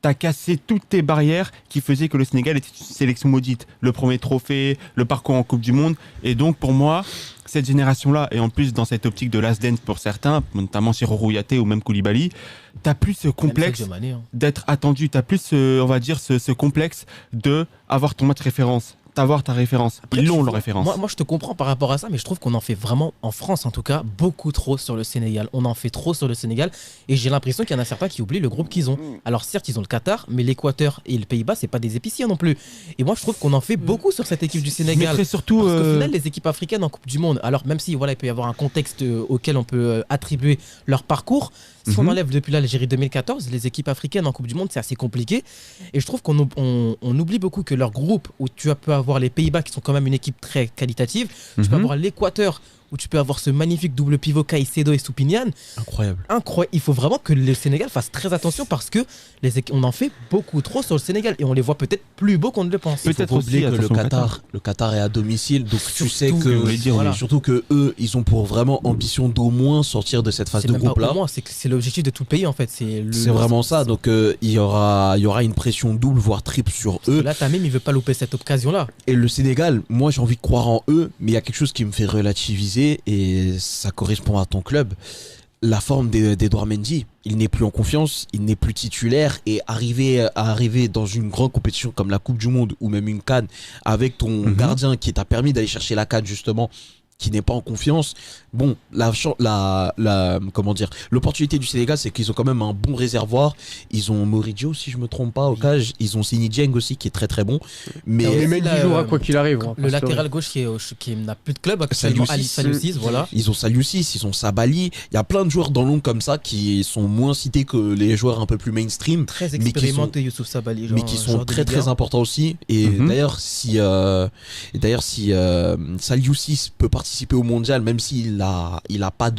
T'as cassé toutes tes barrières qui faisaient que le Sénégal était une sélection maudite. Le premier trophée, le parcours en Coupe du Monde. Et donc, pour moi, cette génération-là, et en plus dans cette optique de last dance pour certains, notamment chez Kouyaté ou même Koulibaly, t'as plus ce complexe d'être attendu. T'as plus, on va dire, ce complexe de avoir ton match référence. D'avoir ta référence. Après, ils l'ont, leur référence. Moi, je te comprends par rapport à ça, mais je trouve qu'on en fait vraiment, en France en tout cas, beaucoup trop sur le Sénégal. On en fait trop sur le Sénégal et j'ai l'impression qu'il y en a certains qui oublient le groupe qu'ils ont. Alors certes, ils ont le Qatar, mais l'Équateur et le Pays-Bas, c'est pas des épiciers non plus. Et moi, je trouve qu'on en fait beaucoup sur cette équipe du Sénégal. Mais surtout, parce qu'au final, les équipes africaines en Coupe du Monde, alors même si voilà, il peut y avoir un contexte auquel on peut attribuer leur parcours, si on enlève depuis l'Algérie 2014, les équipes africaines en Coupe du Monde, c'est assez compliqué. Et je trouve qu'on oublie beaucoup que leur groupe, où tu peux avoir les Pays-Bas qui sont quand même une équipe très qualitative, tu peux avoir l'Équateur, où tu peux avoir ce magnifique double pivot Caicedo et Soupinian. Incroyable. Il faut vraiment que le Sénégal fasse très attention parce que on en fait beaucoup trop sur le Sénégal et on les voit peut-être plus beaux qu'on ne le pense. Peut-être faut oublier que le Qatar est à domicile, donc surtout, tu sais que surtout que eux, ils ont pour vraiment ambition d'au moins sortir de cette phase de groupe là. C'est l'objectif de tout le pays en fait. C'est vraiment ça. Donc il y aura une pression double voire triple sur eux. Là, Tamim, il veut pas louper cette occasion là. Et le Sénégal, moi j'ai envie de croire en eux, mais il y a quelque chose qui me fait relativiser. Et ça correspond à ton club, la forme d'Edouard Mendy. Il n'est plus en confiance, il n'est plus titulaire et arriver dans une grande compétition comme la Coupe du Monde ou même une CAN avec ton gardien qui t'a permis d'aller chercher la CAN justement, qui n'est pas en confiance. Bon, l'opportunité du Sénégal, c'est qu'ils ont quand même un bon réservoir. Ils ont Moridio, si je me trompe pas, au cage. Ils ont Sini Dieng aussi, qui est très très bon. Mais il jouera quoi qu'il arrive. Le latéral gauche qui n'a plus de club actuellement, Saliou 6, voilà. Ils ont Saliou 6, ils ont Sabali. Il y a plein de joueurs dans l'ombre comme ça qui sont moins cités que les joueurs un peu plus mainstream. Très expérimentés, Youssouf Sabali. Mais qui sont très très importants aussi. Et d'ailleurs, si Saliou 6 peut participer au mondial, même s'il a pas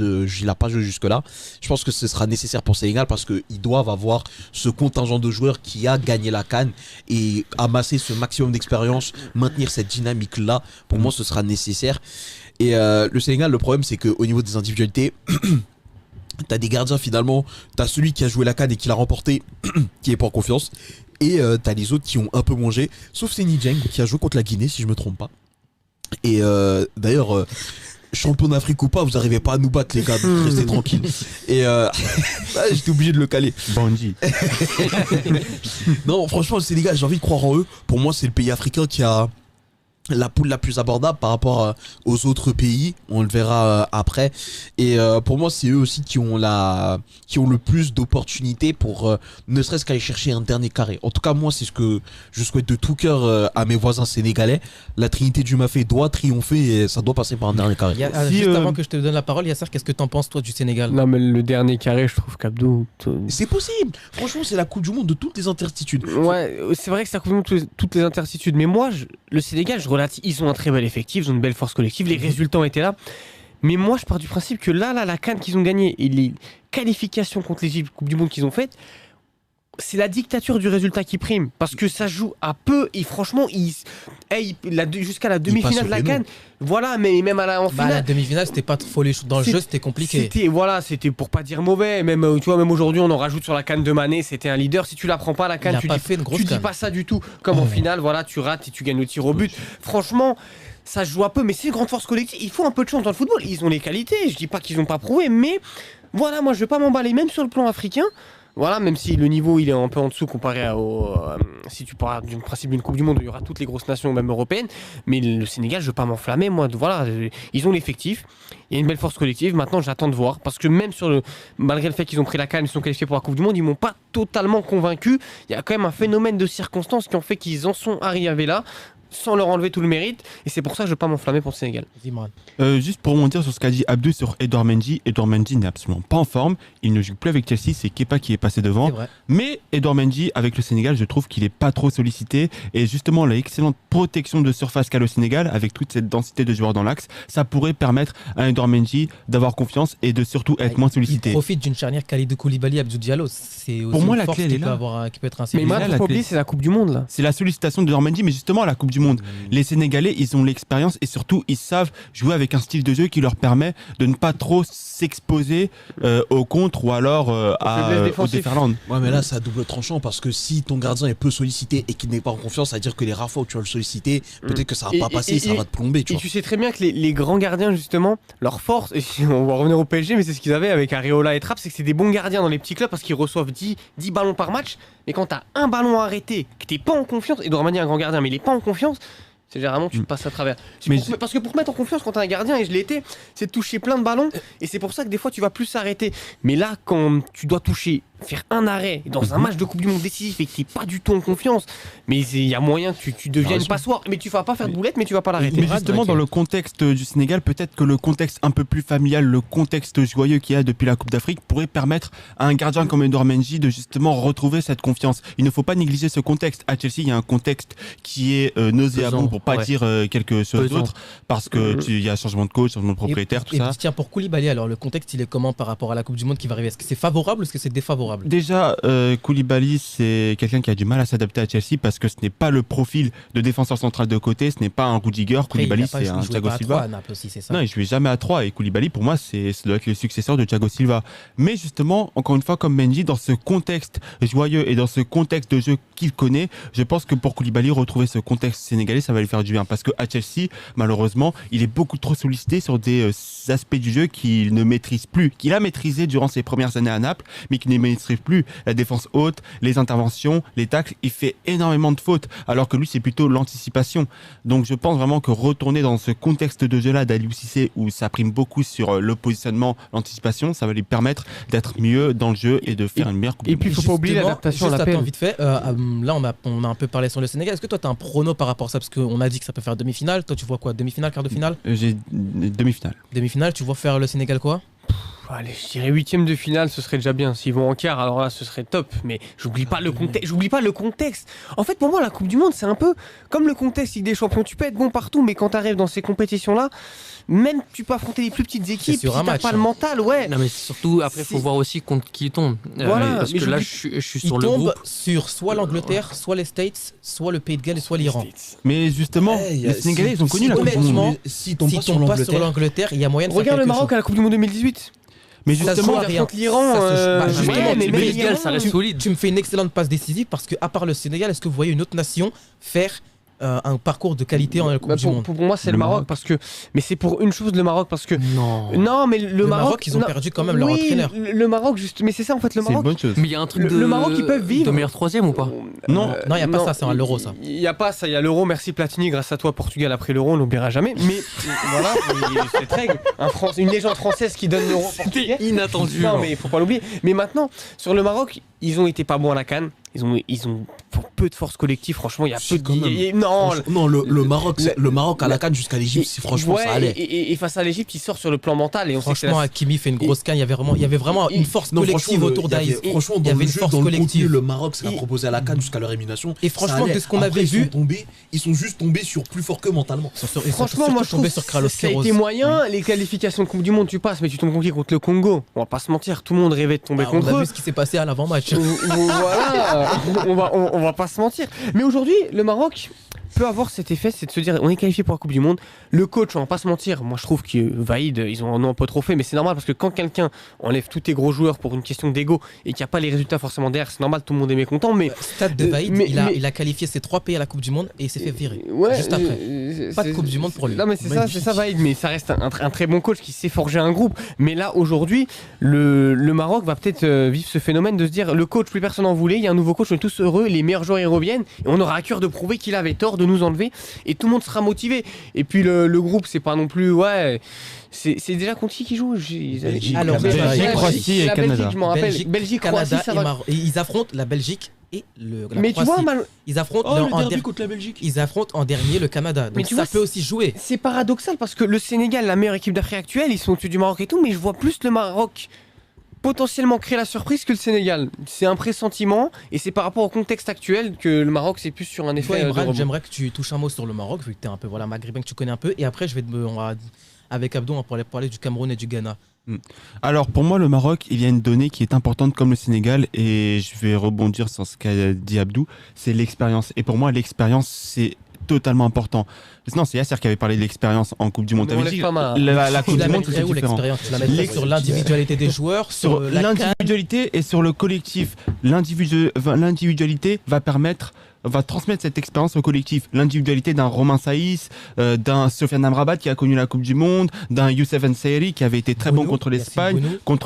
joué jusque là, je pense que ce sera nécessaire pour Sénégal parce qu'ils doivent avoir ce contingent de joueurs qui a gagné la CAN et amasser ce maximum d'expérience, maintenir cette dynamique là. Pour moi, ce sera nécessaire. Et le Sénégal, le problème, c'est qu'au niveau des individualités, t'as des gardiens finalement, t'as celui qui a joué la CAN et qui l'a remporté, qui est pas en confiance, et t'as les autres qui ont un peu mangé, sauf Seny Dieng qui a joué contre la Guinée, si je me trompe pas. Et d'ailleurs, champion d'Afrique ou pas, vous n'arrivez pas à nous battre, les gars, donc restez tranquilles. Et j'étais obligé de le caler. Bandit. Non, franchement, le Sénégal, j'ai envie de croire en eux. Pour moi, c'est le pays africain qui a la poule la plus abordable par rapport aux autres pays, on le verra après. Et pour moi, c'est eux aussi qui ont le plus d'opportunités pour ne serait-ce qu'aller chercher un dernier carré. En tout cas, moi, c'est ce que je souhaite de tout cœur à mes voisins sénégalais. La Trinité du Mafé doit triompher et ça doit passer par un dernier carré. Juste avant que je te donne la parole, Yasser, qu'est-ce que t'en penses toi du Sénégal? Non, mais le dernier carré, je trouve qu'Abdou... C'est possible. Franchement, c'est la Coupe du Monde de toutes les incertitudes. Ouais, c'est vrai que c'est la Coupe du Monde de toutes les incertitudes. Mais moi, le Sénégal, ils ont un très bel effectif, ils ont une belle force collective, les résultats ont été là. Mais moi, je pars du principe que là, la CAN qu'ils ont gagnée et les qualifications contre les Coupe du Monde qu'ils ont faites, c'est la dictature du résultat qui prime. Parce que ça joue à peu et franchement, jusqu'à la demi-finale de la CAN, voilà, mais même en finale. La demi-finale, c'était pas trop dans le jeu, c'était compliqué. C'était pour pas dire mauvais. Même, tu vois, même aujourd'hui, on en rajoute sur la CAN de Mané, c'était un leader. Si tu la prends pas la CAN, tu dis pas ça du tout. Comme en finale, voilà, tu rates et tu gagnes le tir au but. Franchement, ça se joue un peu, mais c'est une grande force collective. Il faut un peu de chance dans le football. Ils ont les qualités, je dis pas qu'ils n'ont pas prouvé, mais voilà, moi je vais pas m'emballer, même sur le plan africain. Voilà, même si le niveau il est un peu en dessous comparé si tu parles du principe d'une Coupe du Monde où il y aura toutes les grosses nations, même européennes, mais le Sénégal, je veux pas m'enflammer, moi. Voilà, ils ont l'effectif, il y a une belle force collective. Maintenant, j'attends de voir, parce que même malgré le fait qu'ils ont pris la CAN, ils sont qualifiés pour la Coupe du Monde, ils m'ont pas totalement convaincu. Il y a quand même un phénomène de circonstances qui ont fait qu'ils en sont arrivés là, sans leur enlever tout le mérite, et c'est pour ça que je ne veux pas m'enflammer pour le Sénégal. Juste pour rebondir sur ce qu'a dit Abdou sur Edouard Mendy n'est absolument pas en forme, il ne joue plus avec Chelsea, c'est Kepa qui est passé devant, mais Edouard Mendy avec le Sénégal, je trouve qu'il n'est pas trop sollicité, et justement l'excellente protection de surface qu'a le Sénégal, avec toute cette densité de joueurs dans l'axe, ça pourrait permettre à Edouard Mendy d'avoir confiance et de surtout être moins sollicité. Il profite d'une charnière Khalidou Koulibaly, Abdou Diallo, c'est aussi pour moi, une la force clé, elle est qui là. qui peut être un Mais moi, il faut oublier, c'est la Coupe du Monde là. C'est la sollicitation d'Edouard Mendy, mais justement à la Coupe du Monde. Les Sénégalais, ils ont l'expérience et surtout, ils savent jouer avec un style de jeu qui leur permet de ne pas trop s'exposer au contre ou alors au déferland. Ouais, mais là, c'est à double tranchant parce que si ton gardien est peu sollicité et qu'il n'est pas en confiance, ça veut dire que les rares fois où tu vas le solliciter, peut-être que ça va pas passer, ça va te plomber. Tu sais très bien que les grands gardiens, justement, leur force, et on va revenir au PSG, mais c'est ce qu'ils avaient avec Areola et Trapp, c'est que c'est des bons gardiens dans les petits clubs parce qu'ils reçoivent 10 ballons par match. Mais quand t'as un ballon arrêté, que t'es pas en confiance, Edouard Mendy est un grand gardien, mais il est pas en confiance, c'est généralement tu te passes à travers. Parce que pour te mettre en confiance quand t'es un gardien, et je l'ai été, c'est de toucher plein de ballons, et c'est pour ça que des fois tu vas plus s'arrêter. Mais là, quand tu dois faire un arrêt dans un match de Coupe du Monde décisif et que t'es pas du tout en confiance, mais il y a moyen que tu deviennes une passoire, mais tu vas pas faire de boulette, mais tu vas pas l'arrêter. Mais justement, dans le contexte du Sénégal, peut-être que le contexte un peu plus familial, le contexte joyeux qu'il y a depuis la Coupe d'Afrique pourrait permettre à un gardien comme Edouard Mendy de justement retrouver cette confiance. Il ne faut pas négliger ce contexte. À Chelsea, il y a un contexte qui est nauséabond, pour pas dire quelque chose d'autre, parce que il y a changement de coach, changement de propriétaire, tout ça. Tiens, pour Koulibaly, alors le contexte, il est comment par rapport à la Coupe du Monde qui va arriver? Est-ce que c'est favorable ou est-ce que c'est défavorable? Déjà, Koulibaly, c'est quelqu'un qui a du mal à s'adapter à Chelsea parce que ce n'est pas le profil de défenseur central de côté, ce n'est pas un Rudiger. Koulibaly, c'est un Thiago Silva. Non, il jouait jamais à 3 et Koulibaly, pour moi, ça doit être le successeur de Thiago Silva. Mais justement, encore une fois, comme Mendy, dans ce contexte joyeux et dans ce contexte de jeu qu'il connaît, je pense que pour Koulibaly, retrouver ce contexte sénégalais, ça va lui faire du bien. Parce qu'à Chelsea, malheureusement, il est beaucoup trop sollicité sur des aspects du jeu qu'il ne maîtrise plus, qu'il a maîtrisé durant ses premières années à Naples, mais qu'il ne maîtrise plus. La défense haute, les interventions, les tacles, il fait énormément de fautes, alors que lui, c'est plutôt l'anticipation. Donc je pense vraiment que retourner dans ce contexte de jeu-là d'Aliou Cissé, où ça prime beaucoup sur le positionnement, l'anticipation, ça va lui permettre d'être mieux dans le jeu et de faire une meilleure Coupe du Monde. Et puis il faut pas oublier l'adaptation à la peine. Vite fait, là on a un peu parlé sur le Sénégal. Est-ce que toi tu as un prono par rapport à ça? Parce qu'on a dit que ça peut faire demi-finale. Toi tu vois quoi? Demi-finale, quart de finale? J'ai demi-finale. Demi-finale, tu vois faire le Sénégal quoi? Allez, je dirais 8e de finale, ce serait déjà bien. S'ils vont en quart, alors là, ce serait top. Mais j'oublie pas le contexte. En fait, pour moi, la Coupe du Monde, c'est un peu comme le contexte Ligue des Champions. Tu peux être bon partout, mais quand tu arrives dans ces compétitions-là, même tu peux affronter les plus petites équipes. Si t'as pas le mental, ouais. Non, mais surtout, après, il faut voir aussi contre qui il tombe. Voilà, parce que là, je suis sur le groupe. Il tombe sur soit l'Angleterre, soit les States, soit le Pays de Galles, soit l'Iran. Mais justement, les Sénégalais, ils ont connu la Coupe du Monde. S'ils tombent pas sur l'Angleterre, il y a moyen de faire Regarde le Maroc à la Coupe du Monde 2018. Mais justement, contre l'Iran, mais le Sénégal, ça reste solide. Tu me fais une excellente passe décisive parce que, à part le Sénégal, est-ce que vous voyez une autre nation faire un parcours de qualité en Coupe du Monde? Pour moi, c'est le Maroc parce que. Mais c'est pour une chose, le Maroc, parce que. Non, mais le Maroc, ils ont perdu quand même leur entraîneur. Le Maroc, juste. Mais c'est ça en fait, le Maroc. C'est une bonne chose. Mais il y a un truc le Maroc, ils peuvent vivre. De meilleur troisième ou pas? Non, il n'y a pas ça, c'est l'euro ça. Il n'y a pas ça, il y a l'euro. Merci Platini, grâce à toi, Portugal a pris l'euro, on l'oubliera jamais. Mais voilà, cette règle. Une légende française qui donne l'euro. C'était inattendu. Non, mais il faut pas l'oublier. Mais maintenant, sur le Maroc, ils ont été pas bons à la CAN. Ils ont peu de force collective, franchement, il y a peu de. Non, le Maroc à la CAN jusqu'à l'Égypte, franchement, ça allait. Et face à l'Égypte, il sort sur le plan mental. Et franchement, Hakimi fait une grosse CAN. Il y avait vraiment une force collective autour d'Aïs. Franchement, dans le jeu, dans le contenu, le Maroc s'est proposé à la CAN jusqu'à leur élimination. Et franchement, de ce qu'on avait vu, ils sont juste tombés sur plus fort qu'eux mentalement. Franchement, moi, je trouve que ça a été moyen. Les qualifications de Coupe du Monde, tu passes, mais tu tombes contre le Congo. On va pas se mentir, tout le monde rêvait de tomber contre eux. On a vu ce qui s'est passé à l'avant-match. Voilà. On va pas se mentir. Mais aujourd'hui, le Maroc peut avoir cet effet, c'est de se dire on est qualifié pour la Coupe du Monde. Le coach, on va pas se mentir, moi je trouve que Vaïd, ils ont un peu trop fait, mais c'est normal parce que quand quelqu'un enlève tous tes gros joueurs pour une question d'ego et qu'il n'y a pas les résultats forcément derrière, c'est normal, tout le monde est mécontent. Mais stade de Vaïd, il a qualifié ses 3 pays à la Coupe du Monde et il s'est fait virer juste après. Pas de Coupe du Monde pour lui. Non, mais c'est ça, Vaïd. Mais ça reste un très bon coach qui sait forger un groupe. Mais là, aujourd'hui, le Maroc va peut-être vivre ce phénomène de se dire le coach, plus personne en voulait. Il y a un nouveau coach, on est tous heureux. Les meilleurs joueurs, ils reviennent. Et on aura à cœur de prouver qu'il avait tort de nous enlever. Et tout le monde sera motivé. Et puis, le groupe, c'est pas non plus. Ouais. C'est déjà contre qui joue Alors, Belgique, Croatie et la Canada. Belgique, je m'en rappelle. Belgique, Croatie, Canada ça et va. Maroc. Et ils affrontent la Belgique et la Mais tu Croatie. vois, Ils affrontent Oh, le derby contre la Belgique. Ils affrontent en dernier le Canada. Donc Mais tu ça vois, peut aussi jouer. c'est paradoxal parce que le Sénégal, la meilleure équipe d'Afrique actuelle, ils sont au-dessus du Maroc et tout, mais je vois plus le Maroc potentiellement créer la surprise que le Sénégal. C'est un pressentiment et c'est par rapport au contexte actuel que le Maroc c'est plus sur un Toi, effet de Imran, rebond. j'aimerais que tu touches un mot sur le Maroc, vu que tu es un peu maghrébin, que tu connais un peu. Et après, avec Abdou, on va parler du Cameroun et du Ghana. Alors pour moi le Maroc, il y a une donnée qui est importante comme le Sénégal et je vais rebondir sur ce qu'a dit Abdou, c'est l'expérience. Et pour moi l'expérience c'est totalement important. Non, c'est Yasser qui avait parlé de l'expérience en Coupe du Monde. Mais on T'avais laisse dit pas ma- la Tu Coupe la du Monde mettrais c'est où différent. l'expérience? Tu la mettrais sur l'individualité des joueurs, Sur sur la CAN? l'individualité et sur le collectif. L'individualité va transmettre cette expérience au collectif. L'individualité d'un Romain Saïs, d'un Sofiane Amrabat qui a connu la Coupe du Monde, d'un Youssef Nseri qui avait été très bon Bounou, contre Yassine l'Espagne,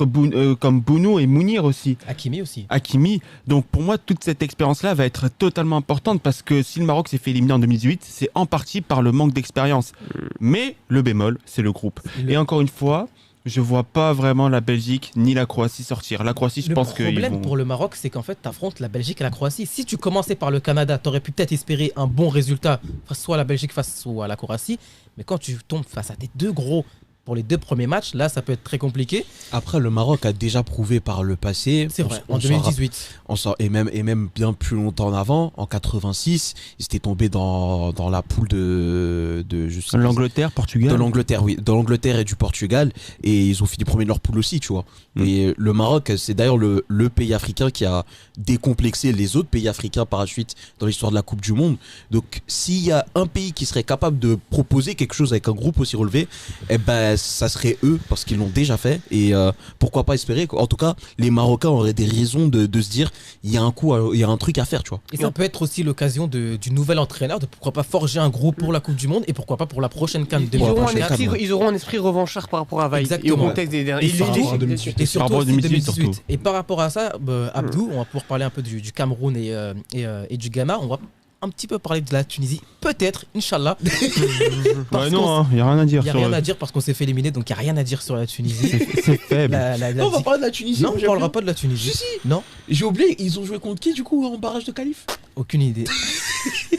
Bounou, comme Bounou et Mounir aussi. Hakimi aussi. Hakimi. Donc pour moi, toute cette expérience-là va être totalement importante parce que si le Maroc s'est fait éliminer en 2018, c'est en partie par le manque d'expérience. Mais le bémol, c'est le groupe. Et encore une fois, je vois pas vraiment la Belgique ni la Croatie sortir. La Croatie, je Le pense que problème pour le Maroc, c'est qu'en fait, tu affrontes la Belgique et la Croatie. Si tu commençais par le Canada, tu aurais pu peut-être espérer un bon résultat, soit à la Belgique, soit à la Croatie. Mais quand tu tombes face à tes deux gros pour les deux premiers matchs, là, ça peut être très compliqué. Après, le Maroc a déjà prouvé par le passé. C'est vrai, en s'en rappelle- 2018. et même bien plus longtemps en avant, en 86, ils étaient tombés dans la poule de je sais pas, l'Angleterre, Portugal. de l'Angleterre, oui, de l'Angleterre et du Portugal, et ils ont fini premier de leur poule aussi, tu vois. Et le Maroc, c'est d'ailleurs le pays africain qui a décomplexé les autres pays africains par la suite dans l'histoire de la Coupe du Monde. Donc, s'il y a un pays qui serait capable de proposer quelque chose avec un groupe aussi relevé, eh ben, ça serait eux, parce qu'ils l'ont déjà fait. Et pourquoi pas espérer en tout cas, les Marocains auraient des raisons de se dire, il y a un truc à faire, tu vois. Et ça peut être aussi l'occasion du nouvel entraîneur de pourquoi pas forger un groupe pour la Coupe du Monde et pourquoi pas pour la prochaine CAN Ils auront, 2023. ils auront un esprit revanchard par rapport à Vaïd et au Exactement. contexte des derniers. Et surtout- Et surtout rapport à aussi 2018 2018. surtout. Et par rapport à ça, Abdou, on va pouvoir parler un peu du Cameroun et du Ghana. On va un petit peu parler de la Tunisie, peut-être, Inch'Allah. Ouais, non, il n'y a rien à dire Il n'y a sur rien à dire parce qu'on s'est fait éliminer, donc il n'y a rien à dire sur la Tunisie. c'est faible. Non, on va parler de la Tunisie. Non, on ne parlera pas de la Tunisie. Si, si. Non, J'ai oublié, ils ont joué contre qui du coup en barrage de qualif? aucune idée.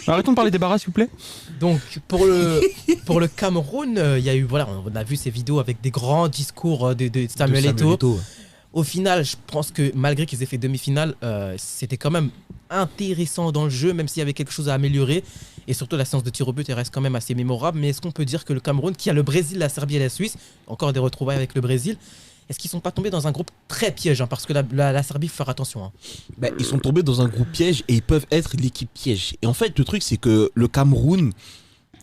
Arrêtons de parler des barrages, s'il vous plaît. Donc pour le Cameroun, il y a eu, voilà, on a vu ces vidéos avec des grands discours de Samuel Eto'o. Au final, je pense que malgré qu'ils aient fait demi-finale, c'était quand même intéressant dans le jeu, même s'il y avait quelque chose à améliorer. Et surtout, la séance de tir au but elle reste quand même assez mémorable. Mais est-ce qu'on peut dire que le Cameroun, qui a le Brésil, la Serbie et la Suisse, encore des retrouvailles avec le Brésil, est-ce qu'ils ne sont pas tombés dans un groupe très piège, parce que la Serbie, il faut faire attention. Ben, ils sont tombés dans un groupe piège et ils peuvent être l'équipe piège. Et en fait, le truc, c'est que le Cameroun,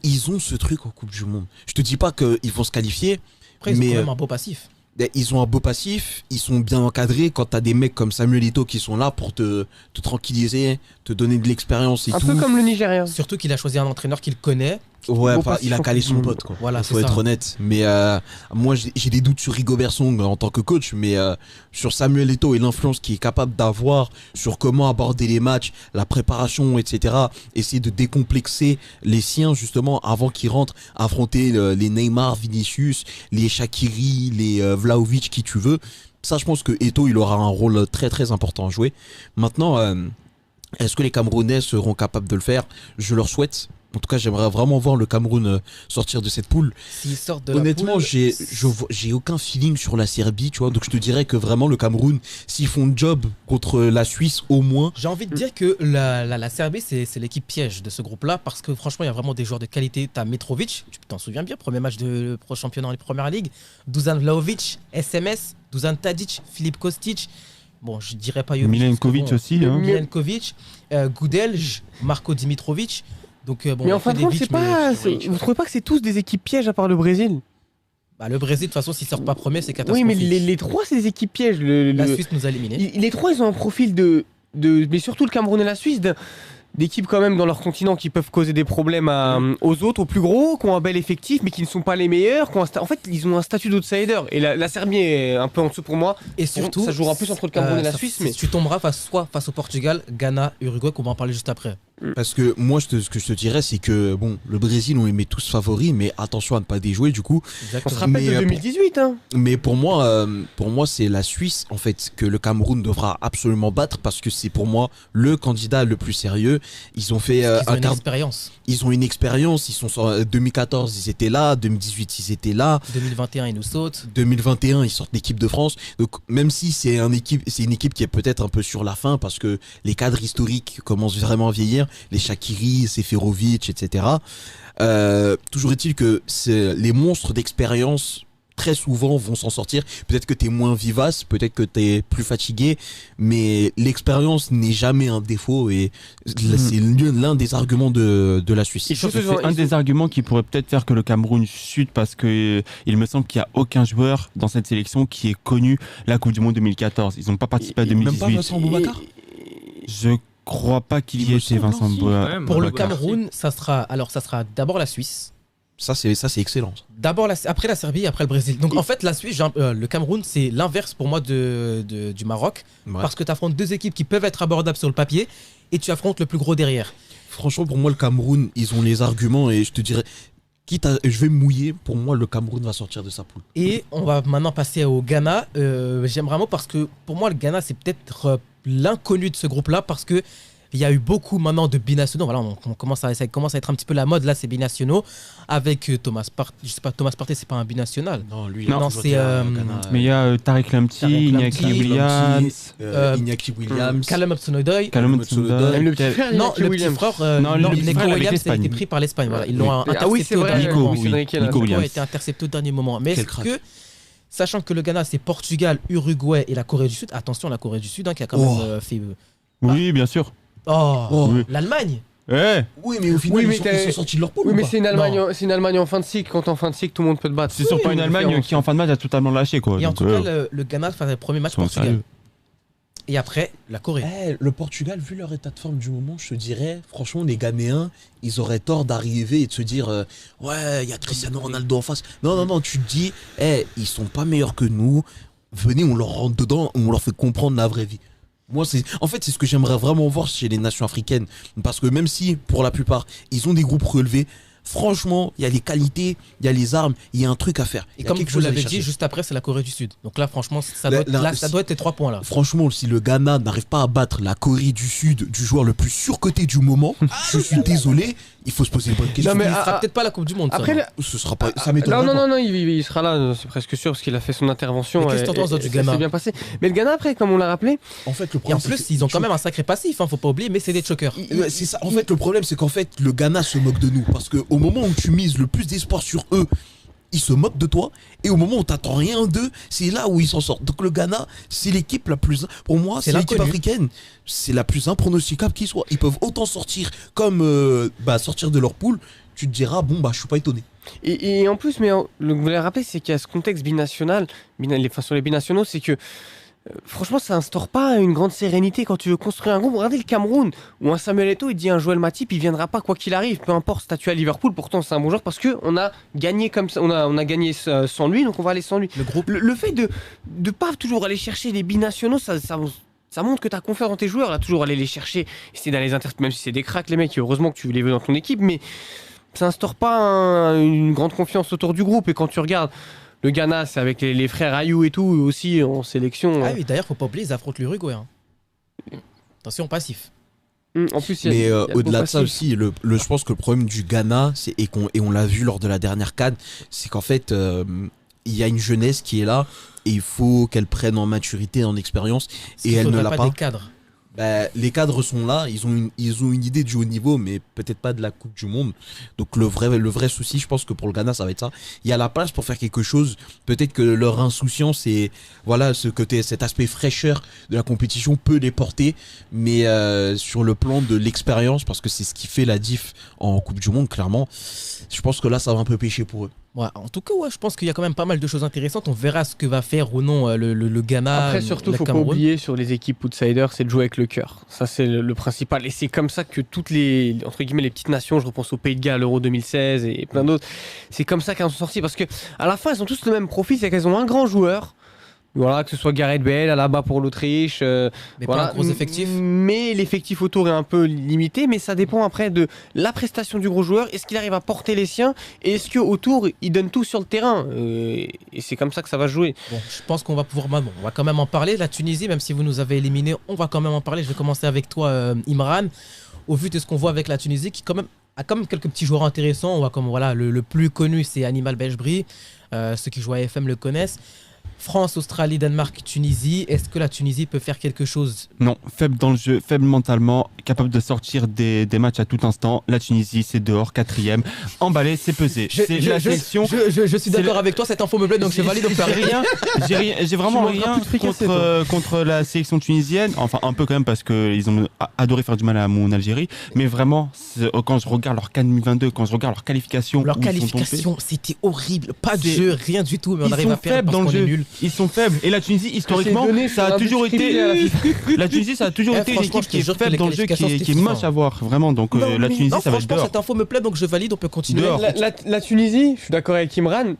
ils ont ce truc en Coupe du Monde. Je te dis pas qu'ils vont se qualifier, Après, ils ont mais quand même un beau passif. ils ont un beau passif, ils sont bien encadrés. Quand t'as des mecs comme Samuel Eto'o qui sont là pour te tranquilliser, te donner de l'expérience et Un tout. peu comme le Nigeria. Surtout qu'il a choisi un entraîneur qu'il connaît. Ouais, Beau enfin, passif il a en calé Coupe son du pote, quoi. Voilà, Faut c'est être ça. honnête. Mais moi, j'ai des doutes sur Rigobert Song en tant que coach, mais sur Samuel Eto'o et l'influence qu'il est capable d'avoir sur comment aborder les matchs, la préparation, etc. Essayer de décomplexer les siens, justement, avant qu'ils rentrent, affronter les Neymar, Vinicius, les Shaqiri, les Vlahovic, qui tu veux. Ça, je pense que Eto'o, il aura un rôle très, très important à jouer. Maintenant, est-ce que les Camerounais seront capables de le faire? Je leur souhaite. En tout cas, j'aimerais vraiment voir le Cameroun sortir de cette poule. S'ils sortent de Honnêtement, la poule, j'ai aucun feeling sur la Serbie, tu vois. Donc je te dirais que vraiment le Cameroun, s'ils font le job contre la Suisse au moins. j'ai envie de dire que la Serbie, c'est l'équipe piège de ce groupe-là, parce que franchement, il y a vraiment des joueurs de qualité. Tu as Mitrovic, tu t'en souviens bien, premier match de Pro Championnat en Première Ligue. Dusan Vlahovic, SMS, Dusan Tadic, Filip Kostic. Bon, je dirais pas Jovic. Milenkovic parce que aussi. Hein. Milenkovic, Goudelj, Marko Dimitrovic. Donc, bon, Mais il en a fin fait de des compte, biches, c'est pas. mais- Vous trouvez pas que c'est tous des équipes pièges à part le Brésil? Bah, le Brésil, de toute façon, s'ils sortent pas premier, c'est Oui, catastrophique. mais les trois, c'est des équipes pièges. La Suisse nous a éliminés. Les trois, ils ont un profil de mais surtout le Cameroun et la Suisse, d'équipes quand même dans leur continent qui peuvent causer des problèmes aux autres, aux plus gros, qui ont un bel effectif mais qui ne sont pas les meilleurs. En fait, ils ont un statut d'outsider. Et la Serbie est un peu en dessous pour moi. Et surtout, ça jouera plus entre le Cameroun et la Suisse. Mais tu tomberas soit face au Portugal, Ghana, Uruguay, qu'on va en parler juste après. Parce que moi, ce que je te dirais, c'est que bon, le Brésil, on les met tous favoris, mais attention à ne pas déjouer du coup. on se rappelle de 2018. Mais pour moi, c'est la Suisse en fait que le Cameroun devra absolument battre parce que c'est pour moi le candidat le plus sérieux. Ils ont fait ils ont une expérience. Ils ont une expérience. Ils sont 2014, ils étaient là. 2018, ils étaient là. 2021, ils nous sautent. 2021, ils sortent l'équipe de France. Donc même si c'est une équipe qui est peut-être un peu sur la fin parce que les cadres historiques commencent vraiment à vieillir. Les Shaqiri, Seferovic, etc. Toujours est-il que les monstres d'expérience très souvent vont s'en sortir. Peut-être que tu es moins vivace, peut-être que tu es plus fatigué, mais l'expérience n'est jamais un défaut et c'est l'un des arguments de la Suisse. C'est un des arguments qui pourrait peut-être faire que le Cameroun chute parce que il me semble qu'il n'y a aucun joueur dans cette sélection qui ait connu la Coupe du Monde 2014. Ils n'ont pas participé à 2018. Même pas Vincent Boubacar. Je crois pas qu'il y ait chez Vincent Boubacar. Pour le Cameroun, ça sera d'abord la Suisse. Ça c'est excellent. D'abord après la Serbie, après le Brésil. Donc en fait la Suisse, le Cameroun, c'est l'inverse pour moi du Maroc, parce que tu affrontes deux équipes qui peuvent être abordables sur le papier et tu affrontes le plus gros derrière. Franchement, pour moi le Cameroun, ils ont les arguments et je te dirais, je vais me mouiller, pour moi le Cameroun va sortir de sa poule. Et on va maintenant passer au Ghana. J'aime vraiment parce que pour moi le Ghana c'est peut-être l'inconnu de ce groupe-là parce que il y a eu beaucoup maintenant de binationaux. Voilà, ça commence à être un petit peu la mode là, ces binationaux avec Thomas Partey. Je sais pas, Thomas Partey, c'est pas un binational. Non, lui, c'est. Mais il y a Tariq Lamptey, Iñaki Williams, Callum Hudson-Odoi. Même le petit frère. Non, le petit frère. Nico Williams a été pris par l'Espagne. Voilà, ils l'ont intercepté au dernier moment. Nico Williams a été intercepté au dernier moment. Mais est-ce que, sachant que le Ghana c'est Portugal, Uruguay et la Corée du Sud, attention la Corée du Sud qui a quand même fait. Oui, bien sûr. Oui. L'Allemagne. Oui, mais au final, ils sont sortis de leur poule. Oui, mais c'est une Allemagne en fin de cycle. Quand en fin de cycle, tout le monde peut te battre. C'est sûr pas une Allemagne qui, en fin de match, a totalement lâché. Quoi. Et en tout cas, le Ghana fait le premier match Portugal. Et après, la Corée. Le Portugal, vu leur état de forme du moment, je te dirais, franchement, les Ghanéens, ils auraient tort d'arriver et de se dire ouais, il y a Cristiano Ronaldo en face. Non, tu te dis, ils sont pas meilleurs que nous. Venez, on leur rentre dedans, on leur fait comprendre la vraie vie. Moi, c'est ce que j'aimerais vraiment voir chez les nations africaines. Parce que même si, pour la plupart, ils ont des groupes relevés, franchement, il y a les qualités, il y a les armes, il y a un truc à faire. Et comme vous l'avez dit, juste après, c'est la Corée du Sud. Donc là, franchement, ça doit être les 3 points là. Franchement, si le Ghana n'arrive pas à battre la Corée du Sud, du joueur le plus surcoté du moment, je suis désolé, il faut se poser les bonnes questions. Non, mais il sera peut-être pas la Coupe du Monde. Après, ce sera pas. Ça m'étonne. Non, il sera là, c'est presque sûr, parce qu'il a fait son intervention. Qu'est-ce que t'en penses du Ghana ? C'est bien passé. Mais le Ghana, après, comme on l'a rappelé. En fait, et en plus, ils ont quand même un sacré passif, faut pas oublier, mais c'est des chokers. C'est ça. En fait, le problème, c'est qu'en fait, le Ghana se moque de nous. Parce qu'au moment où tu mises le plus d'espoir sur eux, ils se moquent de toi, et au moment où t'attends rien d'eux, c'est là où ils s'en sortent. Donc le Ghana, c'est l'équipe la plus, pour moi, c'est l'équipe africaine, c'est la plus impronosticable qui soit. Ils peuvent autant sortir comme sortir de leur poule. Tu te diras je suis pas étonné. Et en plus, mais vous l'avez rappelé, c'est qu'il y a ce contexte binational, sur les binationaux, c'est que franchement, ça instaure pas une grande sérénité quand tu veux construire un groupe. Regardez le Cameroun, où un Samuel Eto'o, il dit un Joël Matip, il viendra pas quoi qu'il arrive, peu importe statut à Liverpool. Pourtant, c'est un bon joueur parce que on a gagné comme ça, on a gagné sans lui, donc on va aller sans lui. Le fait de pas toujours aller chercher les binationaux, ça montre que tu as confiance dans tes joueurs, là, toujours aller les chercher, essayer d'aller les interpréter, même si c'est des cracks les mecs, heureusement que tu les veux dans ton équipe, mais ça instaure pas une grande confiance autour du groupe. Et quand tu regardes le Ghana, c'est avec les frères Ayou et tout, aussi en sélection. Ah oui, d'ailleurs, faut pas oublier, ils affrontent l'Uruguay. Attention, passif. En plus, mais au-delà de ça aussi, je pense que le problème du Ghana, et on l'a vu lors de la dernière CAN, c'est qu'en fait, il y a une jeunesse qui est là et il faut qu'elle prenne en maturité, en expérience, et elle ne l'a pas. Des cadres. Les cadres sont là, ils ont une idée du haut niveau, mais peut-être pas de la Coupe du Monde. Donc le vrai souci, je pense que pour le Ghana, ça va être ça. Il y a la place pour faire quelque chose. Peut-être que leur insouciance et cet aspect fraîcheur de la compétition peut les porter, mais sur le plan de l'expérience, parce que c'est ce qui fait la diff en Coupe du Monde, clairement, je pense que là, ça va un peu pêcher pour eux. Ouais, en tout cas, ouais, je pense qu'il y a quand même pas mal de choses intéressantes. On verra ce que va faire ou non le Ghana. Après, surtout, le faut pas Cameroun. oublier sur les équipes outsiders, c'est de jouer avec le cœur. Ça, c'est le principal. Et c'est comme ça que toutes les, entre guillemets, les petites nations, je repense au Pays de Galles, l'Euro 2016 et plein d'autres, c'est comme ça qu'elles en sont sorties. Parce que à la fin, elles ont tous le même profil, c'est qu'elles ont un grand joueur. Voilà, que ce soit Gareth Bale, Alaba pour l'Autriche. Mais Voilà. pas un gros effectif. Mais l'effectif autour est un peu limité, mais ça dépend après de la prestation du gros joueur. Est-ce qu'il arrive à porter les siens et est-ce qu'autour, il donne tout sur le terrain et c'est comme ça que ça va se jouer. Bon, je pense qu'on va pouvoir. Bon, on va quand même en parler. La Tunisie, même si vous nous avez éliminés, on va quand même en parler. Je vais commencer avec toi, Imran. Au vu de ce qu'on voit avec la Tunisie, qui quand même a quand même quelques petits joueurs intéressants. On va comme voilà, le plus connu, c'est Animal Belgebri. Ceux qui jouent à FM le connaissent. France, Australie, Danemark, Tunisie. Est-ce que la Tunisie peut faire quelque chose? Non, faible dans le jeu, faible mentalement, capable de sortir des matchs à tout instant. La Tunisie, c'est dehors, 4e. Emballé, c'est pesé. C'est la sélection. Je suis d'accord avec toi, cette info me plaît, donc je valide. Donc J'ai vraiment Tu manqueras rien plus de fricasser, contre la sélection tunisienne. Enfin, un peu quand même parce qu'ils ont adoré faire du mal à mon Algérie. Mais vraiment, quand je regarde leur CAN 2022, quand je regarde leur qualification, leur où ils sont tombés, qualification, c'était horrible. Pas de C'est- jeu, rien du tout, mais on ils arrive sont à perdre faibles parce dans le qu'on est jeu. nul. Ils sont faibles. Et la Tunisie, historiquement, donné ça sur a un toujours but triplé à la été. FIFA. La Tunisie, ça a toujours été une franchement, équipe je te qui est jure que faible les dans le jeu, qualifications, qui c'était est moche kiffant. à voir. Vraiment. Donc la Tunisie, Non, ça va être franchement, dehors. cette info me plaît, donc je valide, on peut continuer. Dehors. La Tunisie, je suis d'accord avec Imran,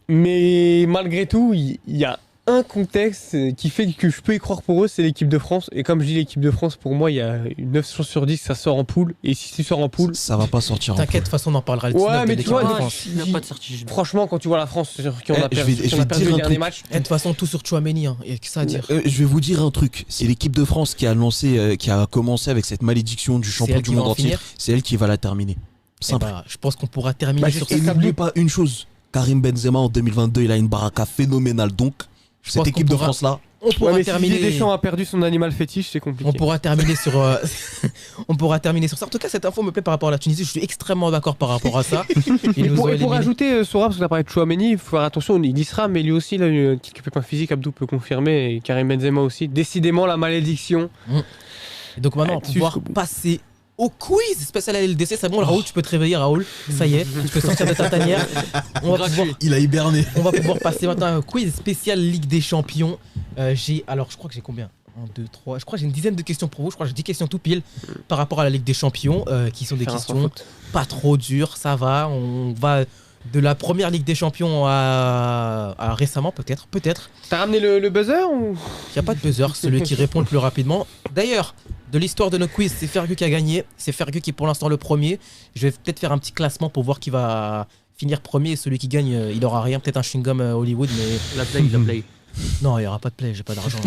mais malgré tout, il y a un contexte qui fait que je peux y croire pour eux, c'est l'équipe de France. Et comme je dis l'équipe de France, pour moi, il y a une 9 chances sur 10 que ça sort en poule. Et si tu sors en poule, Ça va pas sortir en T'inquiète, de poule. toute façon, on en parlera. Ouais, mais tu vois, de non, France. Il n'y a pas de certitude. franchement, quand tu vois la France, sur qui on Eh, a je perdu, vais- qui je on vais a te perdu dire le un dernier truc. match. Et de toute façon, tout sur Chouameni, hein. Il y a que ça à dire. Je vais vous dire un truc. C'est l'équipe de France qui a lancé, qui a commencé avec cette malédiction du champion elle du qui va monde en entier. finir. C'est elle qui va la terminer. Eh Simple. ben, je pense qu'on pourra terminer Bah, sur j'espère Et ça. n'oubliez pas une chose. Karim Benzema en 2022, il a une baraka phénoménale. Donc, Je cette pense équipe qu'on de pourra- France là, On pourra Ouais, mais si terminer. Didier Deschamps a perdu son animal fétiche, c'est compliqué. On pourra terminer sur. On pourra terminer sur ça. En tout cas, cette info me plaît par rapport à la Tunisie. Je suis extrêmement d'accord par rapport à ça. Ils Et nous ont pour éliminés. rajouter Sora, parce que là parlé de Chouameni, il faut faire attention, il y sera, mais lui aussi, il a eu un petit pépin physique, Abdou peut confirmer, et Karim Benzema aussi. Décidément, la malédiction. Et donc maintenant, on va Là-dessus, pouvoir jusqu'au bout. passer au quiz spécial LDC. C'est bon, Raoul, tu peux te réveiller, Raoul. Ça y est, tu peux sortir de ta tanière. On va pouvoir il a hiberné. On va pouvoir passer maintenant à un quiz spécial Ligue des Champions. Alors, je crois que j'ai combien 1, 2, 3. Je crois que j'ai une dizaine de questions pour vous. Je crois que j'ai 10 questions tout pile par rapport à la Ligue des Champions, qui sont des Faire un sans questions faute. pas trop dures. Ça va. On va de la première Ligue des Champions à récemment, peut-être. Peut-être. T'as ramené le buzzer ou Il n'y a pas de buzzer, celui qui répond le plus rapidement. D'ailleurs, de l'histoire de nos quiz, c'est Fergus qui a gagné. C'est Fergus qui est pour l'instant le premier. Je vais peut-être faire un petit classement pour voir qui va finir premier. Et celui qui gagne, il aura rien. Peut-être un chewing-gum Hollywood, mais La play. non, il n'y aura pas de play, j'ai pas d'argent.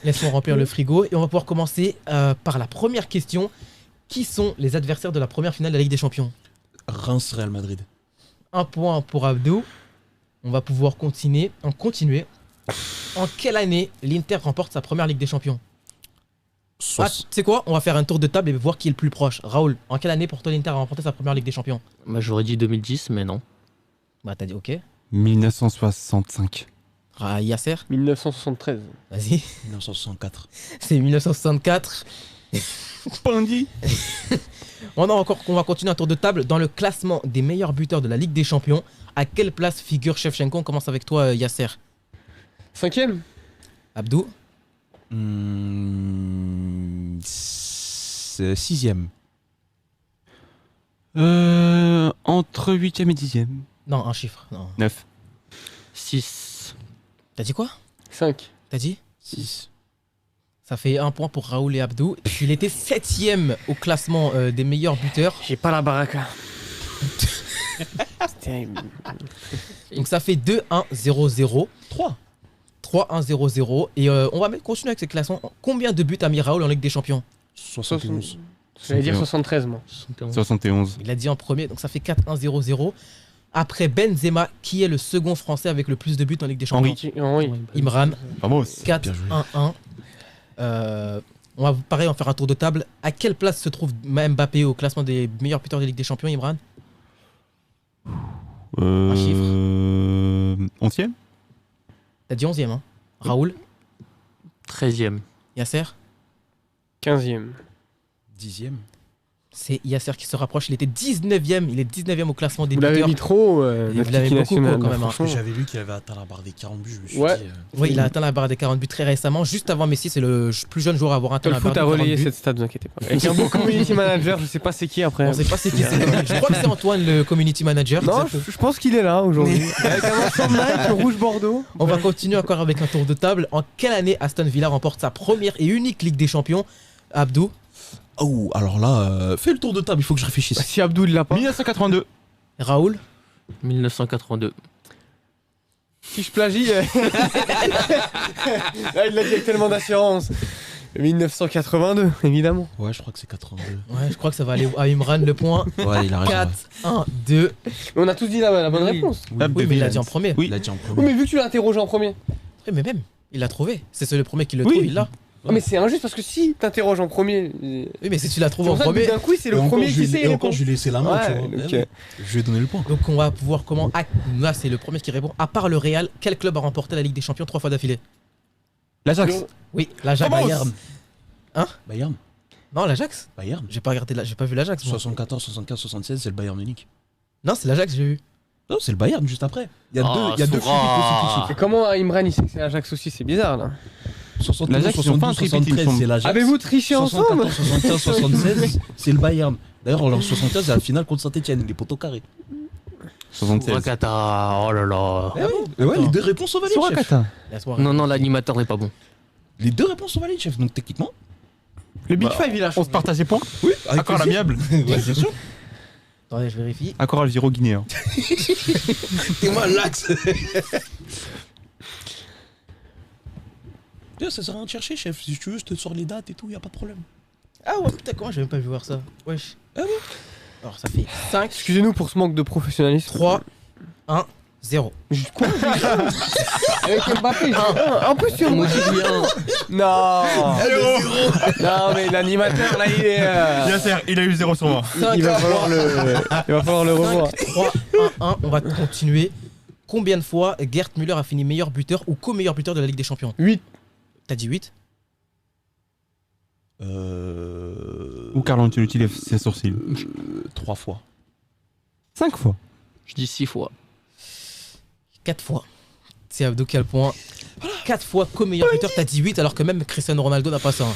Laisse-moi remplir le frigo. Et on va pouvoir commencer par la première question. Qui sont les adversaires de la première finale de la Ligue des Champions? Reims Real Madrid. Un point pour Abdou. On va pouvoir continuer. En quelle année l'Inter remporte sa première Ligue des Champions? Ah, tu sais quoi? On va faire un tour de table et voir qui est le plus proche. Raoul, en quelle année pour toi l'Inter a remporté sa première Ligue des Champions? Bah, j'aurais dit 2010, mais non. Bah t'as dit ok. 1965. Yasser, 1973. vas-y. 1964. C'est 1964. Pandi. On va continuer un tour de table. Dans le classement des meilleurs buteurs de la Ligue des Champions, à quelle place figure Shevchenko? On commence avec toi, Yasser. 5ème. Abdou, Sixième. Entre 8e et 10e. non, un chiffre. Non. 9. 6. T'as dit quoi? 5. T'as dit 6. Ça fait un point pour Raoul et Abdou. Il était 7ème au classement des meilleurs buteurs. J'ai pas la baraka. C'est terrible. Donc ça fait 2-1-0-0. 3-1-0-0. Et on va continuer avec ces classements. Combien de buts a mis Raoul en Ligue des Champions? 71. J'allais dire 73, moi. 71. Il a dit en premier, donc ça fait 4-1-0-0. Après Benzema, qui est le second français avec le plus de buts en Ligue des Champions? Henri. Imran, Vamos. 4-1-1. On va pareil, on va faire un tour de table. À quelle place se trouve Mbappé au classement des meilleurs buteurs de Ligue des Champions, Imran? chiffre. 11e. T'as dit 11ème, hein? Raoul, 13e. Yasser, 15ème. 10e. C'est Yasser qui se rapproche. Il était 19e. Il est 19e au classement des Vous l'avez buteurs. mis trop, Et notre vous l'avez équipe beaucoup, nationale, quand même, hein. franchement. J'avais lu qu'il avait atteint la barre des 40 buts. Je me suis Ouais. dit. Oui, il a atteint la barre des 40 buts très récemment. Juste avant Messi, c'est le plus jeune joueur à avoir atteint Le la barre foot des a 40 relayé buts. cette stat, vous inquiétez pas. Avec un beau community manager, je sais pas c'est qui après. On sait pas c'est qui. Je crois que c'est Antoine, le community manager. Non, je pense qu'il est là aujourd'hui. Avec un ensemble Nike rouge Bordeaux. On va continuer encore avec un tour de table. En quelle année Aston Villa remporte sa première et unique Ligue des Champions? Abdou, Oh, alors là, fais le tour de table, il faut que je réfléchisse. Si Abdou il l'a pas. 1982. Raoul, 1982. Si je plagie. Là, il l'a dit avec tellement d'assurance. 1982, évidemment. Ouais, je crois que c'est 82. ouais, je crois que ça va aller à Imran le point. Ouais, il a raison. 4, 1, 2. Mais on a tous dit la bonne Oui. réponse. Ouais. Oui, mais il l'a dit en premier. Oui. Il a dit en Oui, premier. mais vu que tu l'as interrogé en premier. Oui, mais même, il l'a trouvé. C'est le premier qui le Oui. trouve, il l'a. Ah, mais c'est injuste parce que si t'interroges en premier. Oui, mais si tu l'as C'est trouvé en pour ça que premier. d'un coup, c'est le premier qui sait. Et encore, je lui ai laissé la main, Ouais, tu vois. donc, Eh oui. Je lui ai donné le point. Donc on va pouvoir comment. Ah, là, c'est le premier qui répond. À part le Real, quel club a remporté la Ligue des Champions 3 fois d'affilée? L'Ajax. Oui, l'Ajax. Bayern. Hein? Bayern. Non, l'Ajax. Bayern. J'ai pas regardé, j'ai pas vu l'Ajax. moi. 74, 75, 76, c'est le Bayern Munich. Non, c'est l'Ajax, j'ai vu. Non, c'est le Bayern juste après. Il y a Ah, deux, il y a deux Soura. flux consécutifs. Et comment Imran il sait que c'est l'Ajax aussi? C'est bizarre là. 71, L'Ajax, ils ont fait un 72, triplé, il me 73, semble. c'est l'Ajax. Avez-vous triché ensemble? 74, 75, 76, c'est le Bayern. D'ailleurs, en 75, c'est la finale contre Saint-Etienne, les poteaux carrés. 76. Wakata, oh là là. Et ouais, les deux réponses sont valides, chef. Surakata. La soirée. Non, non, l'animateur n'est pas bon. Les deux réponses sont valides, chef. Donc techniquement, Le Big Bah, Five il a On changé. se partage les points. oui, avec Accord plaisir. l'amiable. Ouais, bien sûr. Attendez, je vérifie. Accord algéro-guinéen. Et moi, l'axe. Ça sert à rien de chercher, chef. Si tu veux, je te sors les dates et tout, y a pas de problème. Ah ouais, putain, comment j'ai même pas vu voir ça? Wesh. Ah ouais. Alors ça fait 5, Excusez-nous pour ce manque de professionnalisme. 3, 1, 0. Quoi? Avec Mbappé, un peu sur moi. Non. Non mais l'animateur là il est. Yasser, il a eu 0 sur moi. Il va falloir le revoir. 5, 3, 1, 1. On va continuer. Combien de fois Gerd Müller a fini meilleur buteur ou co-meilleur buteur de la Ligue des Champions? 8. T'as dit 8? Ou Carlo Ancelotti lève ses sourcils. 3 fois. 5 fois. Je dis 6 fois. 4 fois. C'est Abdou qui a le point. 4 fois co-meilleur buteur, t'as dit 8 alors que même Cristiano Ronaldo n'a pas ça. Hein.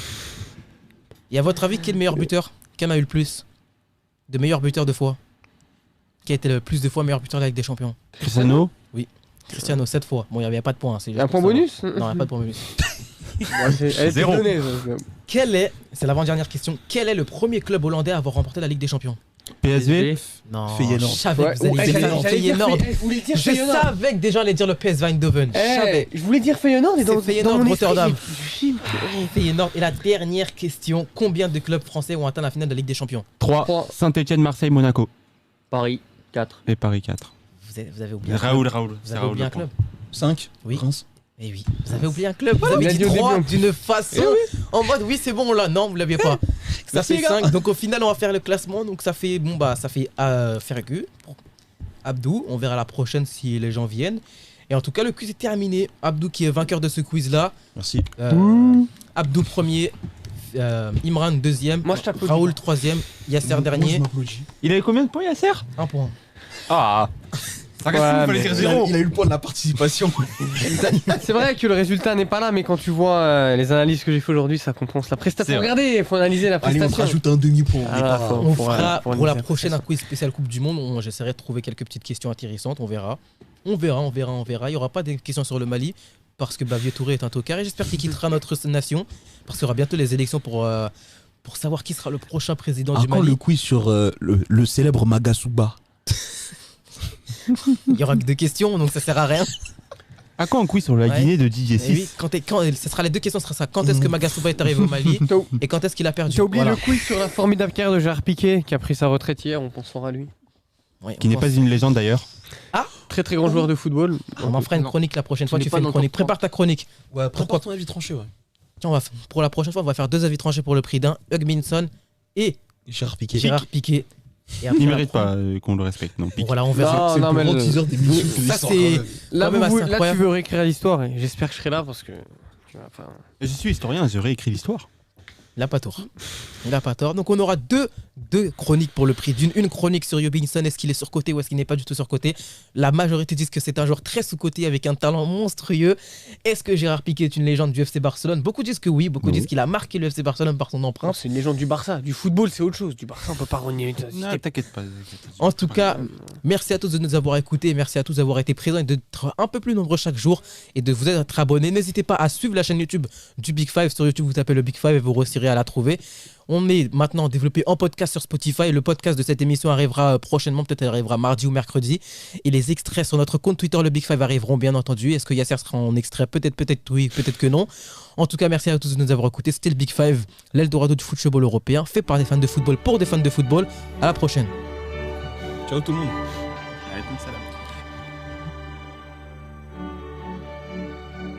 Et à votre avis, qui est le meilleur buteur? Qui en a eu le plus de meilleurs buteurs de fois? Qui a été le plus de fois meilleur buteur de la Ligue des Champions? Cristiano. Cristiano, 7 fois. Bon, il n'y avait pas de point. Hein, c'est juste Un point pour savoir. bonus? Non, il n'y a pas de point bonus. Elle était Zéro. donnée, Quel est, c'est l'avant-dernière question, quel est le premier club hollandais à avoir remporté la Ligue des Champions? PSV. Non, Feyenoord. je savais que vous alliez dire Feyenoord. Je voulais dire Je Feyenoord. savais que des gens allaient dire le PSV Eindhoven. Je savais. Je voulais dire Feyenoord et C'est dans Feyenoord, dans mon esprit, Rotterdam. j'ai- Feyenoord. Et la dernière question, combien de clubs français ont atteint la finale de la Ligue des Champions? 3. Trois. Saint-Etienne, Marseille, Monaco. Paris, 4. Et Paris 4. Vous avez oublié un club. Raoul. Vous avez oublié un club? 5. Oui. Reims. Eh oui, vous avez oublié un club. Vous il avez a dit dit au 3 début, en d'une façon en mode oui, c'est bon là. Non, vous l'aviez pas. Ça Merci, fait les gars. 5. Donc au final, on va faire le classement. Donc ça fait Fergu pour Abdou. On verra la prochaine si les gens viennent. Et en tout cas, le quiz est terminé. Abdou qui est vainqueur de ce quiz là. Merci. Abdou premier. Imran deuxième. Moi, je t'applaudis. Raoul troisième. Yasser dernier. Il avait combien de points, Yasser? 1 point. Ah. Ça reste Ouais, il fallait mais dire 0. Il a eu le point de la participation. C'est vrai que le résultat n'est pas là, mais quand tu vois les analyses que j'ai fait aujourd'hui, ça compense la C'est prestation. vrai. Regardez, il faut analyser la Allez, on te prestation. rajoute un demi-point. Ah, là, faut- On faut- fera faut pour la analyser prochaine un prestation. quiz spécial Coupe du Monde. J'essaierai de trouver quelques petites questions intéressantes. On verra. On verra. Il n'y aura pas des questions sur le Mali parce que Vieux Touré est un tocard et j'espère qu'il quittera notre nation parce qu'il y aura bientôt les élections pour savoir qui sera le prochain président du Encore Mali. le quiz sur le célèbre Magasuba. Il y aura que 2 questions donc ça sert à rien. À quand un quiz sur la Ouais. Guinée de Didier Et oui, 6? ce sera les 2 questions. Ce sera ça. Quand est-ce que Magasuba est arrivé au Mali T'as- et quand est-ce qu'il a perdu? J'ai oublié Voilà. le quiz sur la formidable carrière de Gérard Piqué qui a pris sa retraite hier, on pense fort à lui. Ouais, Qui on n'est pense- pas une légende d'ailleurs. Très très grand joueur de football. On en fera une Non. chronique la prochaine fois. n'est Tu pas fais une dans le chronique. top 3. Prépare ta chronique. Ouais, prépare ton avis tranché, ouais. Tiens, pour la prochaine fois, on va faire 2 avis tranchés pour le prix d'un. Hugminson et Gérard Piqué. Gérard Piqué. Et après, Il la mérite pro- pas qu'on le respecte. Non, Bon, pique. voilà, on verra. Non, C'est non, le mais plus grand le- teaser des musiques de Ça, l'histoire, c'est- quand même. Là, Quand même assez là, tu incroyable. veux réécrire l'histoire et j'espère que je serai là parce que. Tu vois, enfin, Je suis historien, j'ai réécrit l'histoire. La patour. Il n'a pas tort. Donc on aura deux chroniques pour le prix d'une. Une chronique sur Robinson, est-ce qu'il est surcoté ou est-ce qu'il n'est pas du tout surcoté. La majorité disent que c'est un joueur très sous-coté avec un talent monstrueux. Est-ce que Gérard Piqué est une légende du FC Barcelone? Beaucoup disent que oui, beaucoup disent qu'il a marqué le FC Barcelone par son empreinte. C'est une légende du Barça. Du football, c'est autre chose. Du Barça, on peut pas renier. Non, t'inquiète pas. En tout cas, merci à tous de nous avoir écoutés, merci à tous d'avoir été présents et d'être un peu plus nombreux chaque jour et de vous être abonnés. N'hésitez pas à suivre la chaîne YouTube du Big Five. Sur YouTube, vous tapez le Big Five et vous réussirez à la trouver. On est maintenant développé en podcast sur Spotify. Le podcast de cette émission arrivera prochainement, peut-être arrivera mardi ou mercredi. Et les extraits sur notre compte Twitter, le Big Five, arriveront bien entendu. Est-ce que Yasser sera en extrait? Peut-être oui, peut-être que non. En tout cas, merci à tous de nous avoir écoutés. C'était le Big Five, l'Eldorado du football européen, fait par des fans de football pour des fans de football. À la prochaine. Ciao tout le monde.